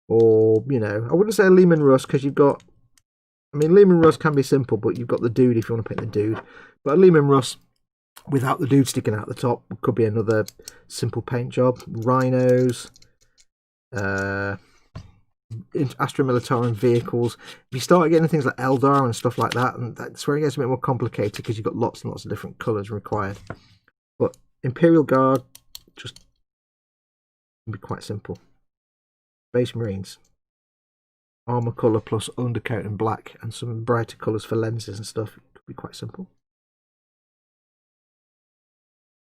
Or, you know, I wouldn't say a Lehman Russ, because you've got, I mean, Lehman Russ can be simple, but you've got the dude if you want to paint the dude. But a Lehman Russ without the dude sticking out the top could be another simple paint job. Rhinos, Astra Militarum vehicles. If you start getting things like Eldar and stuff like that, and that's where it gets a bit more complicated because you've got lots and lots of different colours required. But Imperial Guard just can be quite simple. Space Marines, armour colour plus undercoat in black and some brighter colours for lenses and stuff. It could be quite simple.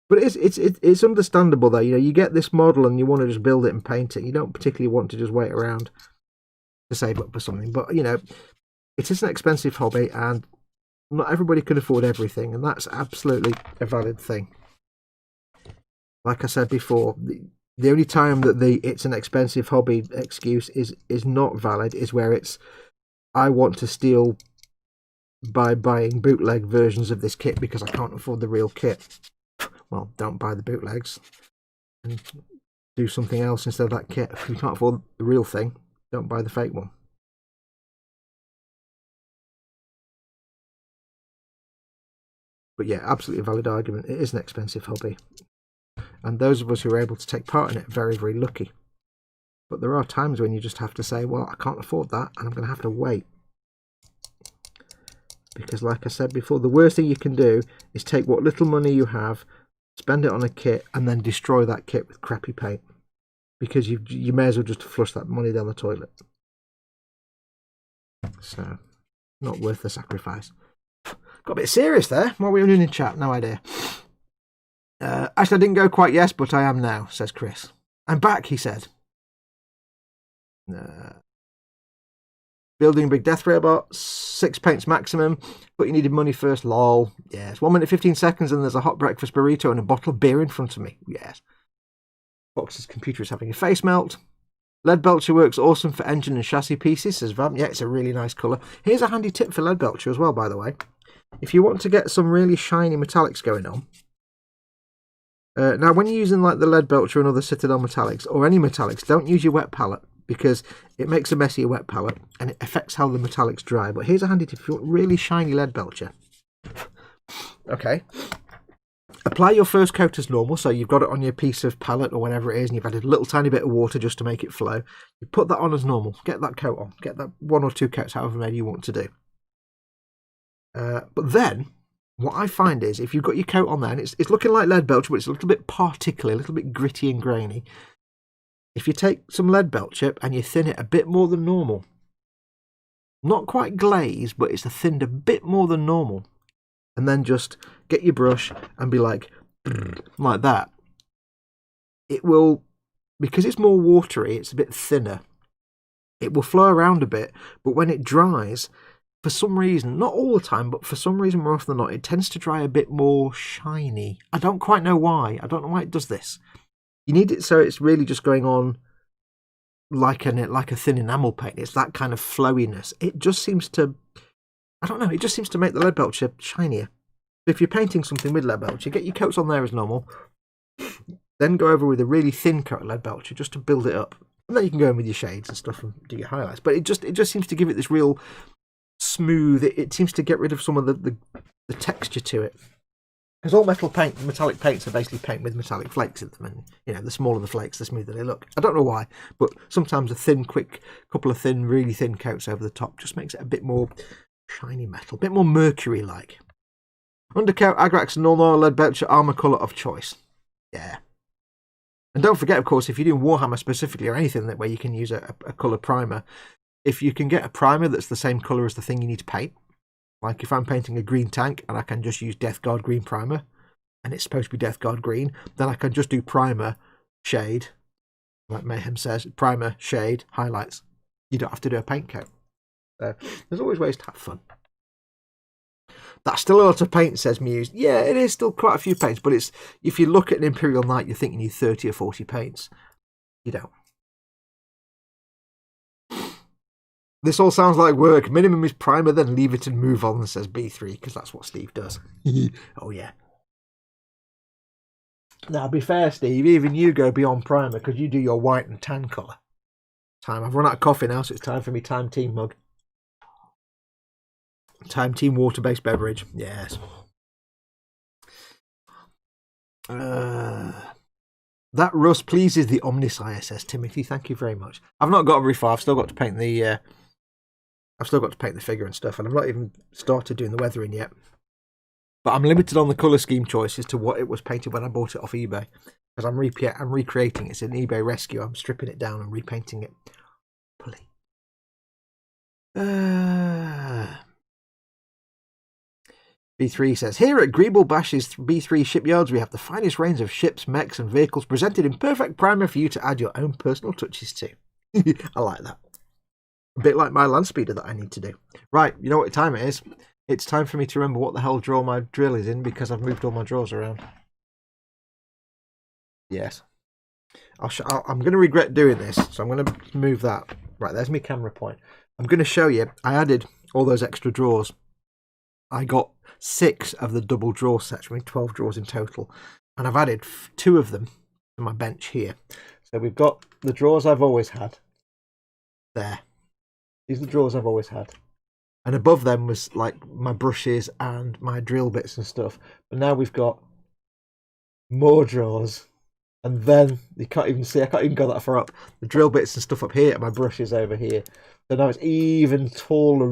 But it's understandable though. You know, you get this model and you want to just build it and paint it. You don't particularly want to just wait around to save up for something. But you know, it is an expensive hobby, and not everybody can afford everything, and that's absolutely a valid thing. Like I said before, the only time that it's an expensive hobby excuse is not valid is where it's, I want to steal by buying bootleg versions of this kit because I can't afford the real kit. Well, don't buy the bootlegs and do something else instead of that kit. If you can't afford the real thing, don't buy the fake one. But yeah, absolutely valid argument. It is an expensive hobby. And those of us who are able to take part in it are very, very lucky. But there are times when you just have to say, well, I can't afford that, and I'm going to have to wait. Because like I said before, the worst thing you can do is take what little money you have, spend it on a kit, and then destroy that kit with crappy paint. Because you may as well just flush that money down the toilet. So, not worth the sacrifice. Got a bit serious there. What were we doing in chat? No idea. Actually, I didn't go quite yes, but I am now, says Chris. I'm back, he said. Building a big death robot, 6 paints maximum, but you needed money first, lol. Yes, 1 minute 15 seconds and there's a hot breakfast burrito and a bottle of beer in front of me. Yes. Fox's computer is having a face melt. Lead Belcher works awesome for engine and chassis pieces, says Vam. Yeah, it's a really nice colour. Here's a handy tip for Lead Belcher as well, by the way. If you want to get some really shiny metallics going on, now when you're using like the Lead Belcher and other Citadel metallics, or any metallics, don't use your wet palette, because it makes a messier wet palette and it affects how the metallics dry. But here's a handy tip if you want really shiny Lead Belcher. Okay. Apply your first coat as normal, so you've got it on your piece of palette or whatever it is, and you've added a little tiny bit of water just to make it flow. You put that on as normal. Get that coat on. Get that 1 or 2 coats, however many you want to do. But then, what I find is, if you've got your coat on there, and it's looking like Lead Belcher, but it's a little bit particular, a little bit gritty and grainy. If you take some Lead Belcher and you thin it a bit more than normal, not quite glazed, but it's thinned a bit more than normal, and then just get your brush and be like that, it will, because it's more watery, it's a bit thinner, it will flow around a bit, but when it dries, for some reason, not all the time, but for some reason more often than not, it tends to dry a bit more shiny. I don't quite know why. I don't know why it does this. You need it so it's really just going on like a thin enamel paint. It's that kind of flowiness. It just seems to, I don't know, it just seems to make the Lead Belcher shinier. If you're painting something with Lead Belcher, get your coats on there as normal, then go over with a really thin coat of Lead Belcher just to build it up. And then you can go in with your shades and stuff and do your highlights. But it just seems to give it this real smooth, it seems to get rid of some of the texture to it. Because all metallic paints are basically paint with metallic flakes in them, and you know, the smaller the flakes, the smoother they look. I don't know why, but sometimes a thin, quick couple of really thin coats over the top just makes it a bit more shiny metal, a bit more mercury-like. Undercoat, Agrax, Nornor, Leadbelcher, armor colour of choice. Yeah. And don't forget, of course, if you're doing Warhammer specifically or anything that where you can use a colour primer, if you can get a primer that's the same colour as the thing you need to paint, like if I'm painting a green tank and I can just use Death Guard green primer, and it's supposed to be Death Guard green, then I can just do primer, shade, like Mayhem says, primer, shade, highlights. You don't have to do a paint coat. So there's always ways to have fun. That's still a lot of paint, says Muse. Yeah, it is still quite a few paints, but it's if you look at an Imperial Knight, you think you need 30 or 40 paints. You don't. This all sounds like work. Minimum is primer, then leave it and move on, says B3, because that's what Steve does. Oh, yeah. Now, be fair, Steve, even you go beyond primer, because you do your white and tan colour. I've run out of coffee now, so it's time for me Time Team mug. Time Team water-based beverage. Yes. That rust pleases the Omnisire, says Timothy. Thank you very much. I've not got very far. I've still got to paint the... I've still got to paint the figure and stuff, and I've not even started doing the weathering yet. But I'm limited on the colour scheme choices to what it was painted when I bought it off eBay. Because I'm recreating it. It's an eBay rescue. I'm stripping it down and repainting it. Pulley. B3 says, here at Greeble Bash's B3 shipyards, we have the finest range of ships, mechs, and vehicles presented in perfect primer for you to add your own personal touches to. I like that. A bit like my land speeder that I need to do. Right, you know what time it is? It's time for me to remember what the hell drawer my drill is in because I've moved all my drawers around. Yes. I'm going to regret doing this, so I'm going to move that. Right, there's my camera point. I'm going to show you, I added all those extra drawers. I got 6 of the double drawer sets, I mean 12 drawers in total. And I've added 2 of them to my bench here. So we've got the drawers I've always had. There. These are the drawers I've always had. And above them was like my brushes and my drill bits and stuff. But now we've got more drawers. And then, you can't even see, I can't even go that far up. The drill bits and stuff up here and my brushes over here. So now it's even taller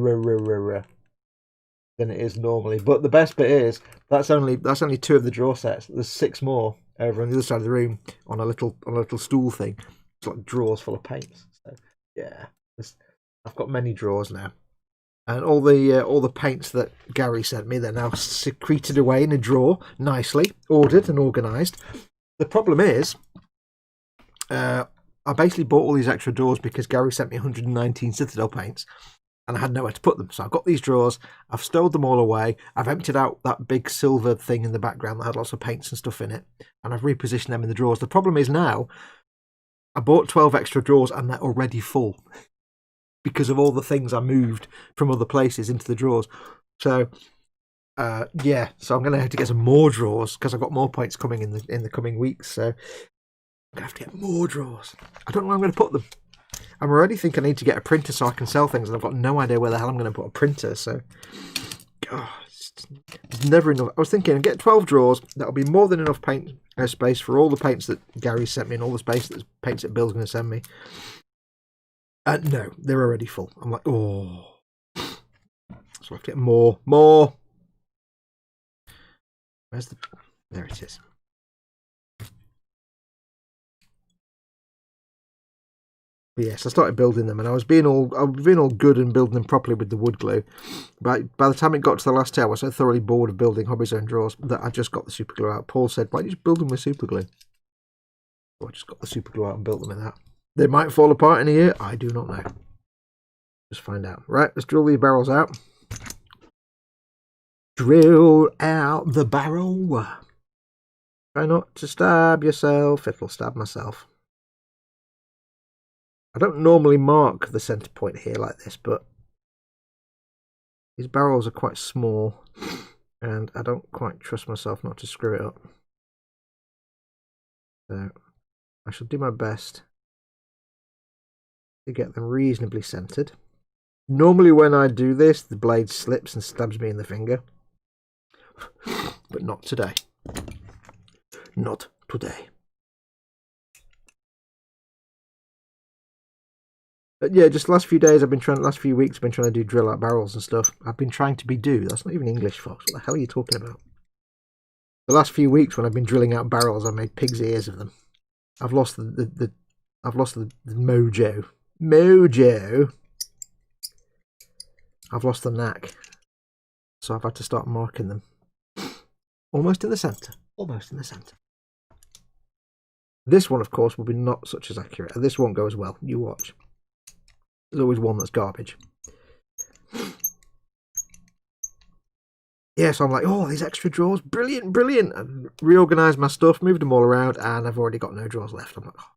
than it is normally. But the best bit is, that's only 2 of the drawer sets. There's 6 more over on the other side of the room on a little stool thing. It's like drawers full of paints. So, yeah. I've got many drawers now, and all the paints that Gary sent me, they're now secreted away in a drawer, nicely ordered and organised. The problem is, I basically bought all these extra drawers because Gary sent me 119 Citadel paints, and I had nowhere to put them. So I've got these drawers, I've stowed them all away, I've emptied out that big silver thing in the background that had lots of paints and stuff in it, and I've repositioned them in the drawers. The problem is now, I bought 12 extra drawers and they're already full. Because of all the things I moved from other places into the drawers. So, yeah. So I'm going to have to get some more drawers because I've got more points coming in the coming weeks. So I'm going to have to get more drawers. I don't know where I'm going to put them. I'm already thinking I need to get a printer so I can sell things, and I've got no idea where the hell I'm going to put a printer. So, it's never enough. I was thinking, get 12 drawers. That'll be more than enough paint space for all the paints that Gary sent me and all the space that paints that Bill's going to send me. No, they're already full. I'm like, oh. So I have to get more. Where's the... There it is. But yes, I started building them, and I was being all good and building them properly with the wood glue. But by the time it got to the last 2 I was so thoroughly bored of building Hobby Zone drawers that I just got the super glue out. Paul said, why don't you just build them with super glue? So I just got the super glue out and built them with that. They might fall apart in a year. I do not know. Just find out. Right, let's drill these barrels out. Drill out the barrel. Try not to stab yourself. It'll stab myself. I don't normally mark the centre point here like this, but these barrels are quite small, and I don't quite trust myself not to screw it up. So I shall do my best to get them reasonably centred. Normally when I do this, the blade slips and stabs me in the finger. But not today. Not today. But yeah, just the last few days last few weeks I've been trying to do drill out barrels and stuff. I've been trying to do. That's not even English, folks. What the hell are you talking about? The last few weeks when I've been drilling out barrels, I've made pig's ears of them. I've lost the mojo. Mojo. I've lost the knack. So I've had to start marking them. Almost in the centre. Almost in the centre. This one, of course, will be not such as accurate. And this won't go as well. You watch. There's always one that's garbage. Yeah, so I'm like, oh, these extra drawers. Brilliant, brilliant. I've reorganised my stuff, moved them all around, and I've already got no drawers left. I'm like, oh.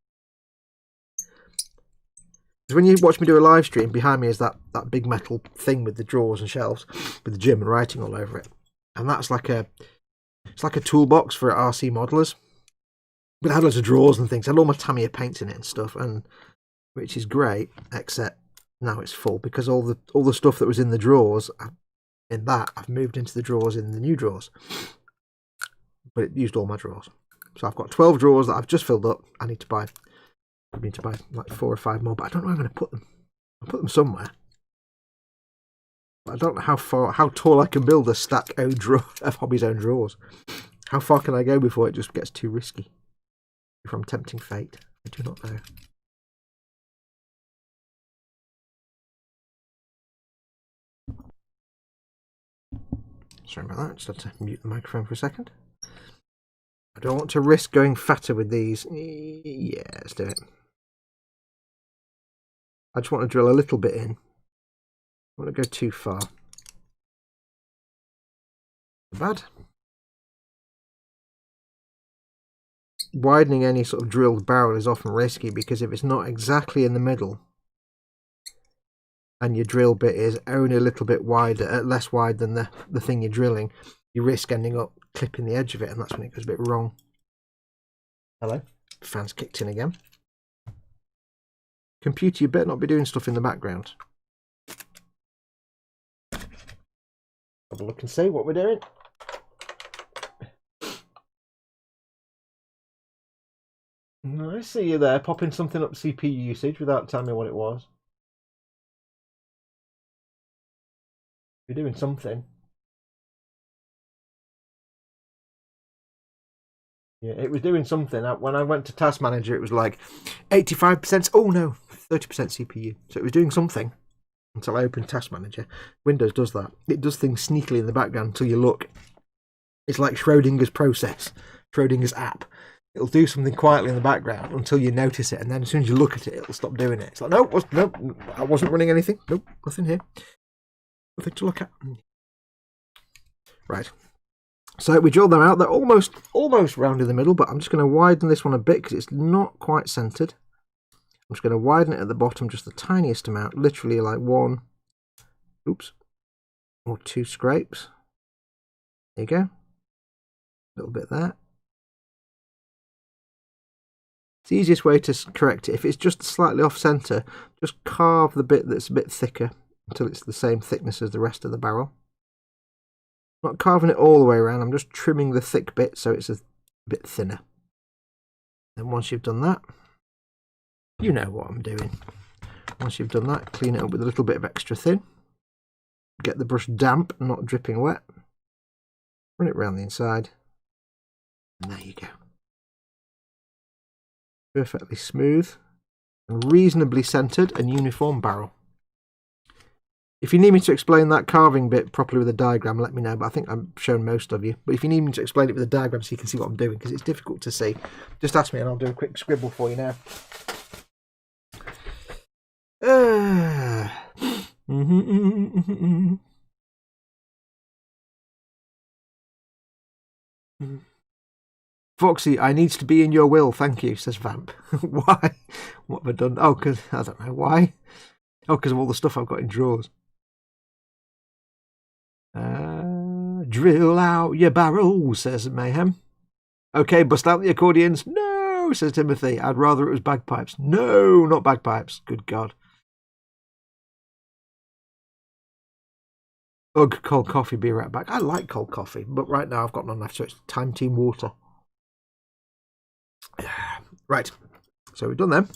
Because when you watch me do a live stream, behind me is that big metal thing with the drawers and shelves with the German writing all over it. And that's like it's like a toolbox for RC modelers. But it had loads of drawers and things. I had all my Tamiya paints in it and stuff, and which is great, except now it's full because all the stuff that was in the drawers I've moved into the drawers in the new drawers. But it used all my drawers. So I've got 12 drawers that I've just filled up. I need to buy like 4 or 5 more, but I don't know where I'm going to put them. I'll put them somewhere. But I don't know how tall I can build a stack of Hobby's own drawers. How far can I go before it just gets too risky? If I'm tempting fate, I do not know. Sorry about that, just had to mute the microphone for a second. I don't want to risk going fatter with these. Yeah, let's do it. I just want to drill a little bit in. I want to go too far. Bad. Widening any sort of drilled barrel is often risky because if it's not exactly in the middle and your drill bit is only a little bit wider, less wide than the thing you're drilling, you risk ending up clipping the edge of it, and that's when it goes a bit wrong. Hello? Fans kicked in again. Computer, you better not be doing stuff in the background. Have a look and see what we're doing. I see you there, popping something up CPU usage without telling me what it was. You're doing something. Yeah, it was doing something. When I went to Task Manager, it was like 85%. Oh no, 30% CPU. So it was doing something until I opened Task Manager. Windows does that. It does things sneakily in the background until you look. It's like Schrodinger's process, Schrodinger's app. It'll do something quietly in the background until you notice it, and then as soon as you look at it, it'll stop doing it. It's like, no, I wasn't running anything. Nope, nothing here. Nothing to look at. Right. So we drilled them out. They're almost round in the middle, but I'm just going to widen this one a bit because it's not quite centered. I'm just going to widen it at the bottom just the tiniest amount, literally like 1, oops, or 2 scrapes. There you go. A little bit there. It's the easiest way to correct it. If it's just slightly off center, just carve the bit that's a bit thicker until it's the same thickness as the rest of the barrel. I'm not carving it all the way around, I'm just trimming the thick bit so it's a bit thinner. Then once you've done that, you know what I'm doing. Once you've done that, clean it up with a little bit of extra thin. Get the brush damp, not dripping wet. Run it around the inside. And there you go. Perfectly smooth and reasonably centered and uniform barrel. If you need me to explain that carving bit properly with a diagram, let me know, but I think I've shown most of you. But if you need me to explain it with a diagram so you can see what I'm doing, because it's difficult to see, just ask me and I'll do a quick scribble for you now. Foxy, I needs to be in your will, thank you, says Vamp. Why? What have I done? Oh, because, I don't know, why? Oh, because of all the stuff I've got in drawers. Drill out your barrel, says Mayhem. Okay, bust out the accordions. No, says Timothy. I'd rather it was bagpipes. No, not bagpipes. Good God. Ugh, cold coffee, be right back. I like cold coffee, but right now I've got none left, so it's time team water. Right, so we've done them.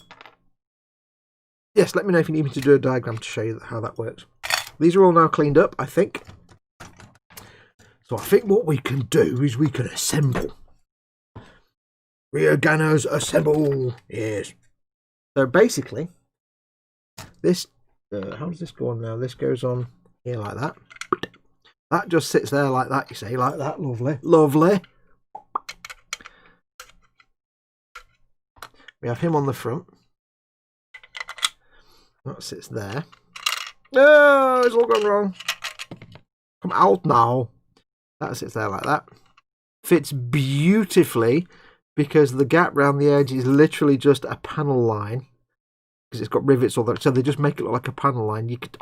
Yes, let me know if you need me to do a diagram to show you how that works. These are all now cleaned up, I think. So I think what we can do is we can assemble. Reorganers assemble. Yes. So basically, this, how does this go on now? This goes on here like that. That just sits there like that, you see, like that. Lovely. Lovely. We have him on the front. That sits there. No, it's all gone wrong. Come out now. That sits there like that. Fits beautifully because the gap round the edge is literally just a panel line. Because it's got rivets all that, so they just make it look like a panel line. You could,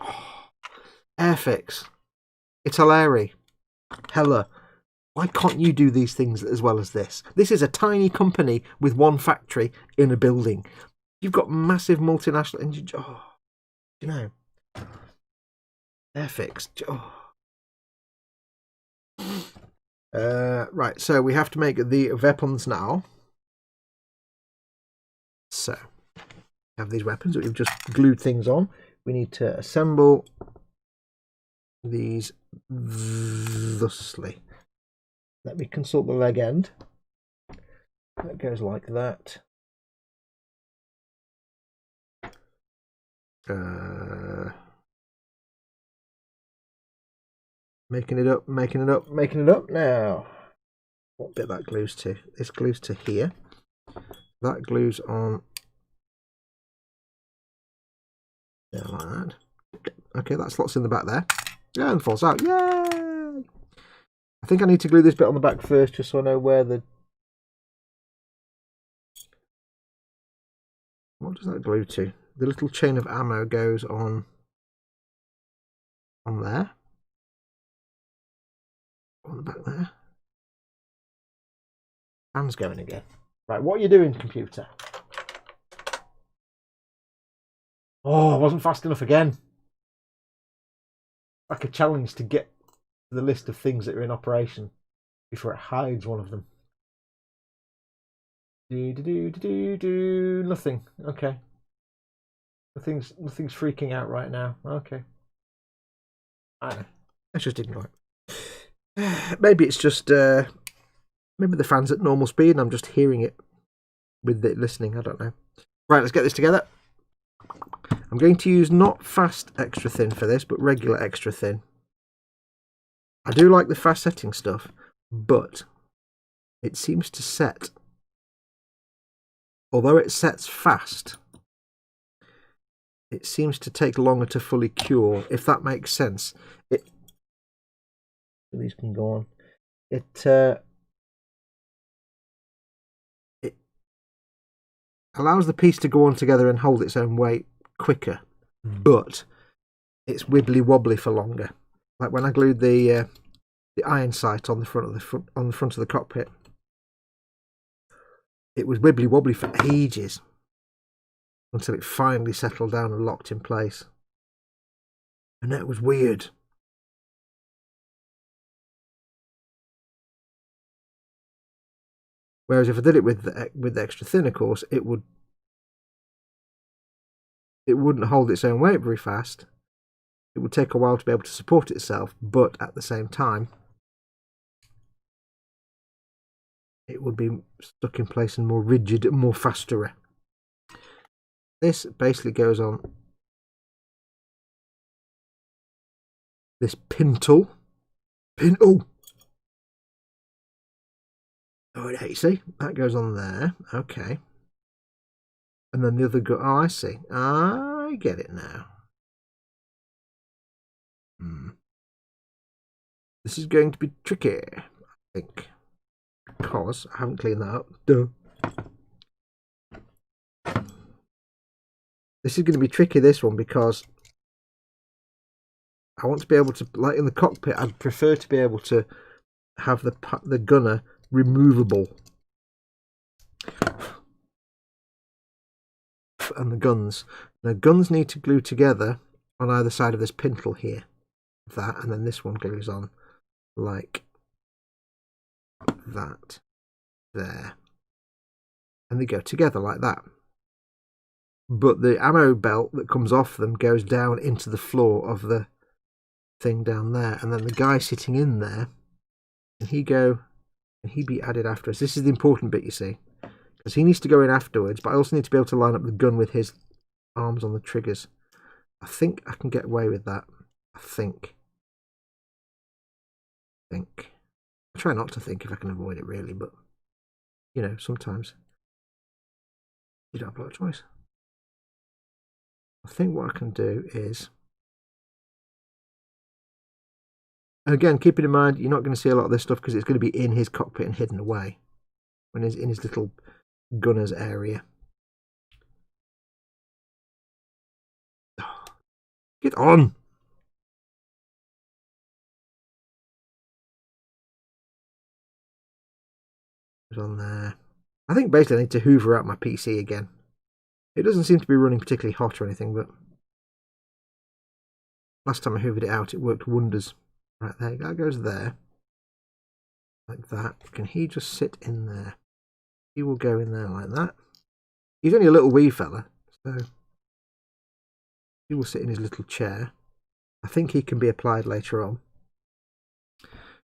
Airfix. It's hilarious. Hella. Why can't you do these things as well as this? This is a tiny company with one factory in a building. You've got massive multinational engine. Oh, you know. Airfix. Oh. Right, so we have to make the weapons now. So, we have these weapons that we've just glued things on. We need to assemble these thusly. Let me consult the leg end. That goes like that. Making it up, making it up, making it up now. What bit that glues to? This glues to here. That glues on there like that. Okay, that slots in the back there. Yeah, and falls out. Yay! I think I need to glue this bit on the back first, just so I know where the... What does that glue to? The little chain of ammo goes on there. On the back there. Fan's going again. Right, what are you doing, computer? Oh, I wasn't fast enough again. Like a challenge to get to the list of things that are in operation before it hides one of them. Nothing. Okay. Nothing's freaking out right now. Okay. I know. Let's just ignore it. Maybe it's just maybe the fan's at normal speed and I'm just hearing it with it listening. I don't know. Right, let's get this together. I'm going to use not fast extra thin for this, but regular extra thin. I do like the fast setting stuff, but it seems to set, although it sets fast, it seems to take longer to fully cure, if that makes sense. These can go on. It allows the piece to go on together and hold its own weight quicker, but it's wibbly wobbly for longer. Like when I glued the iron sight on the front of the cockpit, it was wibbly wobbly for ages until it finally settled down and locked in place, and that was weird. Whereas if I did it with the extra thin, of course, it wouldn't hold its own weight very fast. It would take a while to be able to support itself, but at the same time, it would be stuck in place and more rigid, more faster. This basically goes on this pintle. Oh, you see, that goes on there. Okay. And then the other go. Oh, I see. I get it now. This is going to be tricky, I think, because I haven't cleaned that up. Duh. This is going to be tricky, this one, because I want to be able to, like in the cockpit, I'd prefer to be able to have the gunner removable, and the guns. Now, guns need to glue together on either side of this pintle here. that, and then this one glues on like that there, and they go together like that. But the ammo belt that comes off them goes down into the floor of the thing down there, and then the guy sitting in there, and he be added after us. This is the important bit, you see, because he needs to go in afterwards, but I also need to be able to line up the gun with his arms on the triggers. I think I can get away with that. I think. I try not to think if I can avoid it, really, but you know, sometimes you don't have a lot of choice. I think what I can do is, again, keeping in mind you're not going to see a lot of this stuff because it's going to be in his cockpit and hidden away when he's in his little gunner's area. Get on! It's on there. I think basically I need to hoover out my PC again. It doesn't seem to be running particularly hot or anything, but last time I hoovered it out, it worked wonders. Right there, that goes there. Like that. Can he just sit in there? He will go in there like that. He's only a little wee fella, so he will sit in his little chair. I think he can be applied later on.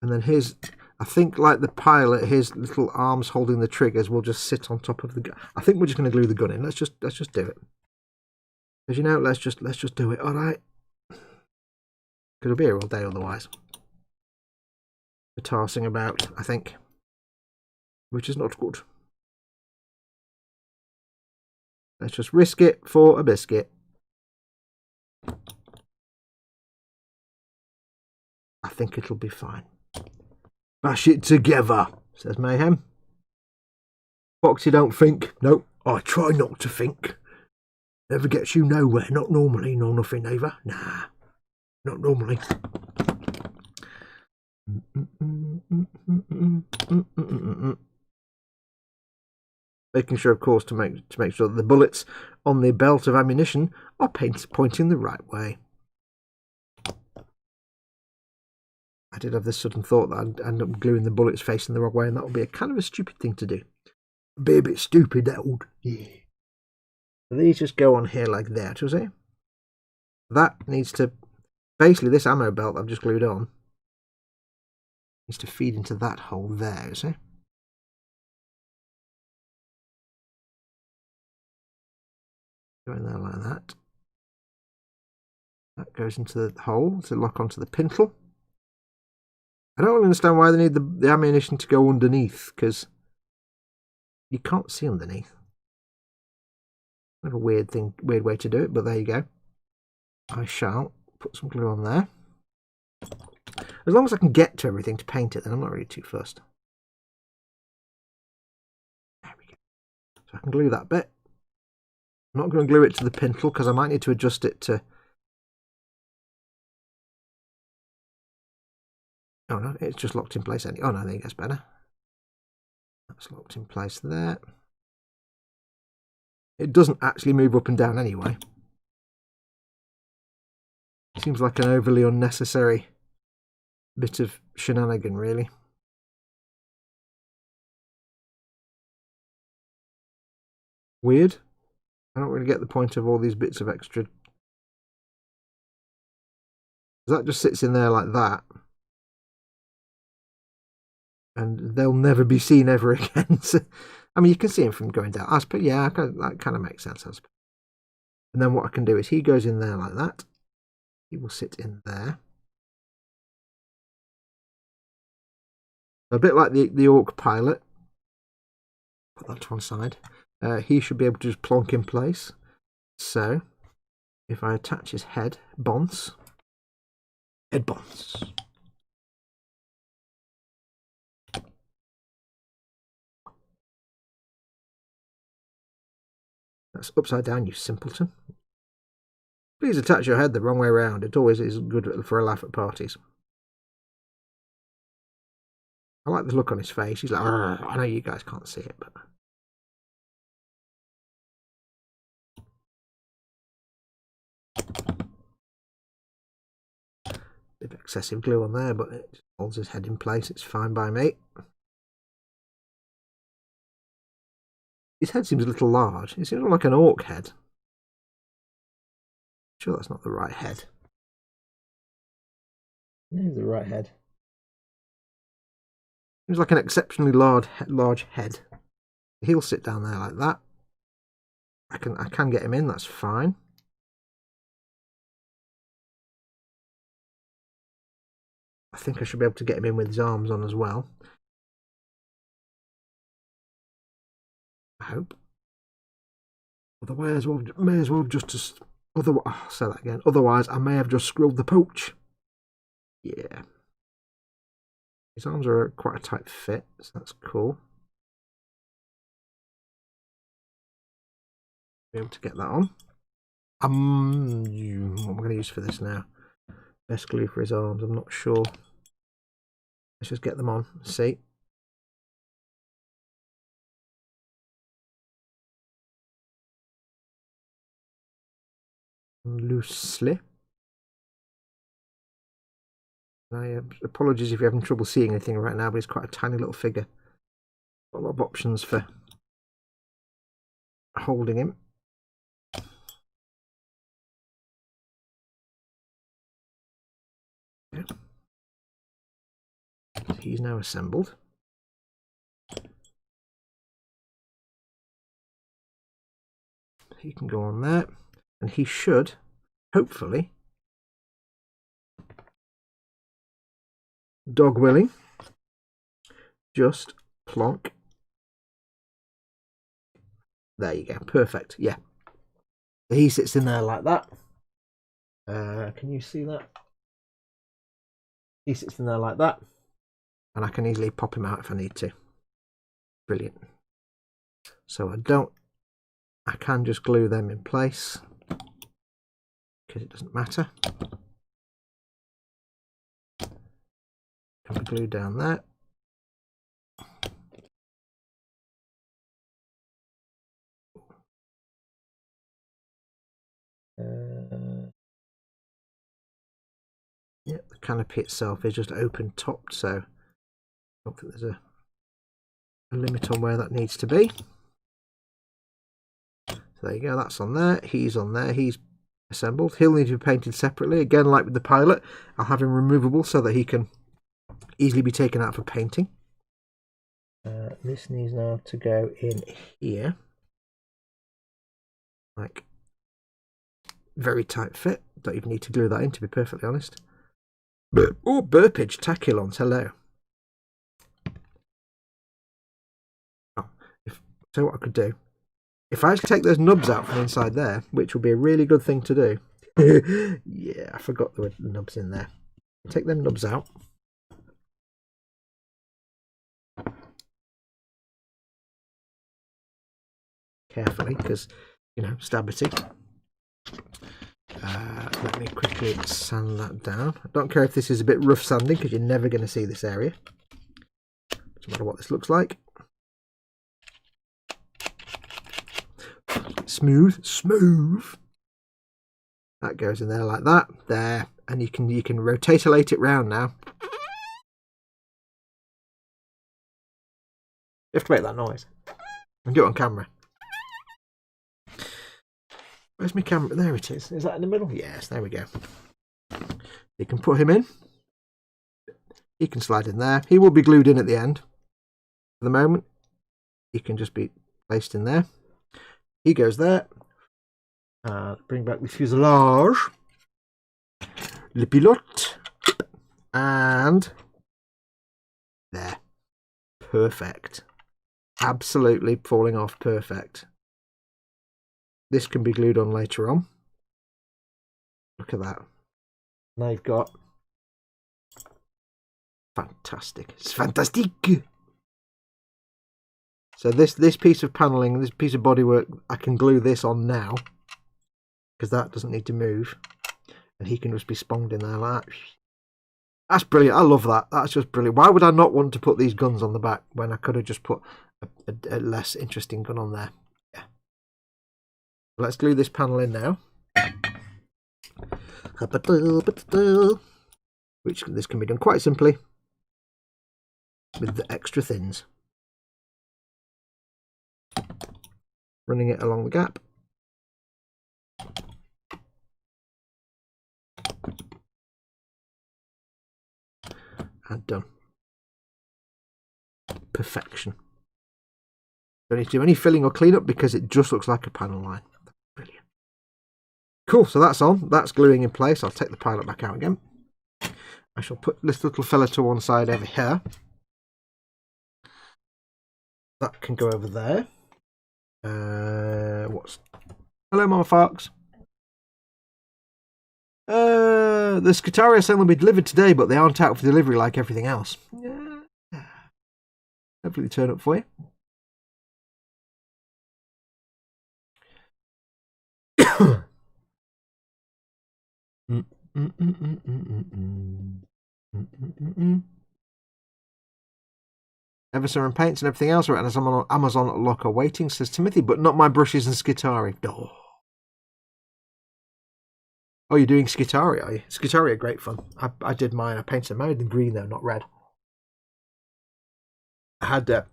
And then I think like the pilot, his little arms holding the triggers will just sit on top of the gun. I think we're just going to glue the gun in. Let's just do it. As you know, let's just do it. All right. Because we'll be here all day otherwise. We're tarsing about, I think, which is not good. Let's just risk it for a biscuit. I think it'll be fine. Bash it together, says Mayhem. Foxy don't think. Nope, I try not to think. Never gets you nowhere. Not normally. No, nothing either. Nah, not normally. Making sure, of course, to make sure that the bullets on the belt of ammunition are pointing the right way. I did have this sudden thought that I'd end up gluing the bullets facing the wrong way, and that would be a kind of a stupid thing to do. Be a bit stupid, that would. Yeah. So these just go on here like that, you see? That needs to, basically this ammo belt I've just glued on needs to feed into that hole there, you see? Go in there like that. That goes into the hole to lock onto the pintle. I don't really understand why they need the ammunition to go underneath, because you can't see underneath. Kind of a weird way to do it, but there you go. I shall put some glue on there. As long as I can get to everything to paint it, then I'm not really too fussed. There we go. So I can glue that bit. I'm not going to glue it to the pintle because I might need to adjust it to... Oh no, it's just locked in place. Oh no, I think that's better. That's locked in place there. It doesn't actually move up and down anyway. Seems like an overly unnecessary bit of shenanigan, really. Weird. I don't really get the point of all these bits of extra. That just sits in there like that. And they'll never be seen ever again. So, I mean, you can see him from going down. Yeah, that kind of makes sense. And then what I can do is he goes in there like that. He will sit in there. A bit like the Ork pilot. Put that to one side. He should be able to just plonk in place. So, if I attach his head bonds. Head bonds. That's upside down, you simpleton. Please attach your head the wrong way around. It always is good for a laugh at parties. I like the look on his face. He's like, I know you guys can't see it, but... bit of excessive glue on there, but it holds his head in place. It's fine by me. His head seems a little large. It seems like an orc head. Sure, that's not the right head. Here's the right head. Seems like an exceptionally large head. He'll sit down there like that. I can get him in. That's fine. I think I should be able to get him in with his arms on as well. I hope. Otherwise, may as well just otherwise. I'll say that again. Otherwise, I may have just screwed the pooch. Yeah. His arms are quite a tight fit, so that's cool. Be able to get that on. What am I going to use for this now? Best glue for his arms. I'm not sure. Let's just get them on. See. Loosely. Apologies if you're having trouble seeing anything right now, but it's quite a tiny little figure. Got a lot of options for holding him. Okay. He's now assembled. He can go on there, and he should, hopefully, dog willing, just plonk. There you go, perfect. Yeah, he sits in there like that. Can you see that? He sits in there like that, and I can easily pop him out if I need to. Brilliant. So I can just glue them in place because it doesn't matter. Can be glued down there. Yeah, the canopy itself is just open topped, so I don't think there's a limit on where that needs to be. So there you go, that's on there. He's on there. He's assembled. He'll need to be painted separately. Again, like with the pilot, I'll have him removable so that he can easily be taken out for painting. This needs now to go in here. Like, very tight fit. Don't even need to glue that in, to be perfectly honest. Oh, burpage tachyons, hello. Oh, so what I could do, if I take those nubs out from inside there, which would be a really good thing to do. Yeah, I forgot there were nubs in there. Take them nubs out. Carefully, because, you know, stability. Let me quickly sand that down. I don't care if this is a bit rough sanding, because you're never going to see this area. Doesn't matter what this looks like. Smooth, smooth. That goes in there like that. There, and you can rotatilate it round now. You have to make that noise. And do it on camera. Where's my camera? There it is. Is that in the middle? Yes, there we go. You can put him in. He can slide in there. He will be glued in at the end. For the moment, he can just be placed in there. He goes there. Bring back the fuselage. Le pilote. And there. Perfect. Absolutely falling off perfect. This can be glued on later on. Look at that. Now you've got fantastic. It's fantastic. So this piece of paneling, this piece of bodywork, I can glue this on now because that doesn't need to move, and he can just be sponged in there like that. That's brilliant. I love that. That's just brilliant. Why would I not want to put these guns on the back when I could have just put a less interesting gun on there? Yeah. Let's glue this panel in now. which this can be done quite simply with the extra thins. Running it along the gap. And done. Perfection. Don't need to do any filling or cleanup because it just looks like a panel line. Brilliant. Cool, so that's on. That's gluing in place. I'll take the pilot back out again. I shall put this little fella to one side over here. That can go over there. Hello, Mama Fox. The Skitarii are saying they'll be delivered today, but they aren't out for delivery like everything else. Yeah. Hopefully they turn up for you. Everson and paints and everything else are on Amazon locker waiting, says Timothy, but not my brushes and Skitarii. Oh, you're doing Skitarii, are you? Skitarii are great fun. I did mine. I painted them. I made them green though, not red. I had a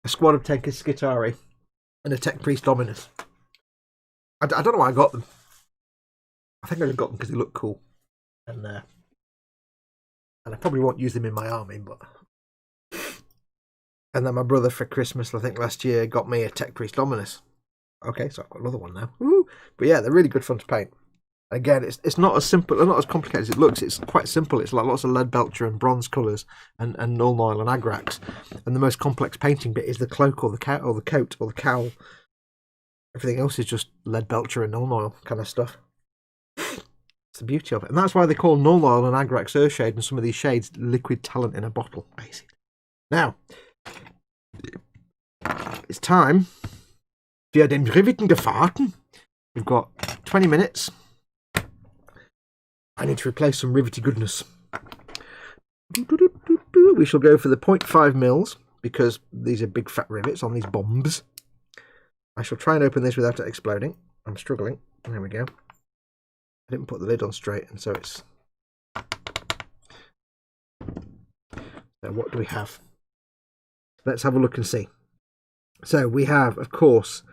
squad of 10 Skitarii and a Tech Priest Dominus. I don't know why I got them. I think I just got them because they look cool. And I probably won't use them in my army, but... And then my brother for Christmas, I think last year, got me a Tech Priest Dominus. Okay, so I've got another one now. Woo! But yeah, they're really good fun to paint. Again, it's not as simple, not as complicated as it looks. It's quite simple. It's like lots of lead belcher and bronze colours and null oil and agrax. And the most complex painting bit is the cloak or the coat or the cowl. Everything else is just lead belcher and null oil kind of stuff. It's the beauty of it. And that's why they call null oil and agrax earthshade and some of these shades liquid talent in a bottle, basically. Now, it's time für den Riveten gefahren. We've got 20 minutes. I need to replace some rivety goodness. We shall go for the 0.5 mils because these are big fat rivets on these bombs. I shall try and open this without it exploding. I'm struggling. There we go. I didn't put the lid on straight, and so it's... So what do we have? Let's have a look and see. So we have, of course,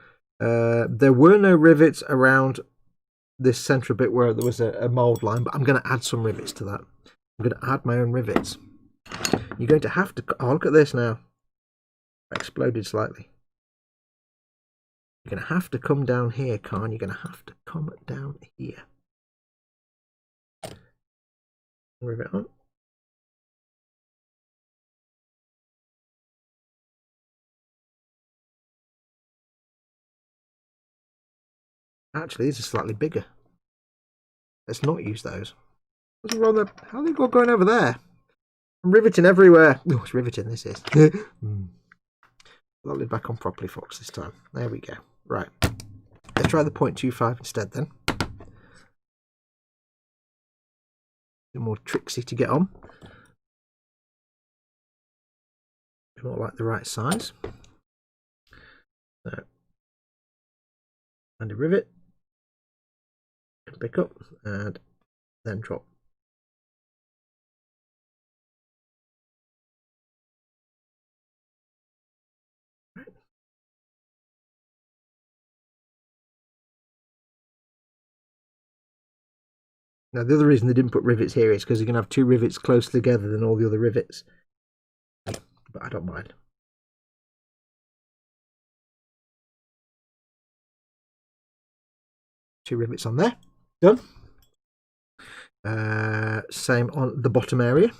there were no rivets around this central bit where there was a mould line, but I'm going to add some rivets to that. I'm going to add my own rivets. You're going to have to... Oh, look at this now. I exploded slightly. You're going to have to come down here, Khan. You're going to have to come down here. Rivet on. Actually, these are slightly bigger. Let's not use those. What's wrong there? How are they all going over there? I'm riveting everywhere. Oh, it's riveting, this is. Put that lid back on properly, Fox, this time. There we go. Right. Let's try the 0.25 instead, then. A bit more tricksy to get on. A bit more like the right size. So, and a rivet. Pick up and then drop. Right. Now the other reason they didn't put rivets here is because you're going to have two rivets closer together than all the other rivets. But I don't mind. Two rivets on there. Done. Same on the bottom area.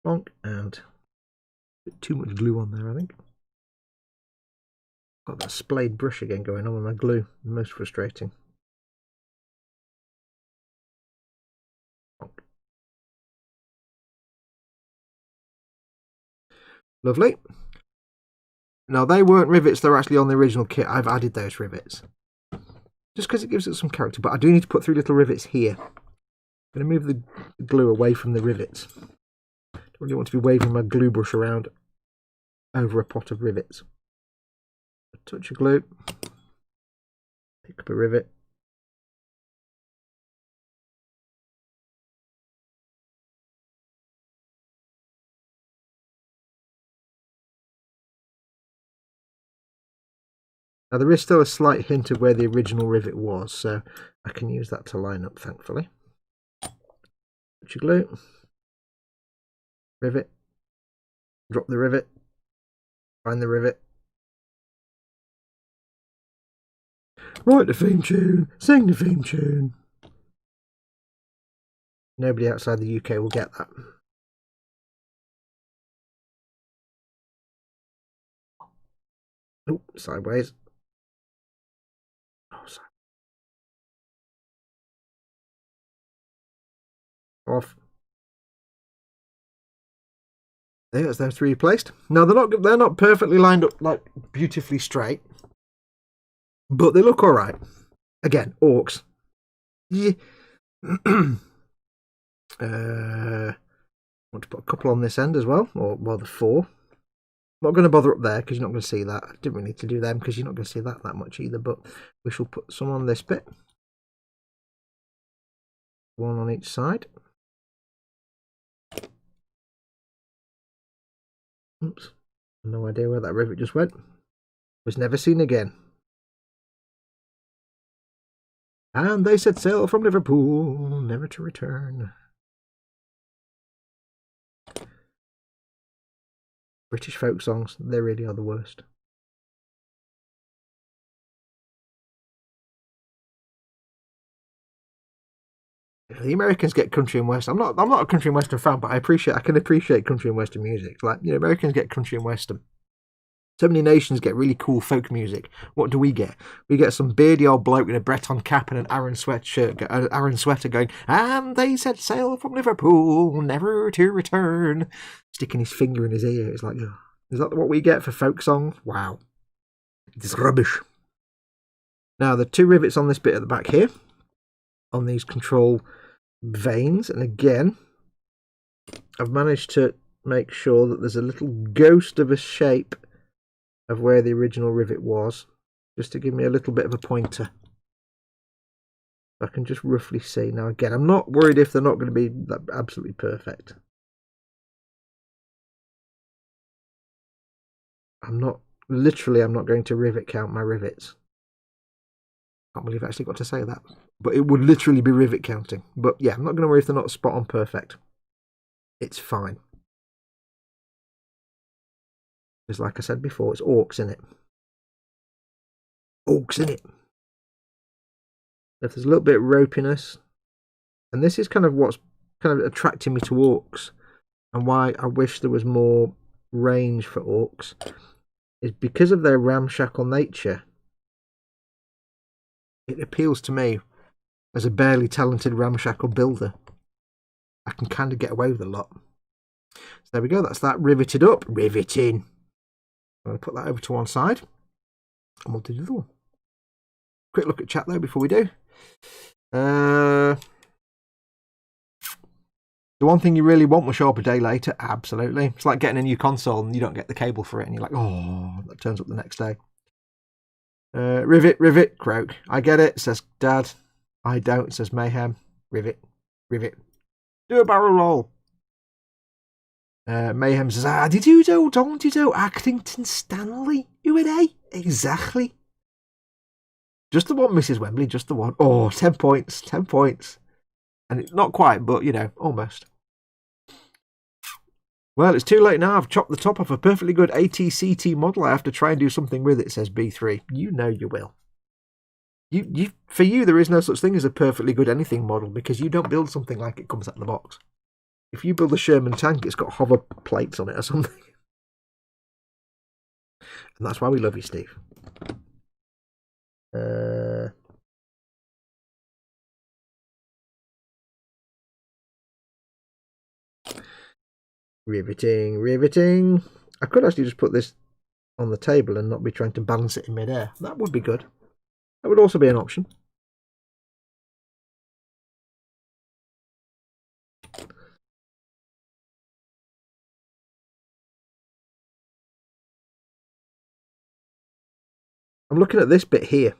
Plonk, and too much glue on there, I think. Got that splayed brush again going on with my glue. Most frustrating. Plonk. Lovely. Now they weren't rivets, they're actually on the original kit. I've added those rivets. Just because it gives it some character, but I do need to put 3 little rivets here. I'm going to move the glue away from the rivets. Don't really want to be waving my glue brush around over a pot of rivets. touch of glue, pick up a rivet. Now there is still a slight hint of where the original rivet was, so I can use that to line up, thankfully. Touch of glue, rivet, drop the rivet, find the rivet. Write the theme tune, sing the theme tune. Nobody outside the UK will get that. Oh, sideways. Oh, sorry. Off. There's those three placed. Now they're not perfectly lined up, like beautifully straight, but they look all right. Again, orcs. Yeah. I want to put a couple on this end as well, or well, the four. Not going to bother up there because you're not going to see that. I didn't really need to do them because you're not going to see that much either. But we shall put some on this bit. One on each side. Oops. No idea where that rivet just went. Was never seen again. And they set sail from Liverpool, never to return. British folk songs, they really are the worst. The Americans get country and western. I'm not a country and western fan, but I can appreciate country and western music. Like, you know, Americans get country and western. So many nations get really cool folk music. What do we get? We get some beardy old bloke with a Breton cap and an Aran sweater going, and they set sail from Liverpool, never to return. Sticking his finger in his ear. It's like, oh, is that what we get for folk songs? Wow. It's rubbish. Now, the two rivets on this bit at the back here, on these control veins, and again, I've managed to make sure that there's a little ghost of a shape of where the original rivet was, just to give me a little bit of a pointer. I can just roughly see. Now again, I'm not worried if they're not going to be absolutely perfect. I'm not going to rivet count my rivets. I can't believe I actually got to say that. But it would literally be rivet counting. But yeah, I'm not going to worry if they're not spot on perfect. It's fine. Because like I said before, it's orcs in it. Orcs in it. If there's a little bit of ropiness, and this is kind of what's kind of attracting me to orcs, and why I wish there was more range for orcs, is because of their ramshackle nature. It appeals to me as a barely talented ramshackle builder. I can kind of get away with a lot. So there we go, that's that riveted up. Riveting. I'm going to put that over to one side, and we'll do the other one. Quick look at chat though before we do. The one thing you really want will show up a day later. Absolutely. It's like getting a new console and you don't get the cable for it, and you're like, oh, that turns up the next day. Rivet, croak. I get it, says Dad. I don't, says Mayhem. Rivet. Do a barrel roll. Mayhem says, did you do, don't you do, Accrington Stanley? UNA? Exactly. Just the one, Mrs. Wembley, just the one. Oh, 10 points, 10 points. And it's not quite, but, you know, almost. Well, it's too late now. I've chopped the top off a perfectly good ATCT model. I have to try and do something with it, says B3. You know you will. For you, there is no such thing as a perfectly good anything model, because you don't build something like it comes out of the box. If you build a Sherman tank, it's got hover plates on it or something. And that's why we love you, Steve. Riveting. I could actually just put this on the table and not be trying to balance it in midair. That would be good. That would also be an option. I'm looking at this bit here,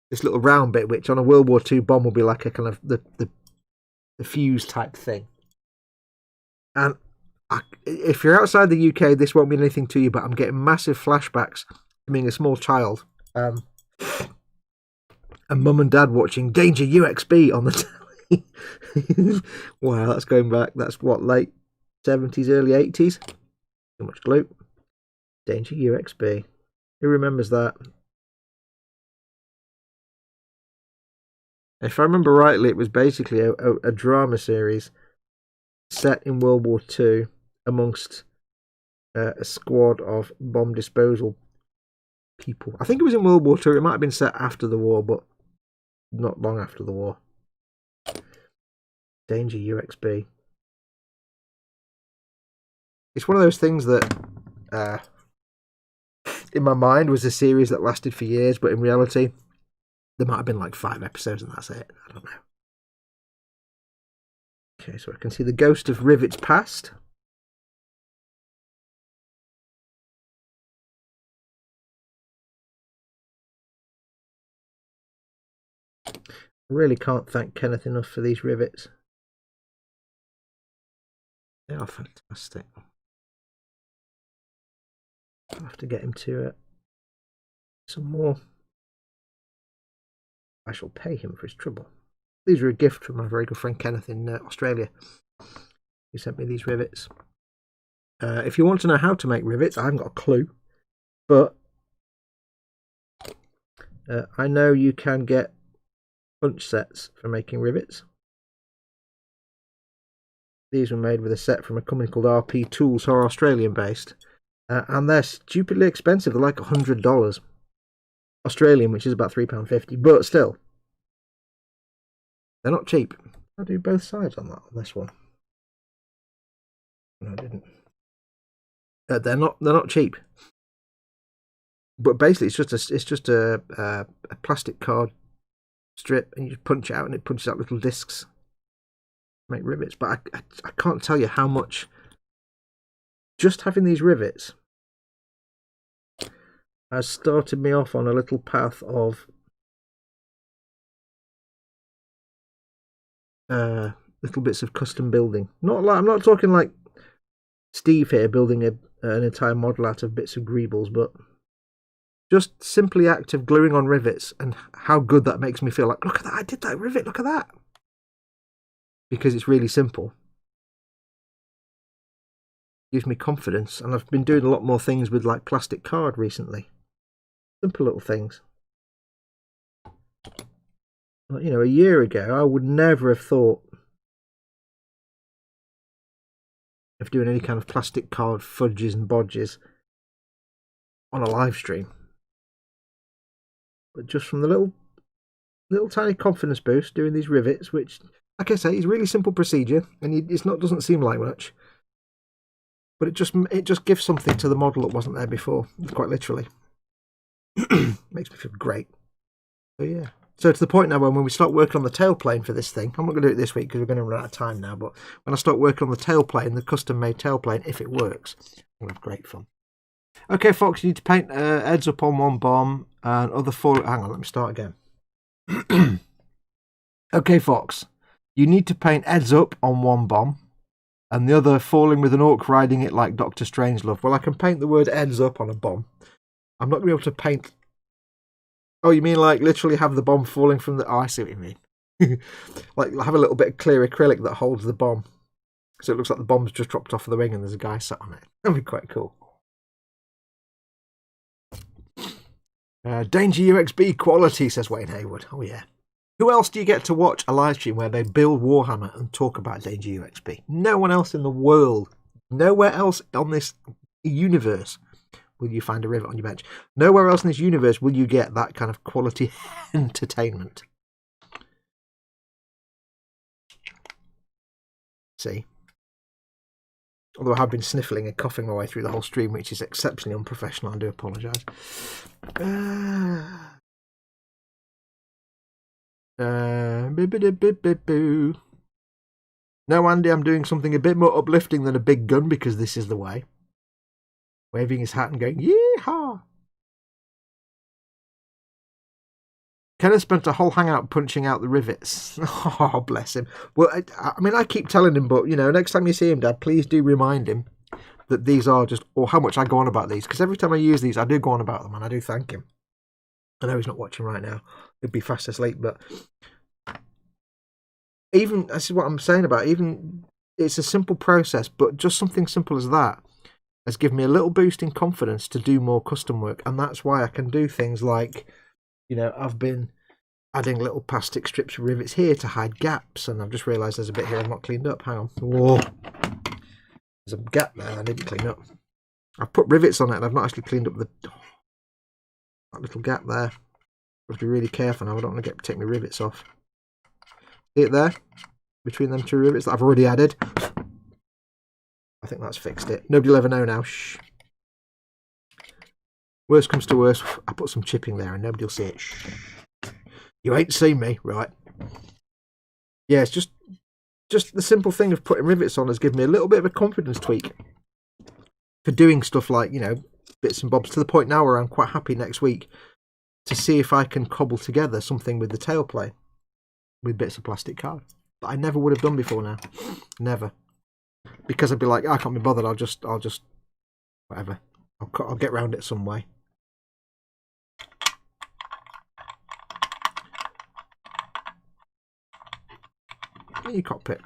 this little round bit, which on a World War II bomb will be like a kind of the fuse type thing. And if you're outside the UK, this won't mean anything to you, but I'm getting massive flashbacks to being a small child. And mum and dad watching Danger UXB on the telly. Wow, that's going back. That's what, late 70s, early 80s? Too much glue. Danger UXB. Who remembers that? If I remember rightly, it was basically a drama series set in World War II amongst a squad of bomb disposal people. I think it was in World War II. It might have been set after the war, but not long after the war. Danger UXB. It's one of those things that in my mind was a series that lasted for years, but in reality there might have been like 5 episodes and that's it. I don't know. Okay, so I can see the ghost of rivets past. I really can't thank Kenneth enough for these rivets. They are fantastic. I'll have to get him to some more. I shall pay him for his trouble. These are a gift from my very good friend Kenneth in Australia. He sent me these rivets. If you want to know how to make rivets, I haven't got a clue. But I know you can get punch sets for making rivets. These were made with a set from a company called RP Tools, who are Australian based. And they're stupidly expensive. They're like $100 Australian, which is about £3.50. But still, they're not cheap. I'll do both sides on this one. No, I didn't. They're not cheap. But basically, it's just a plastic card strip, and you punch it out, and it punches out little discs. Make rivets. But I can't tell you how much just having these rivets has started me off on a little path of little bits of custom building. I'm not talking like Steve here building an entire model out of bits of greebles, but just simply act of gluing on rivets, and how good that makes me feel. Like, look at that, I did that rivet, look at that. Because it's really simple. Gives me confidence, and I've been doing a lot more things with like plastic card recently. Simple little things. But, you know, a year ago I would never have thought of doing any kind of plastic card fudges and bodges on a live stream. But just from the little tiny confidence boost doing these rivets, which, like I say, is really simple procedure, and doesn't seem like much. But it just gives something to the model that wasn't there before, quite literally. Makes me feel great. So yeah. So to the point now when we start working on the tailplane for this thing, I'm not going to do it this week because we're going to run out of time now, but when I start working on the tailplane, the custom-made tailplane, if it works, we'll have great fun. Okay, Fox, you need to paint heads up on one bomb and other four... Hang on, let me start again. Okay, Fox, you need to paint heads up on one bomb and the other falling with an orc riding it like Dr. Strangelove. Well, I can paint the word heads up on a bomb. I'm not going to be able to paint... Oh, you mean like literally have the bomb falling from the... Oh, I see what you mean. Like have a little bit of clear acrylic that holds the bomb. So it looks like the bomb's just dropped off of the ring and there's a guy sat on it. That'd be quite cool. Danger UXB quality, says Wayne Haywood. Oh, yeah. Who else do you get to watch a live stream where they build Warhammer and talk about Danger UXB? No one else in the world. Nowhere else on this universe will you find a rivet on your bench. Nowhere else in this universe will you get that kind of quality entertainment. See? Although I have been sniffling and coughing my way through the whole stream, which is exceptionally unprofessional. I do apologise. No, Andy, I'm doing something a bit more uplifting than a big gun because this is the way. Waving his hat and going, yeehaw! Kenneth spent a whole hangout punching out the rivets. Oh, bless him. Well, I mean, I keep telling him, but, you know, next time you see him, Dad, please do remind him that these are just, or how much I go on about these. Because every time I use these, I do go on about them, and I do thank him. I know he's not watching right now. He'd be fast asleep, but even, this is what I'm saying about, even, it's a simple process, but just something simple as that has given me a little boost in confidence to do more custom work. And that's why I can do things like, you know, I've been adding little plastic strips of rivets here to hide gaps, and I've just realised there's a bit here I've not cleaned up. Hang on. Whoa. There's a gap there I didn't clean up. I've put rivets on it and I've not actually cleaned up that little gap there. I have to be really careful now. I don't want to take my rivets off. See it there? Between them two rivets that I've already added. I think that's fixed it. Nobody will ever know now. Shh. Worst comes to worst, I put some chipping there and nobody will see it. Shh. You ain't seen me, right? Yeah, it's just the simple thing of putting rivets on has given me a little bit of a confidence tweak for doing stuff like, you know, bits and bobs, to the point now where I'm quite happy next week to see if I can cobble together something with the tail plane with bits of plastic card that I never would have done before now. Never. Because I'd be like, I can't be bothered, I'll just whatever. I'll get round it some way. Your cockpit.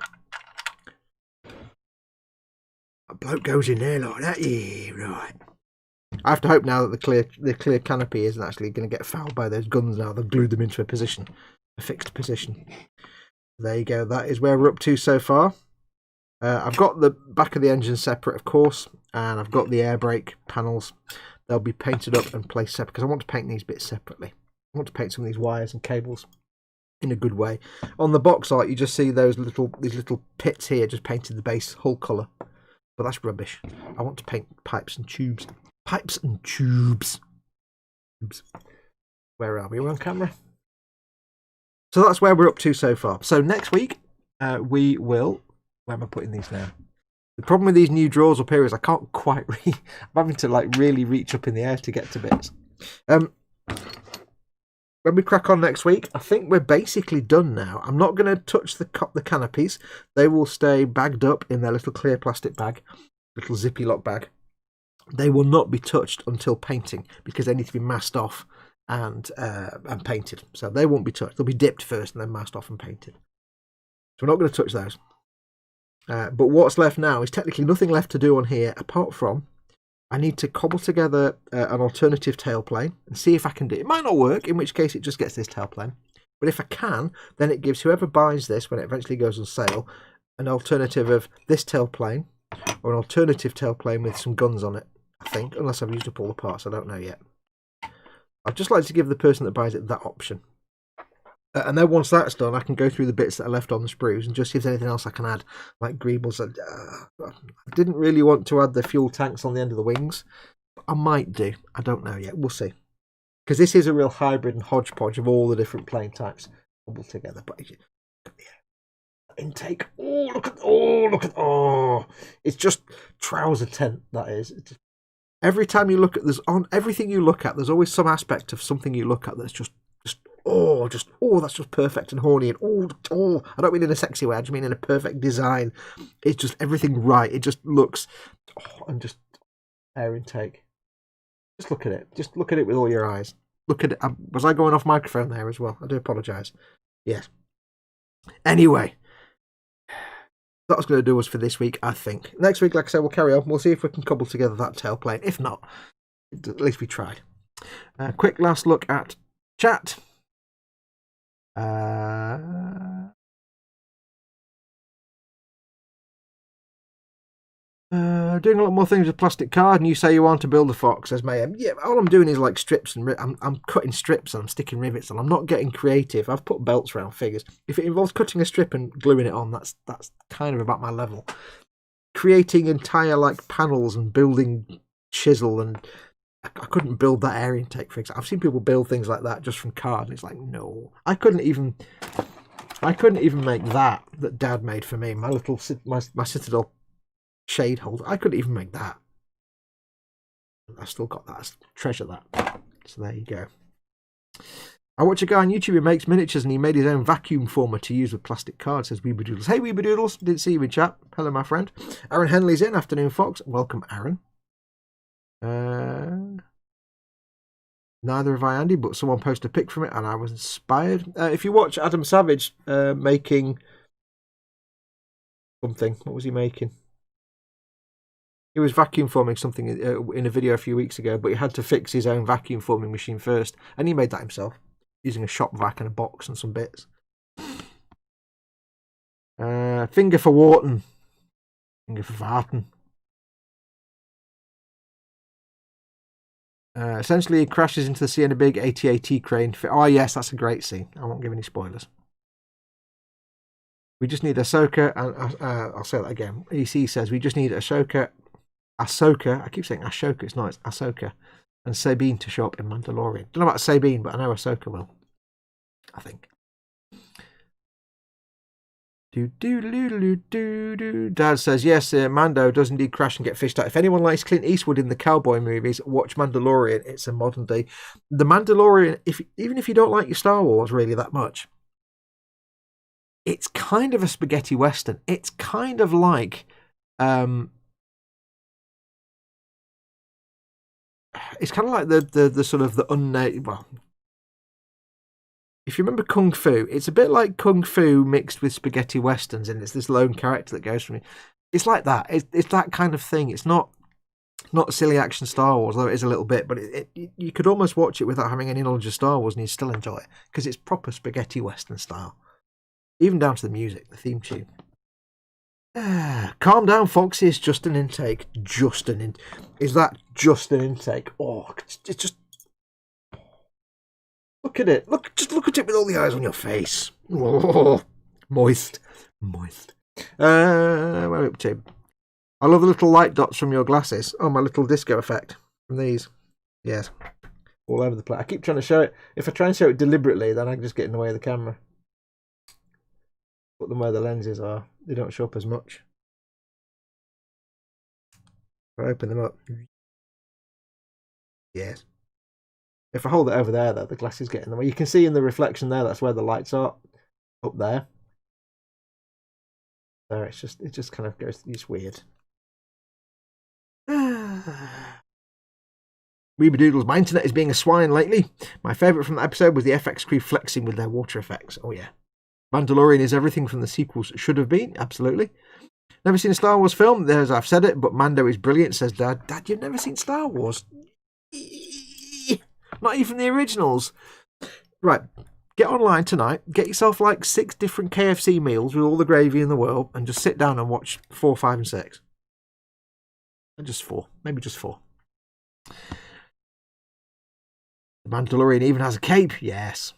A bloke goes in there like that, yeah, right. I have to hope now that the clear canopy isn't actually going to get fouled by those guns now. They've glued them into a position, a fixed position. There you go. That is where we're up to so far. I've got the back of the engine separate, of course, and I've got the air brake panels. They'll be painted up and placed separate because I want to paint these bits separately. I want to paint some of these wires and cables in a good way. On the box art, you just see these little pits here, just painted the base hull colour. But that's rubbish. I want to paint pipes and tubes. Pipes and tubes. Where are we? We're on camera. So that's where we're up to so far. So next week, we will... Where am I putting these now? The problem with these new drawers up here is I can't quite I'm having to like really reach up in the air to get to bits. When we crack on next week, I think we're basically done now. I'm not going to touch the canopies. They will stay bagged up in their little clear plastic bag, little zippy lock bag. They will not be touched until painting because they need to be masked off and painted. So they won't be touched. They'll be dipped first and then masked off and painted. So we're not going to touch those. But what's left now is technically nothing left to do on here apart from I need to cobble together an alternative tailplane and see if I can do it. It might not work, in which case it just gets this tailplane. But if I can, then it gives whoever buys this when it eventually goes on sale an alternative of this tailplane or an alternative tailplane with some guns on it, I think, unless I've used up all the parts. I don't know yet. I'd just like to give the person that buys it that option. And then once that's done, I can go through the bits that are left on the sprues and just see if there's anything else I can add, like greebles. I didn't really want to add the fuel tanks on the end of the wings. I might do. I don't know yet. We'll see. Because this is a real hybrid and hodgepodge of all the different plane types cobbled together. But intake. Oh, it's just trouser tent, that is. Every time you look at, on everything you look at, there's always some aspect of something you look at that's just that's just perfect and horny and I don't mean in a sexy way, I just mean in a perfect design. It's just everything right. It just looks and just air intake. Just look at it. Just look at it with all your eyes. Look at it. Was I going off microphone there as well? I do apologise. Yes. Anyway, that was going to do us for this week, I think. Next week, like I said, we'll carry on. We'll see if we can cobble together that tailplane. If not, at least we tried. Quick last look at chat. Doing a lot more things with plastic card, and you say you want to build a fox, says Mayhem. Yeah, all I'm doing is like strips, and I'm cutting strips and I'm sticking rivets, and I'm not getting creative. I've put belts around figures. If it involves cutting a strip and gluing it on, that's kind of about my level. Creating entire like panels and building chisel, and I couldn't build that air intake, for example. I've seen people build things like that just from card, and it's like, no, I couldn't even make that Dad made for me. My little my Citadel shade holder. I couldn't even make that. I still got that. I treasure that. So there you go. I watch a guy on YouTube who makes miniatures and he made his own vacuum former to use with plastic cards, says Weebadoodles. Hey Weebadoodles, didn't see you in chat. Hello my friend. Aaron Henley's in. Afternoon Fox. Welcome Aaron. Neither have I, Andy, but someone posted a pic from it and I was inspired. If you watch Adam Savage making something, what was he making? He was vacuum forming something in a video a few weeks ago, but he had to fix his own vacuum forming machine first, and he made that himself using a shop vac and a box and some bits. Finger for Wharton. Finger for Vartan. Essentially, he crashes into the sea in a big AT-AT crane. Oh, yes, that's a great scene. I won't give any spoilers. We just need Ahsoka, and I'll say that again. EC says we just need Ahsoka, I keep saying Ashoka, it's not, it's Ahsoka, and Sabine to show up in Mandalorian. Don't know about Sabine, but I know Ahsoka will. I think. Dad says, yes, Mando does indeed crash and get fished out. If anyone likes Clint Eastwood in the cowboy movies, watch Mandalorian. It's a modern day. The Mandalorian, even if you don't like your Star Wars really that much, it's kind of a spaghetti western. It's kind of like, it's kind of like the sort of the unnamed, well, if you remember Kung Fu, it's a bit like Kung Fu mixed with spaghetti westerns, and it's this lone character that goes from it. It's like that. It's that kind of thing. It's not silly action Star Wars, though it is a little bit, but you could almost watch it without having any knowledge of Star Wars and you'd still enjoy it, because it's proper spaghetti western style. Even down to the music, the theme tune. Calm down, Foxy. It's just an intake. Is that just an intake? Oh, it's just... Look at it. Just look at it with all the eyes on your face. Oh, moist. Where are we up to? I love the little light dots from your glasses. Oh, my little disco effect from these. Yes. All over the place. I keep trying to show it. If I try and show it deliberately, then I can just get in the way of the camera. Put them where the lenses are. They don't show up as much. If I open them up. Yes. If I hold it over there, though, the glasses get in the way. You can see in the reflection there, that's where the lights are. Up there. So it just kind of goes, it's weird. Weebadoodles, my internet is being a swine lately. My favourite from the episode was the FX crew flexing with their water effects. Oh yeah. Mandalorian is everything from the sequels should have been. Absolutely. Never seen a Star Wars film. There's, I've said it, but Mando is brilliant, says Dad. Dad, you've never seen Star Wars? Not even the originals. Right. Get online tonight. Get yourself like 6 different KFC meals with all the gravy in the world and just sit down and watch 4, 5 and 6. And just 4. Maybe just 4. The Mandalorian even has a cape. Yes.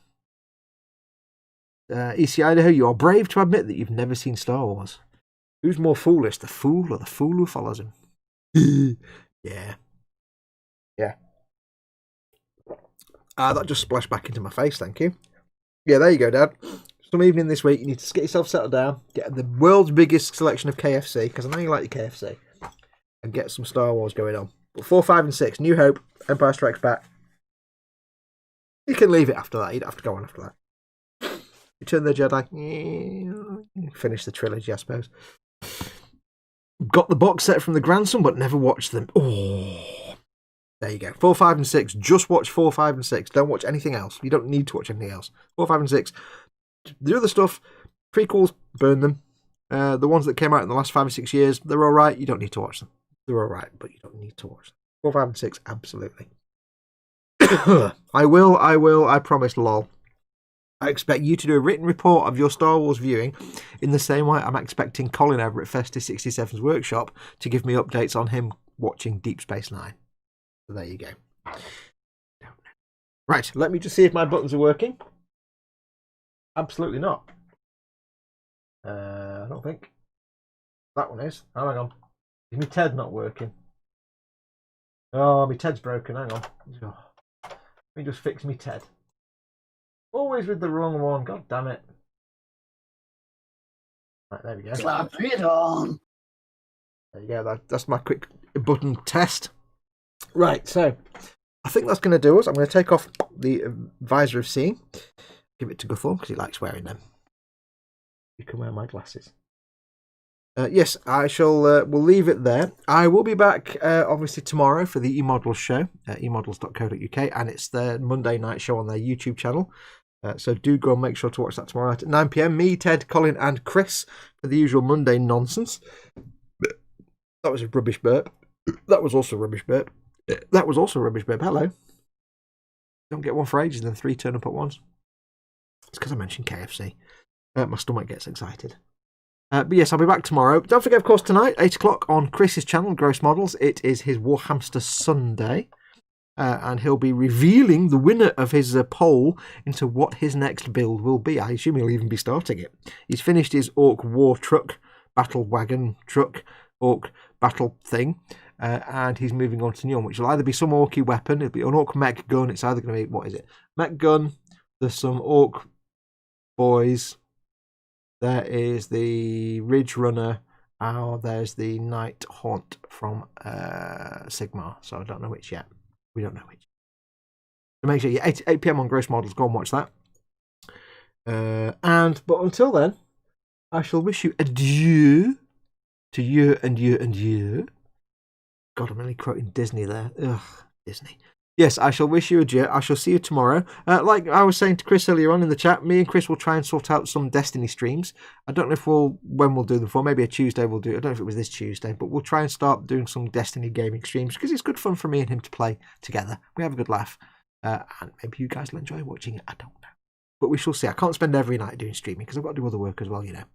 EC Idaho, you are brave to admit that you've never seen Star Wars. Who's more foolish, the fool or the fool who follows him? Yeah. Yeah. That just splashed back into my face, thank you. Yeah, there you go, Dad. Some evening this week, you need to get yourself settled down, get the world's biggest selection of KFC, because I know you like your KFC, and get some Star Wars going on. But 4, 5 and 6, New Hope, Empire Strikes Back. You can leave it after that. You don't have to go on after that. Return the Jedi. Finish the trilogy, I suppose. Got the box set from the grandson, but never watched them. Oh, there you go. 4, 5 and 6. Just watch 4, 5 and 6. Don't watch anything else. You don't need to watch anything else. 4, 5 and 6. The other stuff, prequels, burn them. The ones that came out in the last 5 or 6 years, they're all right. You don't need to watch them. They're all right, but you don't need to watch them. 4, 5 and 6, absolutely. I will. I promise, lol. I expect you to do a written report of your Star Wars viewing in the same way I'm expecting Colin over at Festy67's workshop to give me updates on him watching Deep Space Nine. So there you go. Right, let me just see if my buttons are working. Absolutely not. I don't think. That one is. Oh, hang on. Is my TED not working? Oh, my TED's broken. Hang on. Oh. Let me just fix my TED. Always with the wrong one. God damn it. Right, there we go. Slap it on. There you go. That's my quick button test. Right, so I think that's going to do us. I'm going to take off the visor of seeing. Give it to Guthorn because he likes wearing them. You can wear my glasses. Yes, I shall. We'll leave it there. I will be back, obviously, tomorrow for the eModels show, emodels.co.uk, and it's the Monday night show on their YouTube channel. So do go and make sure to watch that tomorrow night at 9 PM. Me, Ted, Colin, and Chris for the usual Monday nonsense. That was a rubbish burp. That was also a rubbish burp. That was also a rubbish burp. Hello. Don't get one for ages, then 3 turn up at once. It's because I mentioned KFC. My stomach gets excited. But yes, I'll be back tomorrow. Don't forget, of course, tonight, 8 o'clock on Chris's channel, Gross Models. It is his Warhammer Sunday. And he'll be revealing the winner of his poll into what his next build will be. I assume he'll even be starting it. He's finished his Ork War truck, battle wagon truck, Ork battle thing. And he's moving on to new one, which will either be some Orky weapon, it'll be an Ork mech gun. It's either going to be, what is it? Mech gun. There's some Ork boys. There is the Ridge Runner. There's the Night Haunt from Sigmar. So I don't know which yet. We don't know which. So make sure you 8 PM on Gross Models. Go and watch that. But until then, I shall wish you adieu to you and you and you. God, I'm really quoting Disney there. Ugh, Disney. Yes, I shall wish you adieu. I shall see you tomorrow. Like I was saying to Chris earlier on in the chat, me and Chris will try and sort out some Destiny streams. I don't know if when we'll do them for. Maybe a Tuesday we'll do. I don't know if it was this Tuesday, but we'll try and start doing some Destiny gaming streams because it's good fun for me and him to play together. We have a good laugh, and maybe you guys will enjoy watching it. I don't know, but we shall see. I can't spend every night doing streaming because I've got to do other work as well, you know.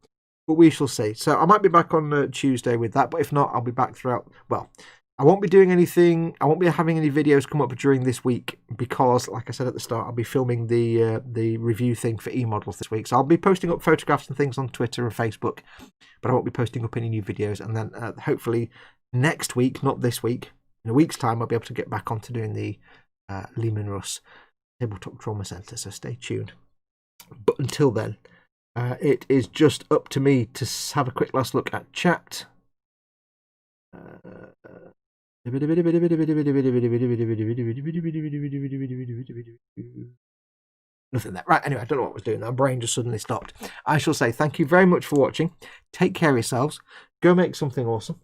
But we shall see. So I might be back on Tuesday with that, but if not, I'll be back throughout. Well, I won't be doing anything. I won't be having any videos come up during this week because, like I said at the start, I'll be filming the review thing for eModels this week. So I'll be posting up photographs and things on Twitter and Facebook, but I won't be posting up any new videos. And then hopefully next week, not this week, in a week's time, I'll be able to get back onto doing the Lehman Russ Tabletop Trauma Centre. So stay tuned. But until then, it is just up to me to have a quick last look at chat. Nothing there. Right, anyway, I don't know what I was doing. My brain just suddenly stopped. I shall say thank you very much for watching. Take care of yourselves. Go make something awesome.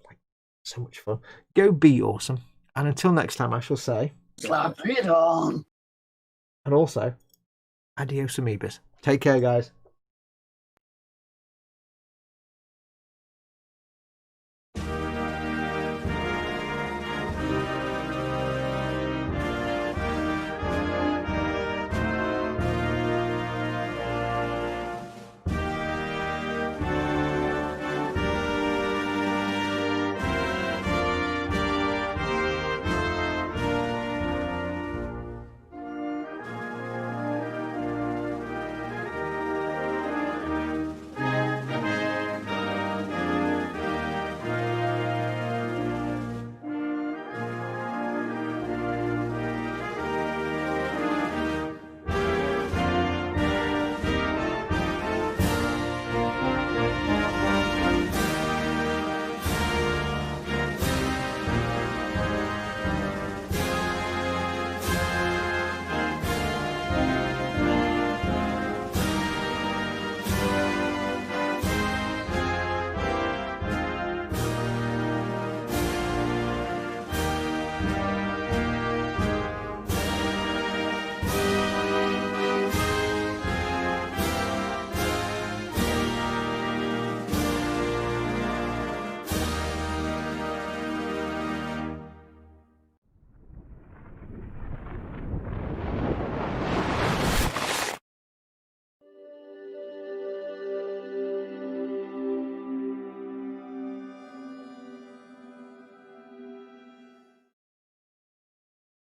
So much fun. Go be awesome. And until next time, I shall say... Slap it on! And also, adios amoebas. Take care, guys.